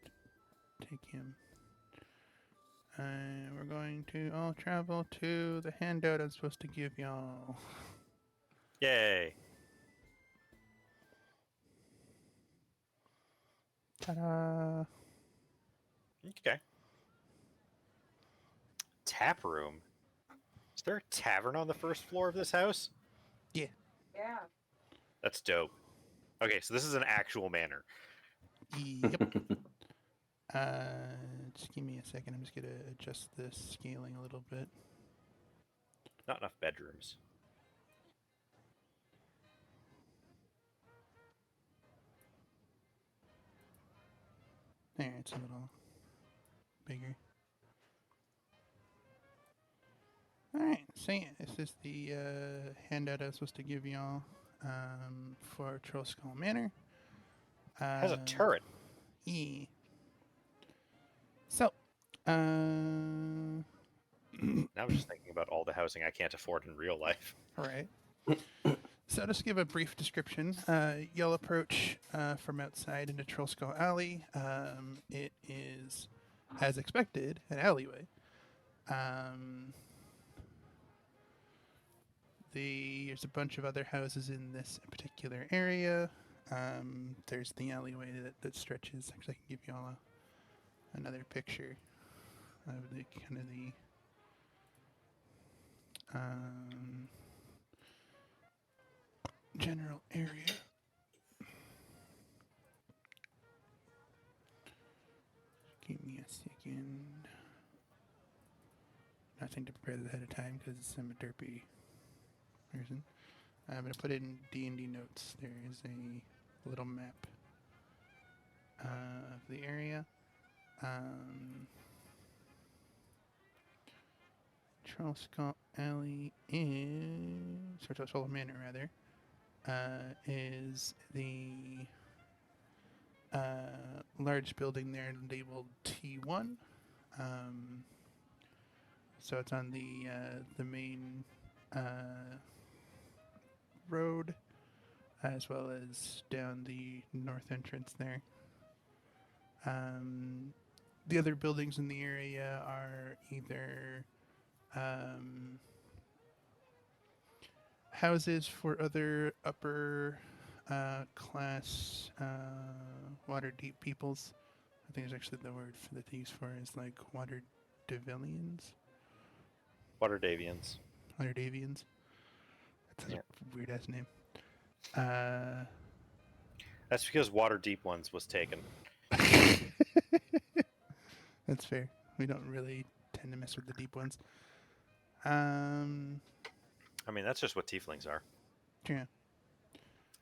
take him. We're going to all travel to the handout I'm supposed to give y'all. Yay! Ta-da! Okay. Tap room. Is there a tavern on the first floor of this house? Yeah. Yeah. That's dope. Okay, so this is an actual manor. Yep. Just give me a second. I'm just gonna adjust the scaling a little bit. Not enough bedrooms. There, it's a little bigger. Alright, so yeah, this is the handout I was supposed to give y'all for Troll Skull Manor. Has a turret. Yeah. So, Now I'm just thinking about all the housing I can't afford in real life. right. So, just to give a brief description, you'll approach from outside into Troll Skull Alley. It is, as expected, an alleyway. There's a bunch of other houses in this particular area. There's the alleyway that stretches. Actually, I can give you all another picture of the kind of the general area. Give me a second. Nothing to prepare this ahead of time because I'm a derpy person. I'm going to put in D&D notes. There is a little map of the area. Troll Skull Alley is, or Troll Manor rather, is the large building there labeled T1. So it's on the main road, as well as down the north entrance there. The other buildings in the area are either houses for other upper class water deep peoples. I think there's actually the word that they use for is like water Devillians. Water Davians. Water Davians. That's Yeah. a weird ass name. That's because Water Deep ones was taken. That's fair. We don't really tend to mess with the deep ones. I mean, that's just what tieflings are. Yeah.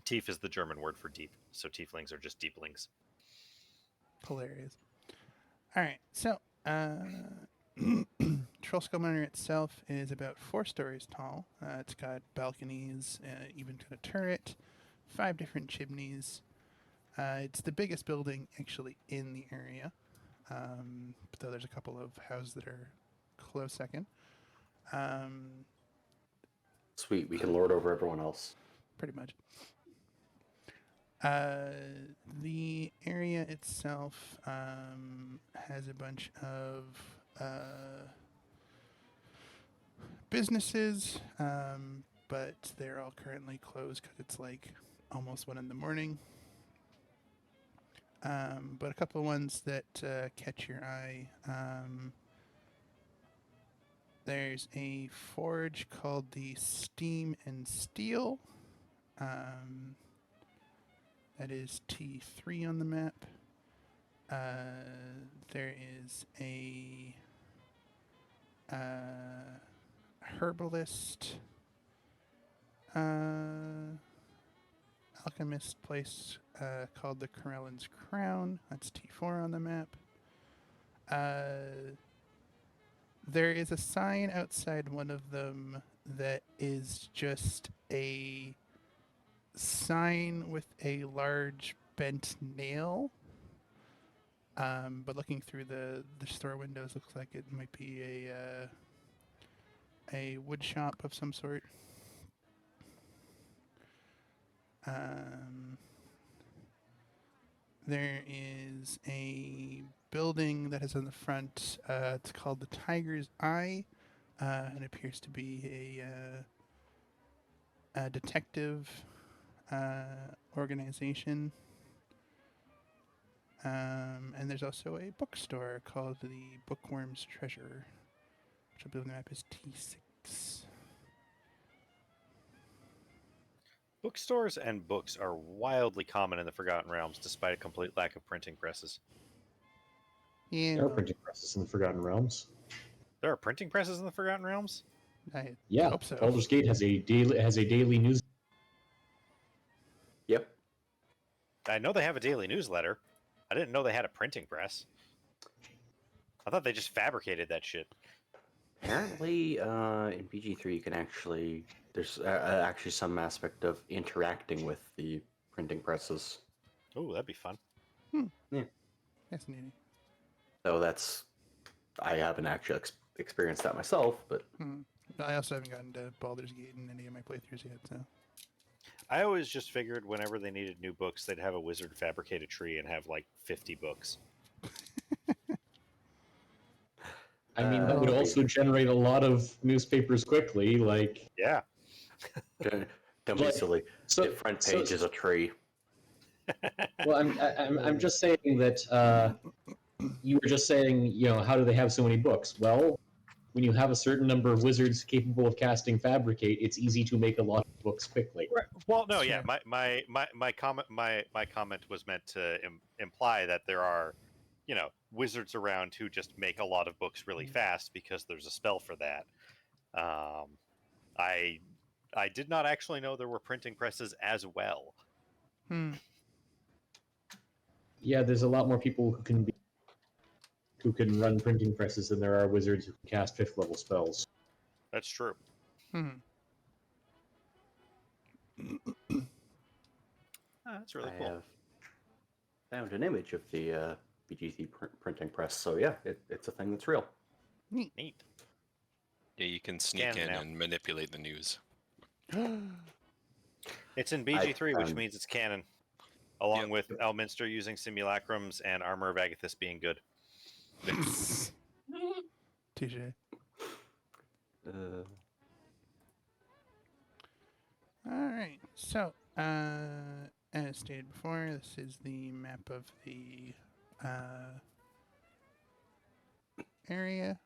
Tief is the German word for deep, so tieflings are just deeplings. Hilarious. All right, so Troll Skull Manor itself is about 4 stories tall. It's got balconies, even got a turret, 5 different chimneys. It's the biggest building actually in the area, though there's a couple of houses that are close second. Sweet, we can lord over everyone else. Pretty much. The area itself has a bunch of businesses, but they're all currently closed because it's like almost 1 in the morning. But a couple of ones that catch your eye. There's a forge called the Steam and Steel. That is T3 on the map. There is a herbalist, alchemist place called the Corellan's Crown. That's T4 on the map. There is a sign outside one of them that is just a sign with a large bent nail. But looking through the store windows, looks like it might be a wood shop of some sort. There is a building that is on the front. It's called the Tiger's Eye. It appears to be a detective organization. And there's also a bookstore called the Bookworm's Treasure, which I believe on the map is T6. Bookstores and books are wildly common in the Forgotten Realms, despite a complete lack of printing presses. Yeah, There are well, printing presses in the Forgotten Realms. There are printing presses in the Forgotten Realms? I Yeah, hope so. Baldur's Gate has a daily news. Yep. I know they have a daily newsletter. I didn't know they had a printing press. I thought they just fabricated that shit. Apparently, in BG3, you can actually there's actually some aspect of interacting with the printing presses. Oh, that'd be fun. Fascinating. Though I haven't actually experienced that myself, but I also haven't gotten to Baldur's Gate in any of my playthroughs yet, so. I always just figured whenever they needed new books, they'd have a wizard fabricate a tree and have like 50 books. I mean, that would Well, also generate a lot of newspapers quickly. Like, Yeah. don't be Like, silly. so The front page is a tree. well, I'm just saying that you were just saying, how do they have so many books? Well, when you have a certain number of wizards capable of casting Fabricate, it's easy to make a lot of books quickly. Right. Well, no, That's yeah. true. My comment was meant to imply that there are, wizards around who just make a lot of books really fast because there's a spell for that. I did not actually know there were printing presses as well. Yeah, there's a lot more people who can run printing presses than there are wizards who can cast 5th level spells. That's true. That's really I cool. have found an image of the BGC printing press, so yeah, it's a thing that's real. Neat. Yeah, you can sneak Scan in now. and manipulate the news. It's in BG3, which found- means it's canon, along Yep. with Elminster using simulacrums and Armor of Agathis being good. Touche. Alright, so, as stated before, this is the map of the area.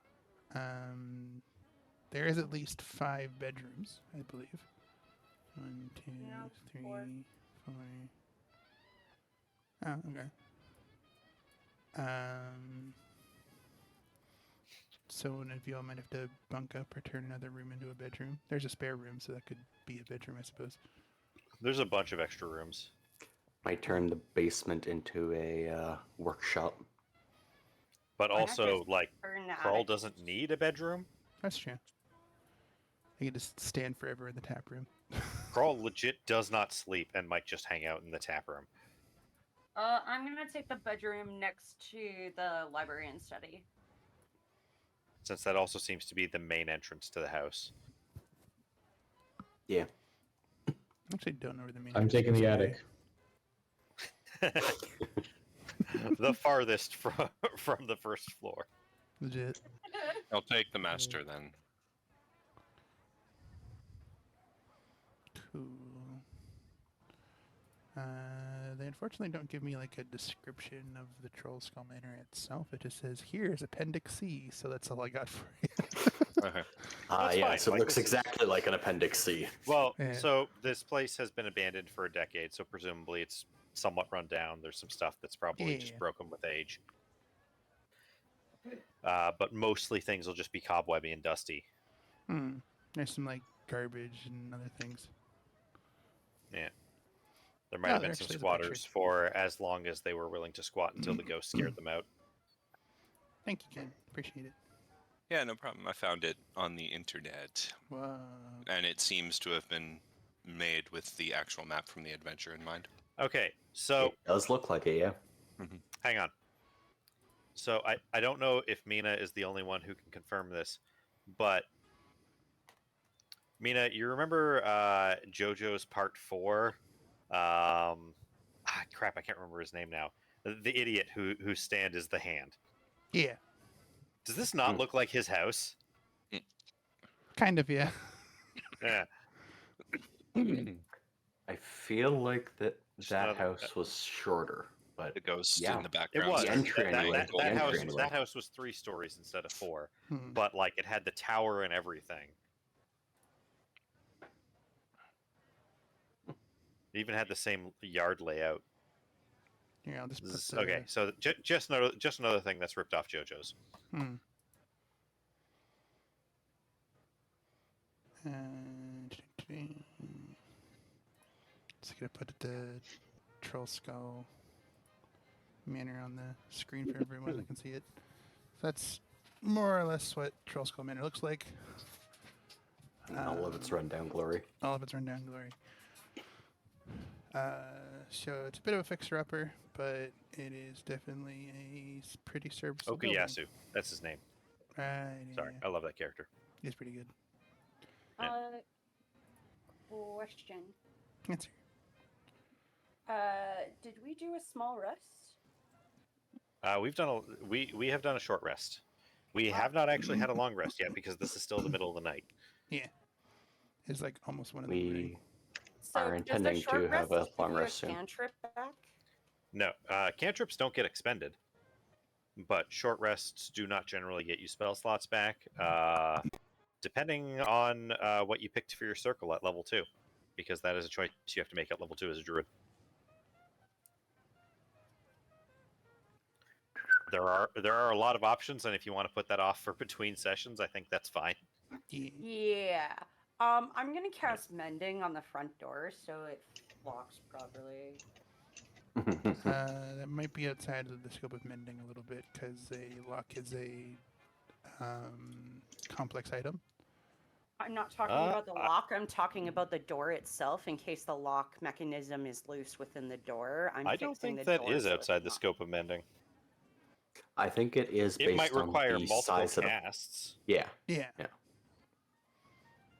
There is at least 5 bedrooms, I believe. 1, 2, No, 3, 4. 4. Oh, okay. So one of y'all might have to bunk up or turn another room into a bedroom. There's a spare room, so that could be a bedroom, I suppose. There's a bunch of extra rooms. Might turn the basement into a workshop. But Why not also, just like, burn the Kroll attic? doesn't need a bedroom. That's true. You can just stand forever in the tap room. Kroll legit does not sleep and might just hang out in the tap room. I'm gonna take the bedroom next to the library and study. Since that also seems to be the main entrance to the house. Yeah. I actually don't know where the main I'm entrance taking is the to be. attic. The farthest from the first floor. Legit. I'll take the master then. Cool. They unfortunately don't give me like a description of the Troll Skull Manor itself. It just says, here's Appendix C, so that's all I got for you. Okay. That's Yes, fine. it Like, looks this is- exactly like an Appendix C. Well, Yeah. so this place has been abandoned for a decade, so presumably it's somewhat run down. There's some stuff that's probably just Yeah. broken with age. But mostly things will just be cobwebby and dusty. There's some like garbage and other things. Yeah. There might have there been some actually is a picture. squatters for as long as they were willing to squat until the ghost scared them out. Thank you, Ken. Appreciate it. Yeah, no problem. I found it on the internet, Wow. and it seems to have been made with the actual map from the adventure in mind. Okay, so It does look like it, yeah. hang on. So I don't know if Mina is the only one who can confirm this, but Mina, you remember JoJo's Part 4? Crap, I can't remember his name now. The idiot whose stand is the hand. Yeah. Does this not look like his house? Kind of, yeah. Yeah. I feel like that another- house was shorter, but The ghost Yeah. in the It background. was. The entry anyway. The entry anyway. That house was 3 stories instead of 4, Hmm. but like it had the tower and everything. It even had the same yard layout. Here, I'll just put the, Okay, so just another thing that's ripped off JoJo's. Just gonna put the troll skull manor on the screen for everyone that can see it. So that's more or less what troll skull manor looks like. all of its rundown glory. All of its rundown glory. So it's a bit of a fixer-upper, but it is definitely a pretty serviceable building. Okuyasu, that's his name. Right. Sorry, Yeah. I love that character. He's pretty good. Question. Answer. Did we do a small rest? We have done a short rest. We have not actually had a long rest yet because this is still the middle of the night. Yeah. It's like almost 1 in the morning. We So are does the intending short to have a rest long give you rest soon. cantrip back? No, cantrips don't get expended, but short rests do not generally get you spell slots back. Depending on what you picked for your circle at level 2, because that is a choice you have to make at level 2 as a druid. There are a lot of options, and if you want to put that off for between sessions, I think that's fine. Yeah. Yeah. I'm gonna cast mending on the front door so it locks properly. That might be outside of the scope of mending a little bit because a lock is a complex item. I'm not talking about the lock. I'm talking about the door itself. In case the lock mechanism is loose within the door, I don't fixing think the that door is so it's outside the not. scope of mending. I think it is based It might require on the multiple size of the... casts. Yeah. Yeah. Yeah.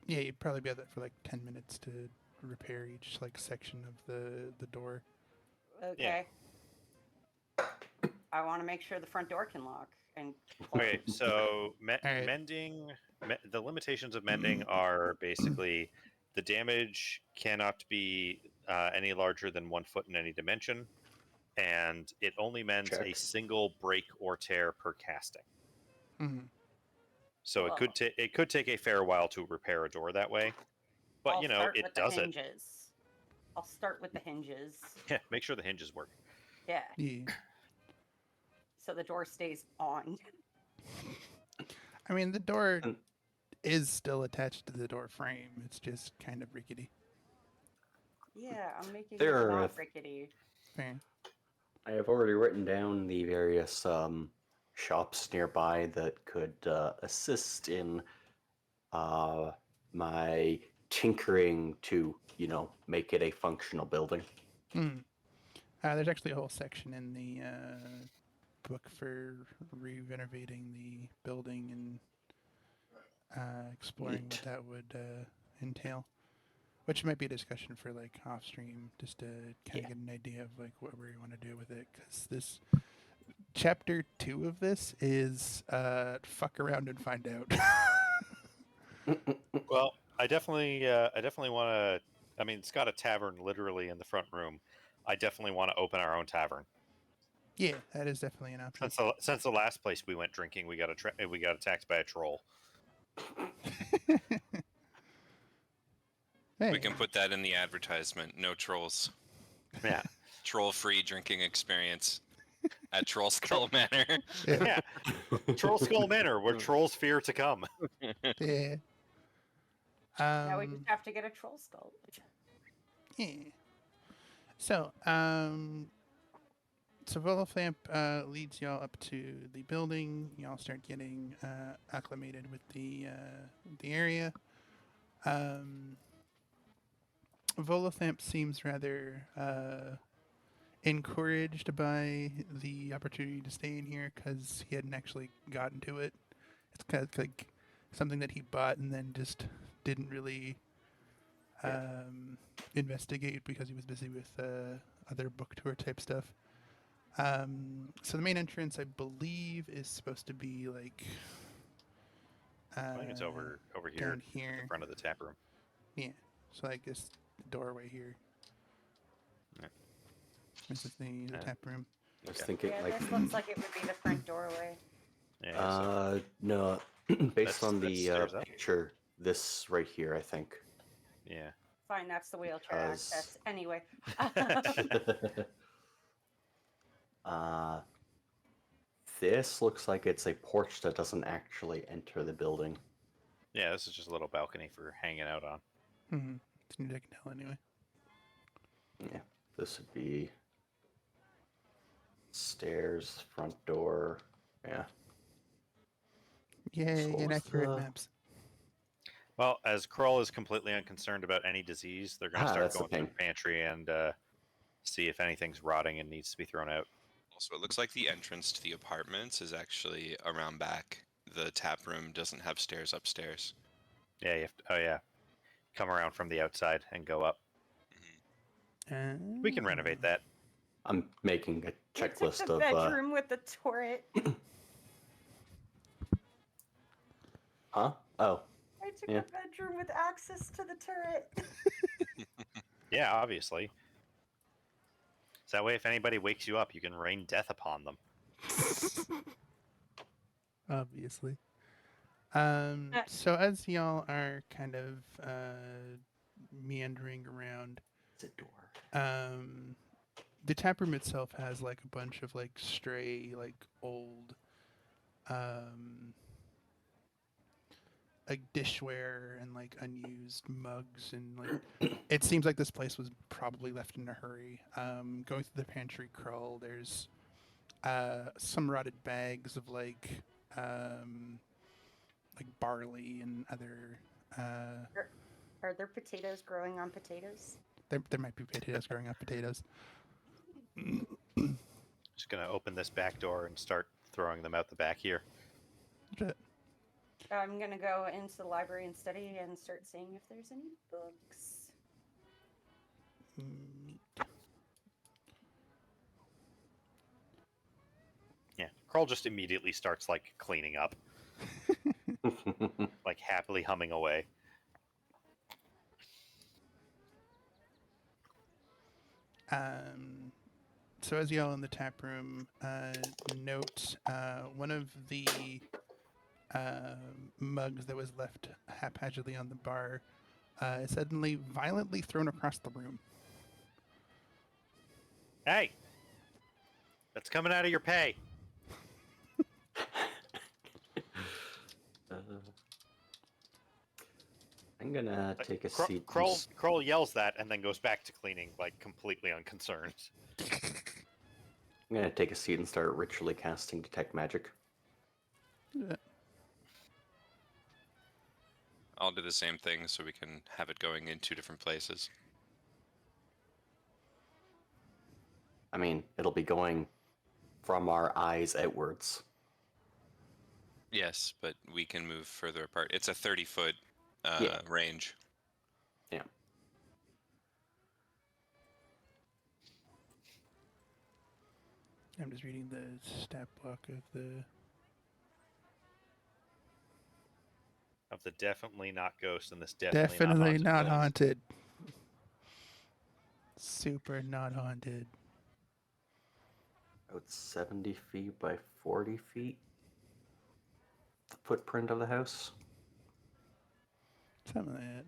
Yeah, you'd probably be at that for like 10 minutes to repair each like section of the door. Okay. I want to make sure the front door can lock and. Okay, so Alright. mending. The limitations of mending are basically the damage cannot be any larger than 1 foot in any dimension, and it only mends a Check. single break or tear per casting. Mhm. So Cool. it could take a fair while to repair a door that way, but I'll you know start it with does the it. hinges. I'll start with the hinges. Yeah, make sure the hinges work. Yeah. Yeah. So the door stays on. I mean, the door And- is still attached to the door frame. It's just kind of rickety. Yeah, I'm making There it are not rickety. Fair. I have already written down the various shops nearby that could assist in my tinkering to, make it a functional building. There's actually a whole section in the book for renovating the building and exploring Neat. what that would entail. Which might be a discussion for like off stream, just to kind of get an idea of like what we want to do with it. Because this chapter 2 of this is fuck around and find out. Well, I definitely want to. I mean, it's got a tavern literally in the front room. I definitely want to open our own tavern. Yeah, that is definitely an option. Since the last place we went drinking, we got attacked by a troll. Hey, We can put that in the advertisement. No trolls. Yeah, troll-free drinking experience at Troll Skull Manor. Yeah. Troll Skull Manor, where trolls fear to come. Yeah. Now we just have to get a troll skull. Yeah. So, so Volofamp leads y'all up to the building. Y'all start getting acclimated with the area. Volothamp seems rather encouraged by the opportunity to stay in here because he hadn't actually gotten to it. It's kind of like something that he bought and then just didn't really investigate because he was busy with other book tour type stuff. So the main entrance, I believe, is supposed to be like I think it's over here, down here. in front of the tap room. Yeah. So I guess the doorway here. Yeah. This is the tap room. I was Okay. thinking Yeah, like this looks like it would be the front doorway. Yeah, so no, based on that's the stairs up. picture, this right here, I think. Yeah. Fine, that's the wheelchair Because- access. Anyway. This looks like it's a porch that doesn't actually enter the building. Yeah, this is just a little balcony for hanging out on. Mm-hmm. It's new deck now anyway. Yeah, this would be stairs, front door. Yeah. Yay, So inaccurate what's the- maps. Well, as Krull is completely unconcerned about any disease, they're going to start that's the going through thing. the pantry and see if anything's rotting and needs to be thrown out. Also, it looks like the entrance to the apartments is actually around back. The tap room doesn't have stairs upstairs. Yeah, you have to, oh yeah, come around from the outside and go up. We can renovate that. I'm making a We took checklist the of. bedroom with the turret. Huh? Oh, I took Yeah. the bedroom with access to the turret. Yeah, obviously. So that way, if anybody wakes you up, you can rain death upon them. Obviously. So as y'all are kind of meandering around, it's a door. the tap room itself has like a bunch of like stray, like old, like dishware and like unused mugs and like it seems like this place was probably left in a hurry. Going through the pantry crawl, there's some rotted bags of like barley and other. Are there potatoes growing on potatoes? There might be potatoes growing on potatoes. Just gonna open this back door and start throwing them out the back here. Shit. I'm gonna go into the library and study and start seeing if there's any books. Neat. Yeah, Krull just immediately starts like cleaning up, like happily humming away. So as y'all in the tap room, note one of the mugs that was left haphazardly on the bar is suddenly violently thrown across the room. Hey, that's coming out of your pay. I'm gonna take a Krull, seat. Krull yells that and then goes back to cleaning, like completely unconcerned. I'm gonna take a seat and start ritually casting detect magic. Yeah. I'll do the same thing so we can have it going in two different places. I mean, it'll be going from our eyes outwards. Yes, but we can move further apart. It's a 30-foot Yeah. range. Yeah. I'm just reading the stat block of the Definitely not ghost, and this definitely not building. haunted. Super not haunted. About 70 feet by 40 feet. The footprint of the house. Something like that.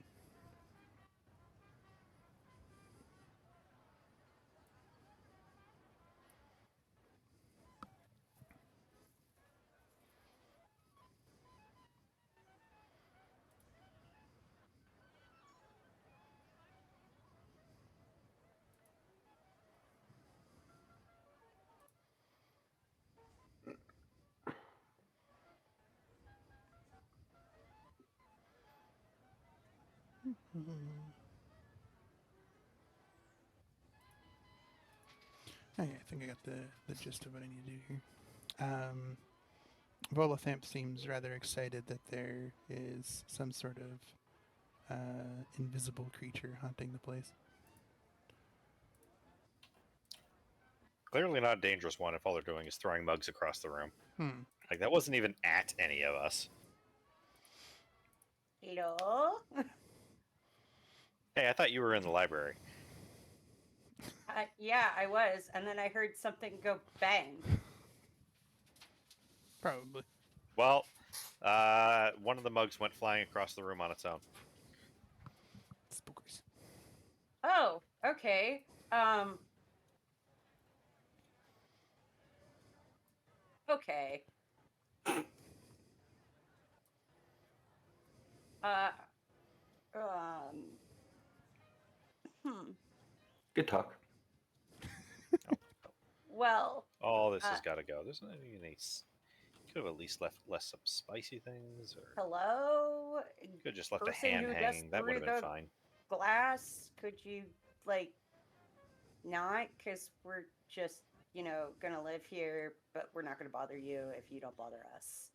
Okay, I think I got the gist of what I need to do here. Volothamp seems rather excited that there is some sort of invisible creature haunting the place. Clearly not a dangerous one if all they're doing is throwing mugs across the room. Hmm. Like, that wasn't even at any of us. Hello? Hey, I thought you were in the library. Yeah, I was, and then I heard something go bang. Probably. Well, one of the mugs went flying across the room on its own. Spookers. Oh, okay. Okay. Uh, um, hmm. Good talk. Well, All this Uh, has got to go. There's not any nice. Could have at least left some spicy things, or hello? could have just left a Person hand who just hanging. That would threw have been the fine. glass, could you, like, not? Because we're just, gonna live here, but we're not gonna bother you if you don't bother us.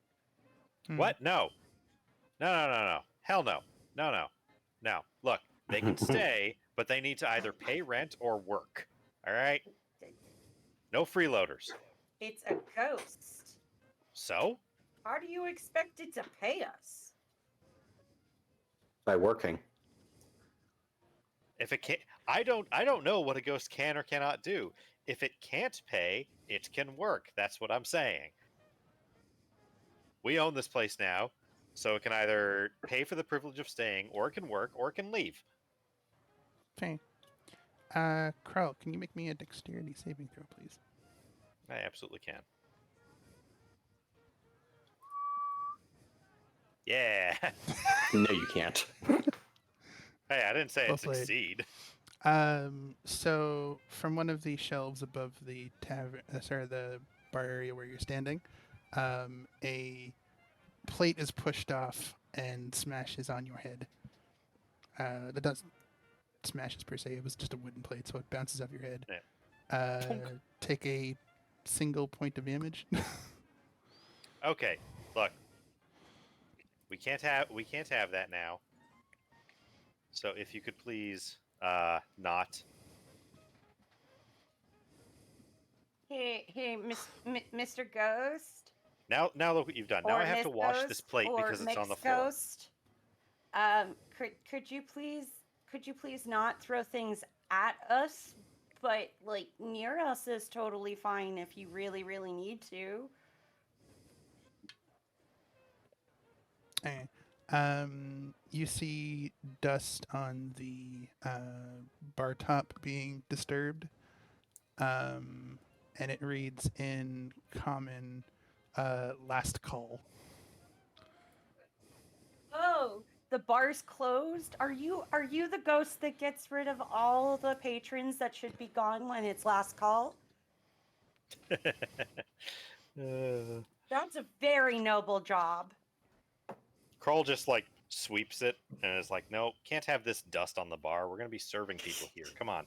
Hmm. What? No. No. Hell no. No. Look, they can stay, but they need to either pay rent or work. All right? No freeloaders. It's a ghost. So? How do you expect it to pay us? By working. If it can't, I don't know what a ghost can or cannot do. If it can't pay, it can work. That's what I'm saying. We own this place now, so it can either pay for the privilege of staying, or it can work, or it can leave. Okay. Krell, can you make me a dexterity saving throw, please? I absolutely can. Yeah. No, you can't. Hey, I didn't say Well I'd played. succeed. So from one of the shelves above the tavern, the bar area where you're standing, a plate is pushed off and smashes on your head. That doesn't smashes per se. It was just a wooden plate, so it bounces off your head. Yeah. Take a single point of damage. Okay, look. We can't have that now. So if you could please not. Hey, Mr. Ghost? Now look what you've done. Now Or I have Miss to wash this Ghost? plate Or because it's on the Mix floor. Ghost? Could you please not throw things at us? But, like, near us is totally fine if you really, really need to. Okay. You see dust on the bar top being disturbed, and it reads in common, "Last call." Oh, the bar's closed? Are you the ghost that gets rid of all the patrons that should be gone when it's last call? That's a very noble job. Kroll just like sweeps it and is like, "No, can't have this dust on the bar. We're gonna be serving people here. Come on."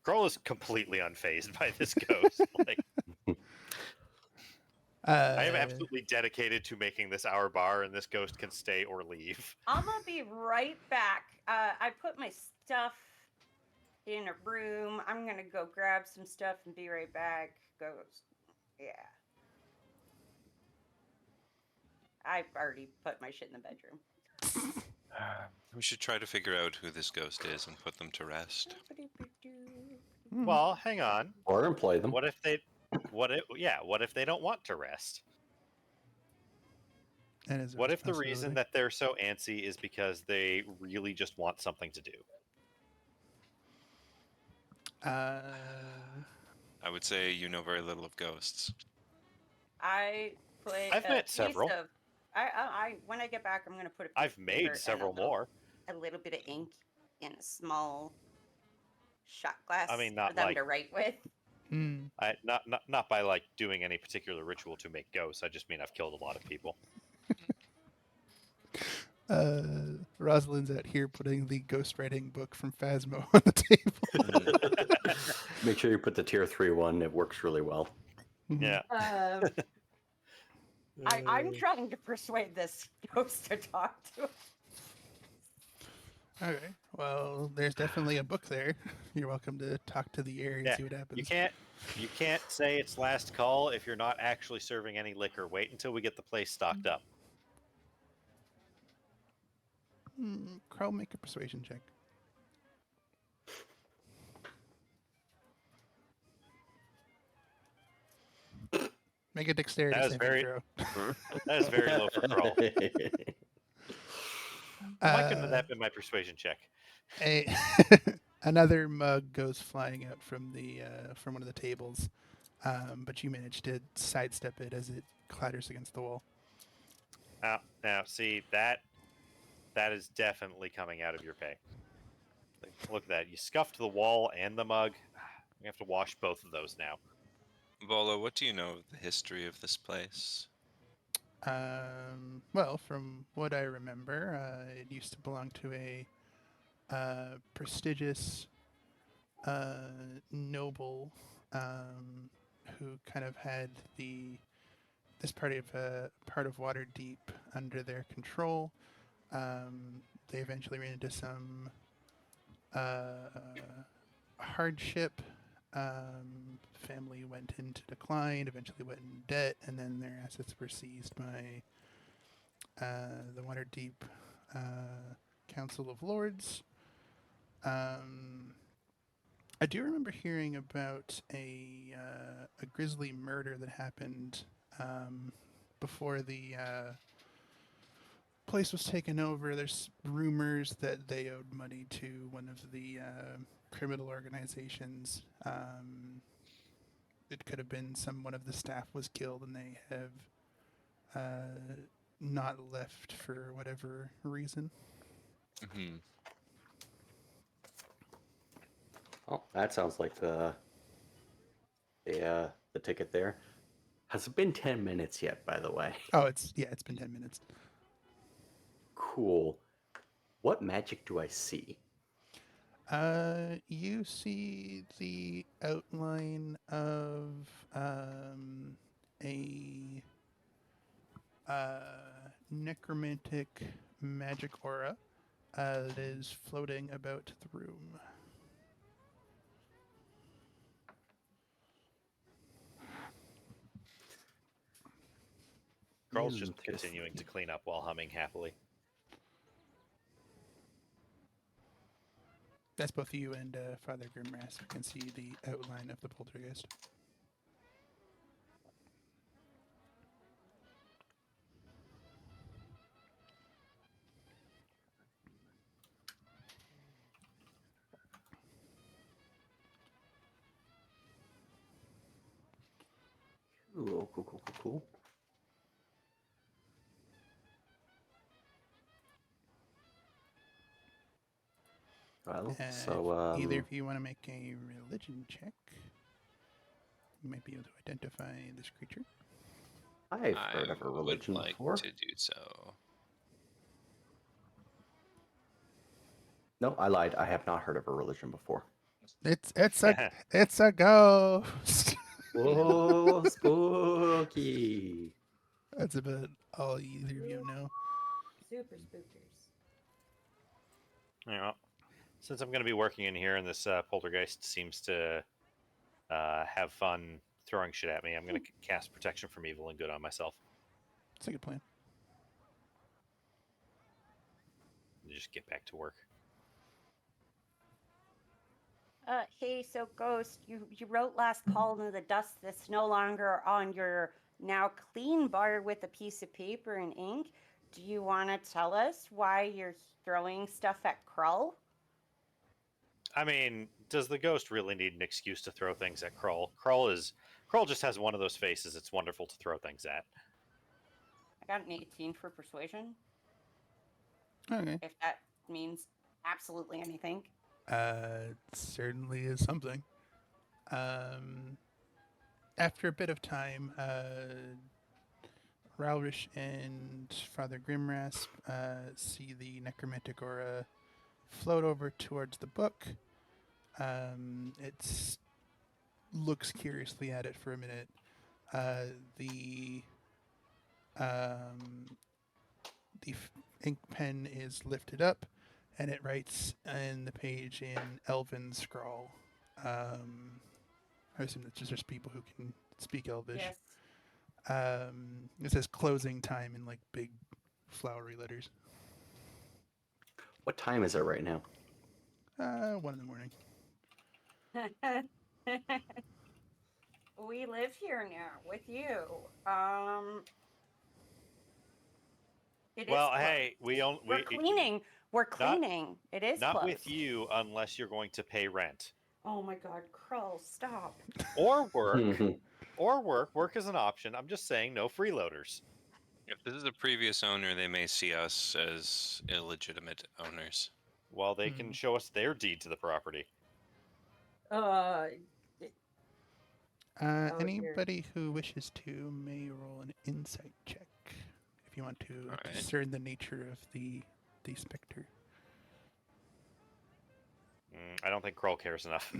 Kroll is completely unfazed by this ghost. Like, I am absolutely dedicated to making this our bar, and this ghost can stay or leave. I'm gonna be right back. I put my stuff in a room. I'm gonna go grab some stuff and be right back. Yeah. I've already put my shit in the bedroom. We should try to figure out who this ghost is and put them to rest. Well, hang on. Or employ them. What if they don't want to rest? That is a What if the reason responsibility. that they're so antsy is because they really just want something to do? I would say you know very little of ghosts. I put I've a met piece several. of. I when I get back, I'm gonna put a piece I've of paper made several and a little, more. a little bit of ink in a small shot glass I mean, for not them like to write with. Hmm. Not by like doing any particular ritual to make ghosts. I just mean I've killed a lot of people. Rosalind's out here putting the ghostwriting book from Phasmo on the table. Make sure you put the tier 3 one. It works really well. Yeah. I'm trying to persuade this ghost to talk to us. Okay. Well, there's definitely a book there. You're welcome to talk to the air and Yeah. see what happens. You can't say it's last call if you're not actually serving any liquor. Wait until we get the place stocked up. Crow, make a persuasion check. Make a dexterity That is saving very throw. that is very low for Kroll. Why couldn't that have been my persuasion check? Another mug goes flying out from the from one of the tables, but you manage to sidestep it as it clatters against the wall. Now, see that is definitely coming out of your pay. Look at that. You scuffed the wall and the mug. We have to wash both of those now. Volo, what do you know of the history of this place? Well, from what I remember, it used to belong to a prestigious noble who kind of had this part of Waterdeep under their control. They eventually ran into some hardship. Family went into decline, eventually went in debt, and then their assets were seized by the Waterdeep Council of Lords. I do remember hearing about a grisly murder that happened before the place was taken over. There's rumors that they owed money to one of the criminal organizations. It could have been one of the staff was killed, and they have not left for whatever reason. Mm-hmm. Oh, that sounds like the ticket there. Has it been 10 minutes yet, by the way? Oh, it's been 10 minutes. Cool. What magic do I see? You see the outline of a necromantic magic aura that is floating about the room. Kroll's just continuing to clean up while humming happily. That's both you and Father Grimrasp can see the outline of the poltergeist. Cool. Well, so if either of you want to make a religion check, you might be able to identify this creature. I've heard of a religion would like before. to do so. No, I lied. I have not heard of a religion before. It's a ghost. Whoa, spooky! That's about all either of you know. Super spookers. Well, since I'm going to be working in here and this poltergeist seems to have fun throwing shit at me, I'm going to cast protection from evil and good on myself. It's a good plan. And just get back to work. Hey, so Ghost, you wrote last call into the dust that's no longer on your now clean bar with a piece of paper and ink. Do you want to tell us why you're throwing stuff at Krull? I mean, does the ghost really need an excuse to throw things at Krull? Krull just has one of those faces it's wonderful to throw things at. I got an 18 for persuasion. Okay. If that means absolutely anything. It certainly is something. After a bit of time, Ralrish and Father Grimrasp see the necromantic aura float over towards the book. It looks curiously at it for a minute. The ink pen is lifted up, and it writes in the page in Elven scrawl. I assume that's just people who can speak Elvish. Yes. It says closing time in like big flowery letters. What time is it right now? 1 a.m. We live here now with you. It is Well, closed. hey, We're cleaning. We're cleaning. It is not closed. with you unless you're going to pay rent Oh my God, Krull, stop. or work. Work is an option. I'm just saying, no freeloaders. If this is a previous owner, they may see us as illegitimate owners. Well, they can show us their deed to the property. Oh, dear. Anybody who wishes to may roll an insight check if you want to Alright. discern the nature of the specter. I don't think Kroll cares enough.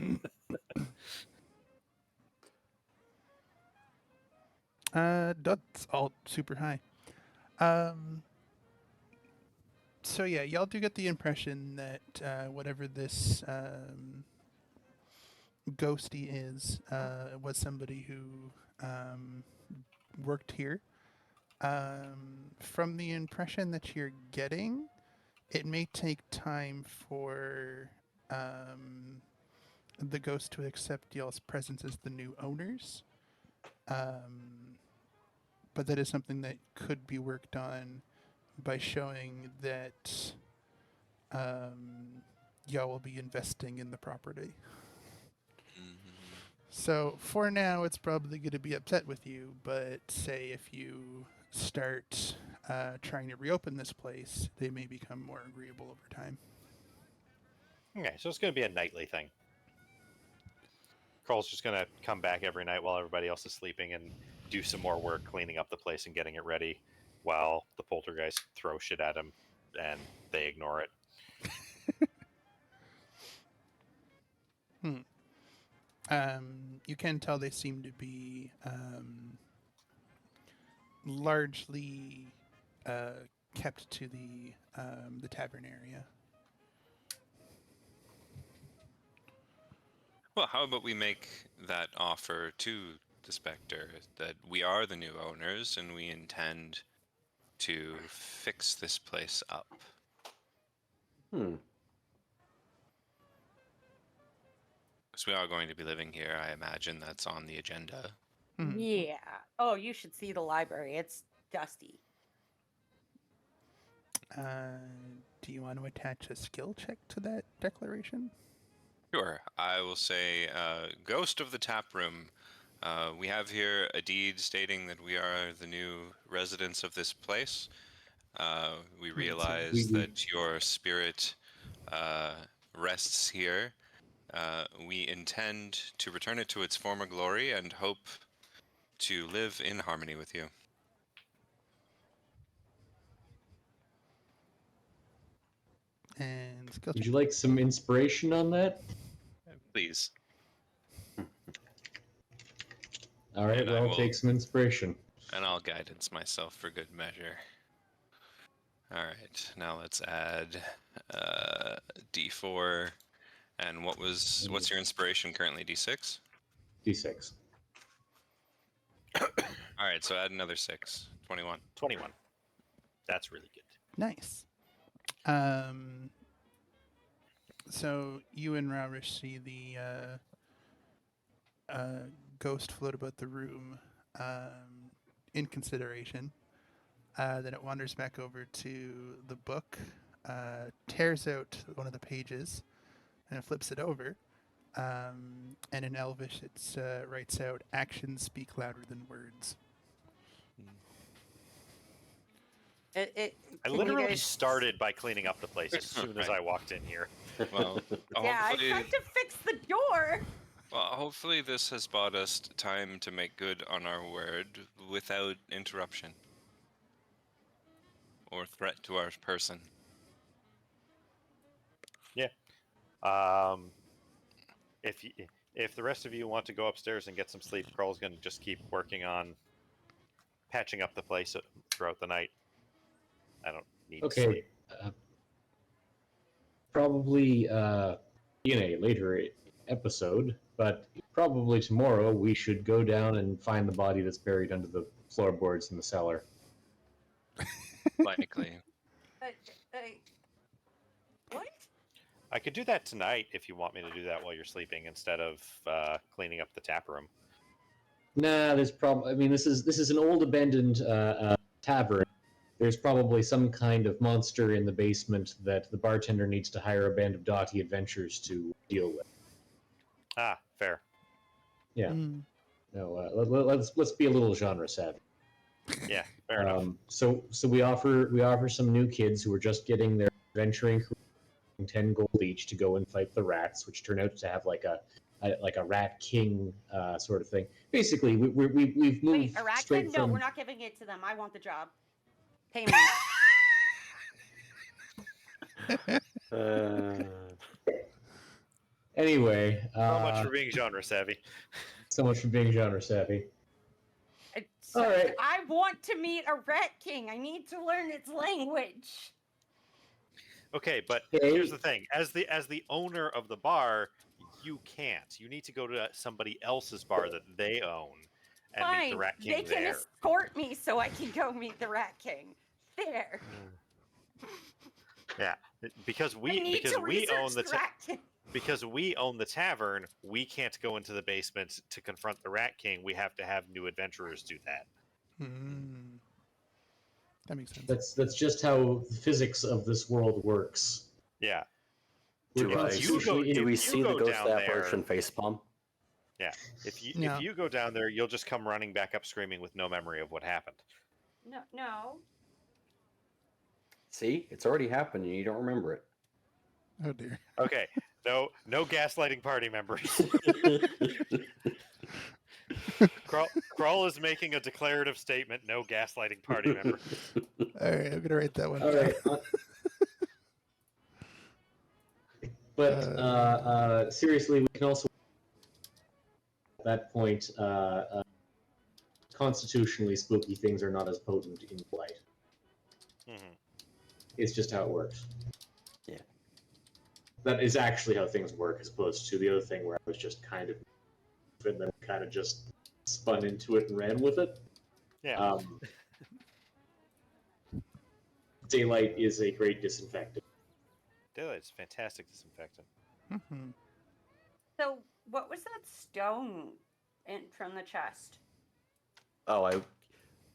That's all super high. So yeah, y'all do get the impression that whatever this ghosty is was somebody who worked here. From the impression that you're getting, it may take time for the ghost to accept y'all's presence as the new owners. But that is something that could be worked on by showing that y'all will be investing in the property. So for now, it's probably going to be upset with you, but say if you start trying to reopen this place, they may become more agreeable over time. Okay, so it's going to be a nightly thing. Kroll's just going to come back every night while everybody else is sleeping and do some more work cleaning up the place and getting it ready while the poltergeist throw shit at him and they ignore it. You can tell they seem to be largely kept to the tavern area. Well, how about we make that offer to the Spectre that we are the new owners and we intend to fix this place up? Hmm. Because we are going to be living here, I imagine that's on the agenda. Yeah. Oh, you should see the library. It's dusty. Do you want to attach a skill check to that declaration? Sure. I will say, Ghost of the Tap Room. We have here a deed stating that we are the new residents of this place. We realize that your spirit rests here. We intend to return it to its former glory and hope to live in harmony with you. And skill Would check. you like some inspiration on that? Please. All right, And I well, I'll will- take some inspiration. And I'll guidance myself for good measure. All right, now let's add D4. And what's your inspiration currently? D6? D6. All right, so add another 6. 21. 21. That's really good. Nice. So you and Raurish see the ghost float about the room in consideration. Then it wanders back over to the book, tears out one of the pages, and it flips it over. And in Elvish, it writes out, "Actions speak louder than words." I Can literally you guys... started by cleaning up the place as soon as Right. I walked in here. Well, Yeah, I hopefully, tried to fix the door. Well, hopefully this has bought us time to make good on our word without interruption or threat to our person. Um, if you, if the rest of you want to go upstairs and get some sleep, Kroll's going to just keep working on patching up the place throughout the night. I don't need to sleep. Okay. Probably in a later episode, but probably tomorrow we should go down and find the body that's buried under the floorboards in the cellar. Likely. Uh, uh, what? I could do that tonight if you want me to do that while you're sleeping instead of cleaning up the tap room. Nah, there's I mean, this is an old abandoned tavern. There's probably some kind of monster in the basement that the bartender needs to hire a band of doughty adventurers to deal with. Ah, fair. Yeah. Mm. No, let's be a little genre savvy. Yeah, fair enough. So we offer some new kids who are just getting their adventuring career 10 gold each to go and fight the rats, which turn out to have like a rat king sort of thing. Basically, we've moved Wait, a rat straight kid? No, from. we're not giving it to them. I want the job. Pay me. Anyway, So much for being genre savvy. so much for being genre savvy. All right. I want to meet a rat king. I need to learn its language. Okay, but Okay. here's the thing: as the owner of the bar, you can't. You need to go to somebody else's bar that they own and meet the Fine, Rat King they can there. escort me so I can go meet the rat king. There. Yeah, because I we need to own the research the rat king. because we own the tavern, we can't go into the basement to confront the Rat King. We have to have new adventurers do that. Mm. That makes sense. That's just how the physics of this world works. Yeah. We're Do Do we you see the go ghost down apparition facepalm? Yeah. If No. you go down there, you'll just come running back up screaming with no memory of what happened. No. See, it's already happened and you don't remember it. Oh dear. Okay. No gaslighting party members. Krull is making a declarative statement. No gaslighting party members. All right, I'm gonna write that one. All down. right. But seriously, we can also at that point constitutionally spooky things are not as potent in light. Mm-hmm. It's just how it works. Yeah. That is actually how things work, as opposed to the other thing where I was just kind of and then kind of just spun into it and ran with it. Yeah. Daylight is a great disinfectant. Daylight's fantastic disinfectant. Mm-hmm. So, what was that stone from the chest? Oh,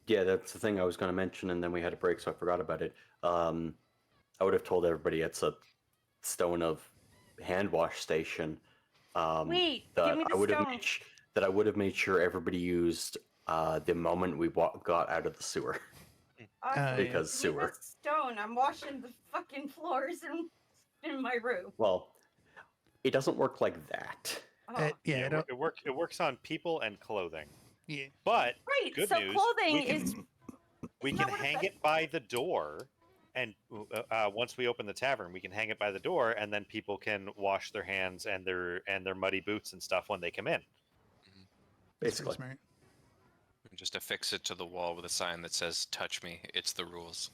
yeah, that's the thing I was going to mention, and then we had a break, so I forgot about it. I would have told everybody it's a stone of hand wash station. Wait, that give me the I would have stone. that I would have made sure everybody used the moment we got out of the sewer. Awesome. Because Give me sewer. the stone. I'm washing the fucking floors in my room. Well, it doesn't work like that. Oh. Yeah, I don't. It works on people and clothing. Yeah. But Right, good so news, clothing is we not can what hang affects- it by the door, and once we open the tavern, we can hang it by the door, and then people can wash their hands and their muddy boots and stuff when they come in. That's pretty Basically. smart. Just affix it to the wall with a sign that says "Touch me, it's the rules."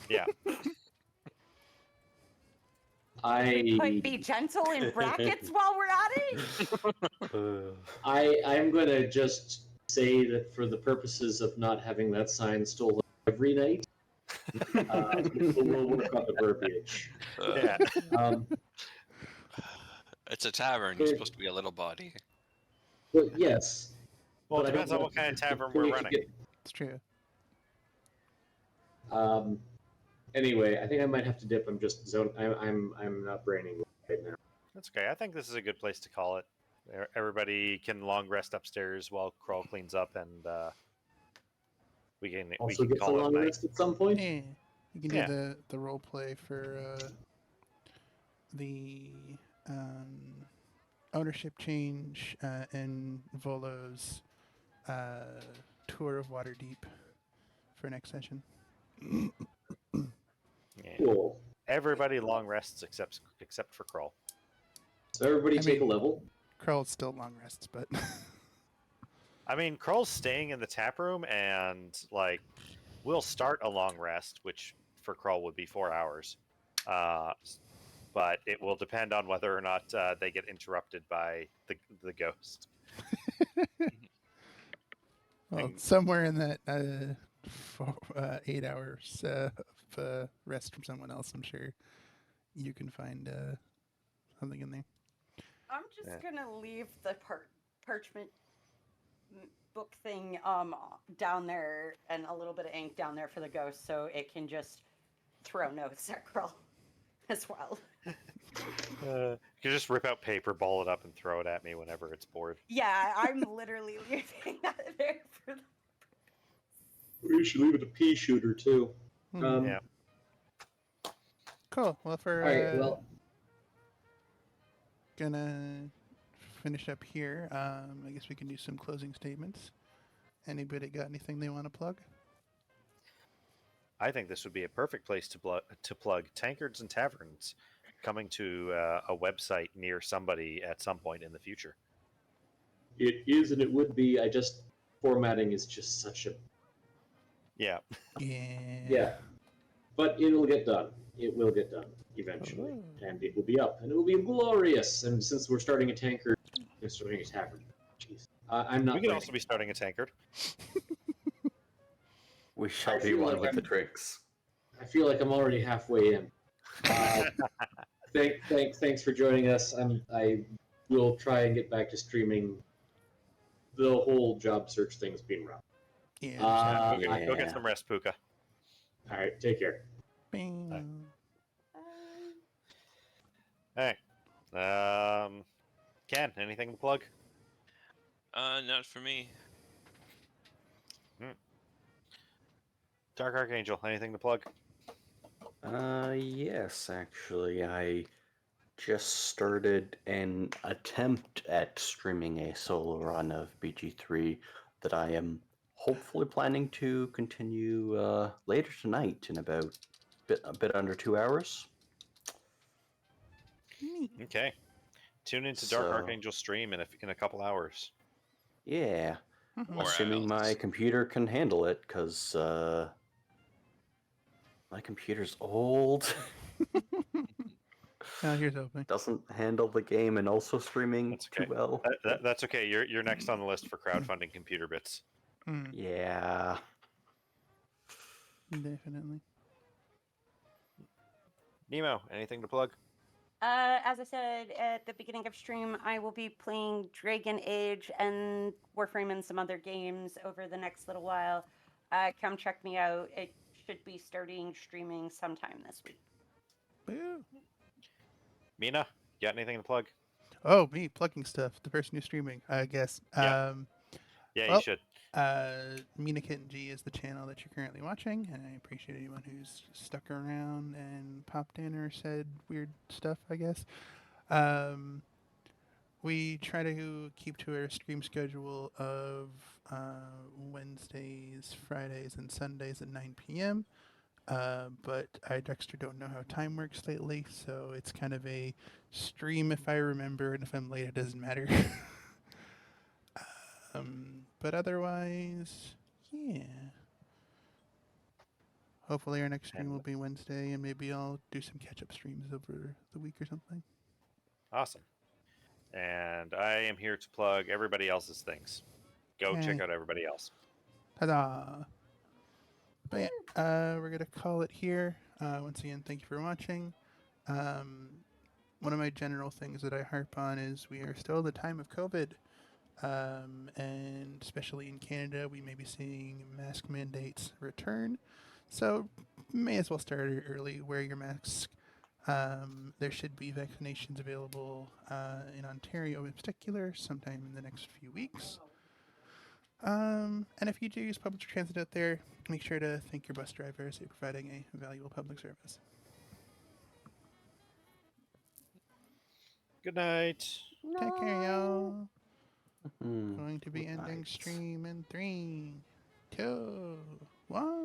Yeah. Put be gentle in brackets while we're at it. I'm going to just say that for the purposes of not having that sign stolen every night, we'll work on the verbiage. Yeah. It's a tavern. You're supposed to be a little body. But yes. Well, but it I don't depends on want what kind of to tavern we're running. It's true. Anyway, I think I might have to dip. I'm just I'm not braining right now. That's okay. I think this is a good place to call it. Everybody can long rest upstairs while Krull cleans up, and we can Also get call a it long night. rest at some point. Yeah. You can do Yeah. the role play for the ownership change in Volo's tour of Waterdeep for next session. Yeah. Cool. Everybody long rests except for Kroll. So everybody I take a mean- level. Krell's still long rests, but I mean, Kroll's staying in the tap room, and like, we'll start a long rest, which for Kroll would be 4 hours. But it will depend on whether or not they get interrupted by the ghost. well, And- somewhere in that 8 hours of rest from someone else, I'm sure you can find something in there. I'm just Yeah. gonna leave the parchment book thing down there and a little bit of ink down there for the ghost, so it can just throw notes at Krill as well. you can just rip out paper, ball it up, and throw it at me whenever it's bored. Yeah, I'm literally leaving that there for the... We should leave it a pea shooter too. Hmm. Yeah. Cool. Well, if we're All right. Well, gonna finish up here, I guess we can do some closing statements. Anybody got anything they want to plug? I think this would be a perfect place to plug Tankards and Taverns, coming to a website near somebody at some point in the future. it is and it would be. I just formatting is just such a Yeah. Yeah. But it'll get done. It will get done eventually, Oh. and it will be up, and it will be glorious. And since we're starting a tanker, we're starting a tavern. Jeez, I'm not. We could writing. also be starting a Tankard. We shall I be feel one like with the I'm- drinks. I feel like I'm already halfway in. Thanks for joining us. I will try and get back to streaming. The whole job search thing's been rough. Yeah. Go get some rest, Puka. All right, take care. Bing. Hey. Ken, anything to plug? Not for me. Dark Archangel, anything to plug? Yes, actually, I just started an attempt at streaming a solo run of BG3 that I am hopefully planning to continue later tonight in about a bit under 2 hours. Neat. Okay. Tune into Dark So- Archangel stream in a couple hours. Yeah, Mhm. Or assuming my else. computer can handle it, because my computer's old. Here's hoping. Doesn't handle the game and also streaming That's too okay. well. That's okay. You're next on the list for crowdfunding computer bits. Mm, Yeah. definitely. Nemo, anything to plug? As I said at the beginning of stream, I will be playing Dragon Age and Warframe and some other games over the next little while. Come check me out. It should be starting streaming sometime this week. Boo. Mina, you got anything to plug? Oh, me plugging stuff. The person who's streaming, I guess. Yeah. Yeah, Well, you should. Mina Kitten G is the channel that you're currently watching, and I appreciate anyone who's stuck around and popped in or said weird stuff, I guess. We try to keep to our stream schedule of Wednesdays, Fridays, and Sundays at 9 p.m. But I, Dexter, don't know how time works lately, so it's kind of a stream if I remember, and if I'm late, it doesn't matter. But otherwise, yeah. Hopefully our next stream will be Wednesday, and maybe I'll do some catch-up streams over the week or something. Awesome. And I am here to plug everybody else's things. Go check Yay. out everybody else. Ta-da! But yeah, we're gonna call it here. Once again, thank you for watching. One of my general things that I harp on is we are still in the time of COVID. And especially in Canada, we may be seeing mask mandates return. So, may as well start early. Wear your mask. There should be vaccinations available in Ontario in particular sometime in the next few weeks. And if you do use public transit out there, make sure to thank your bus drivers for providing a valuable public service. Good night. Take care, y'all. Hmm, Going to be good ending night. stream in 3, 2, 1.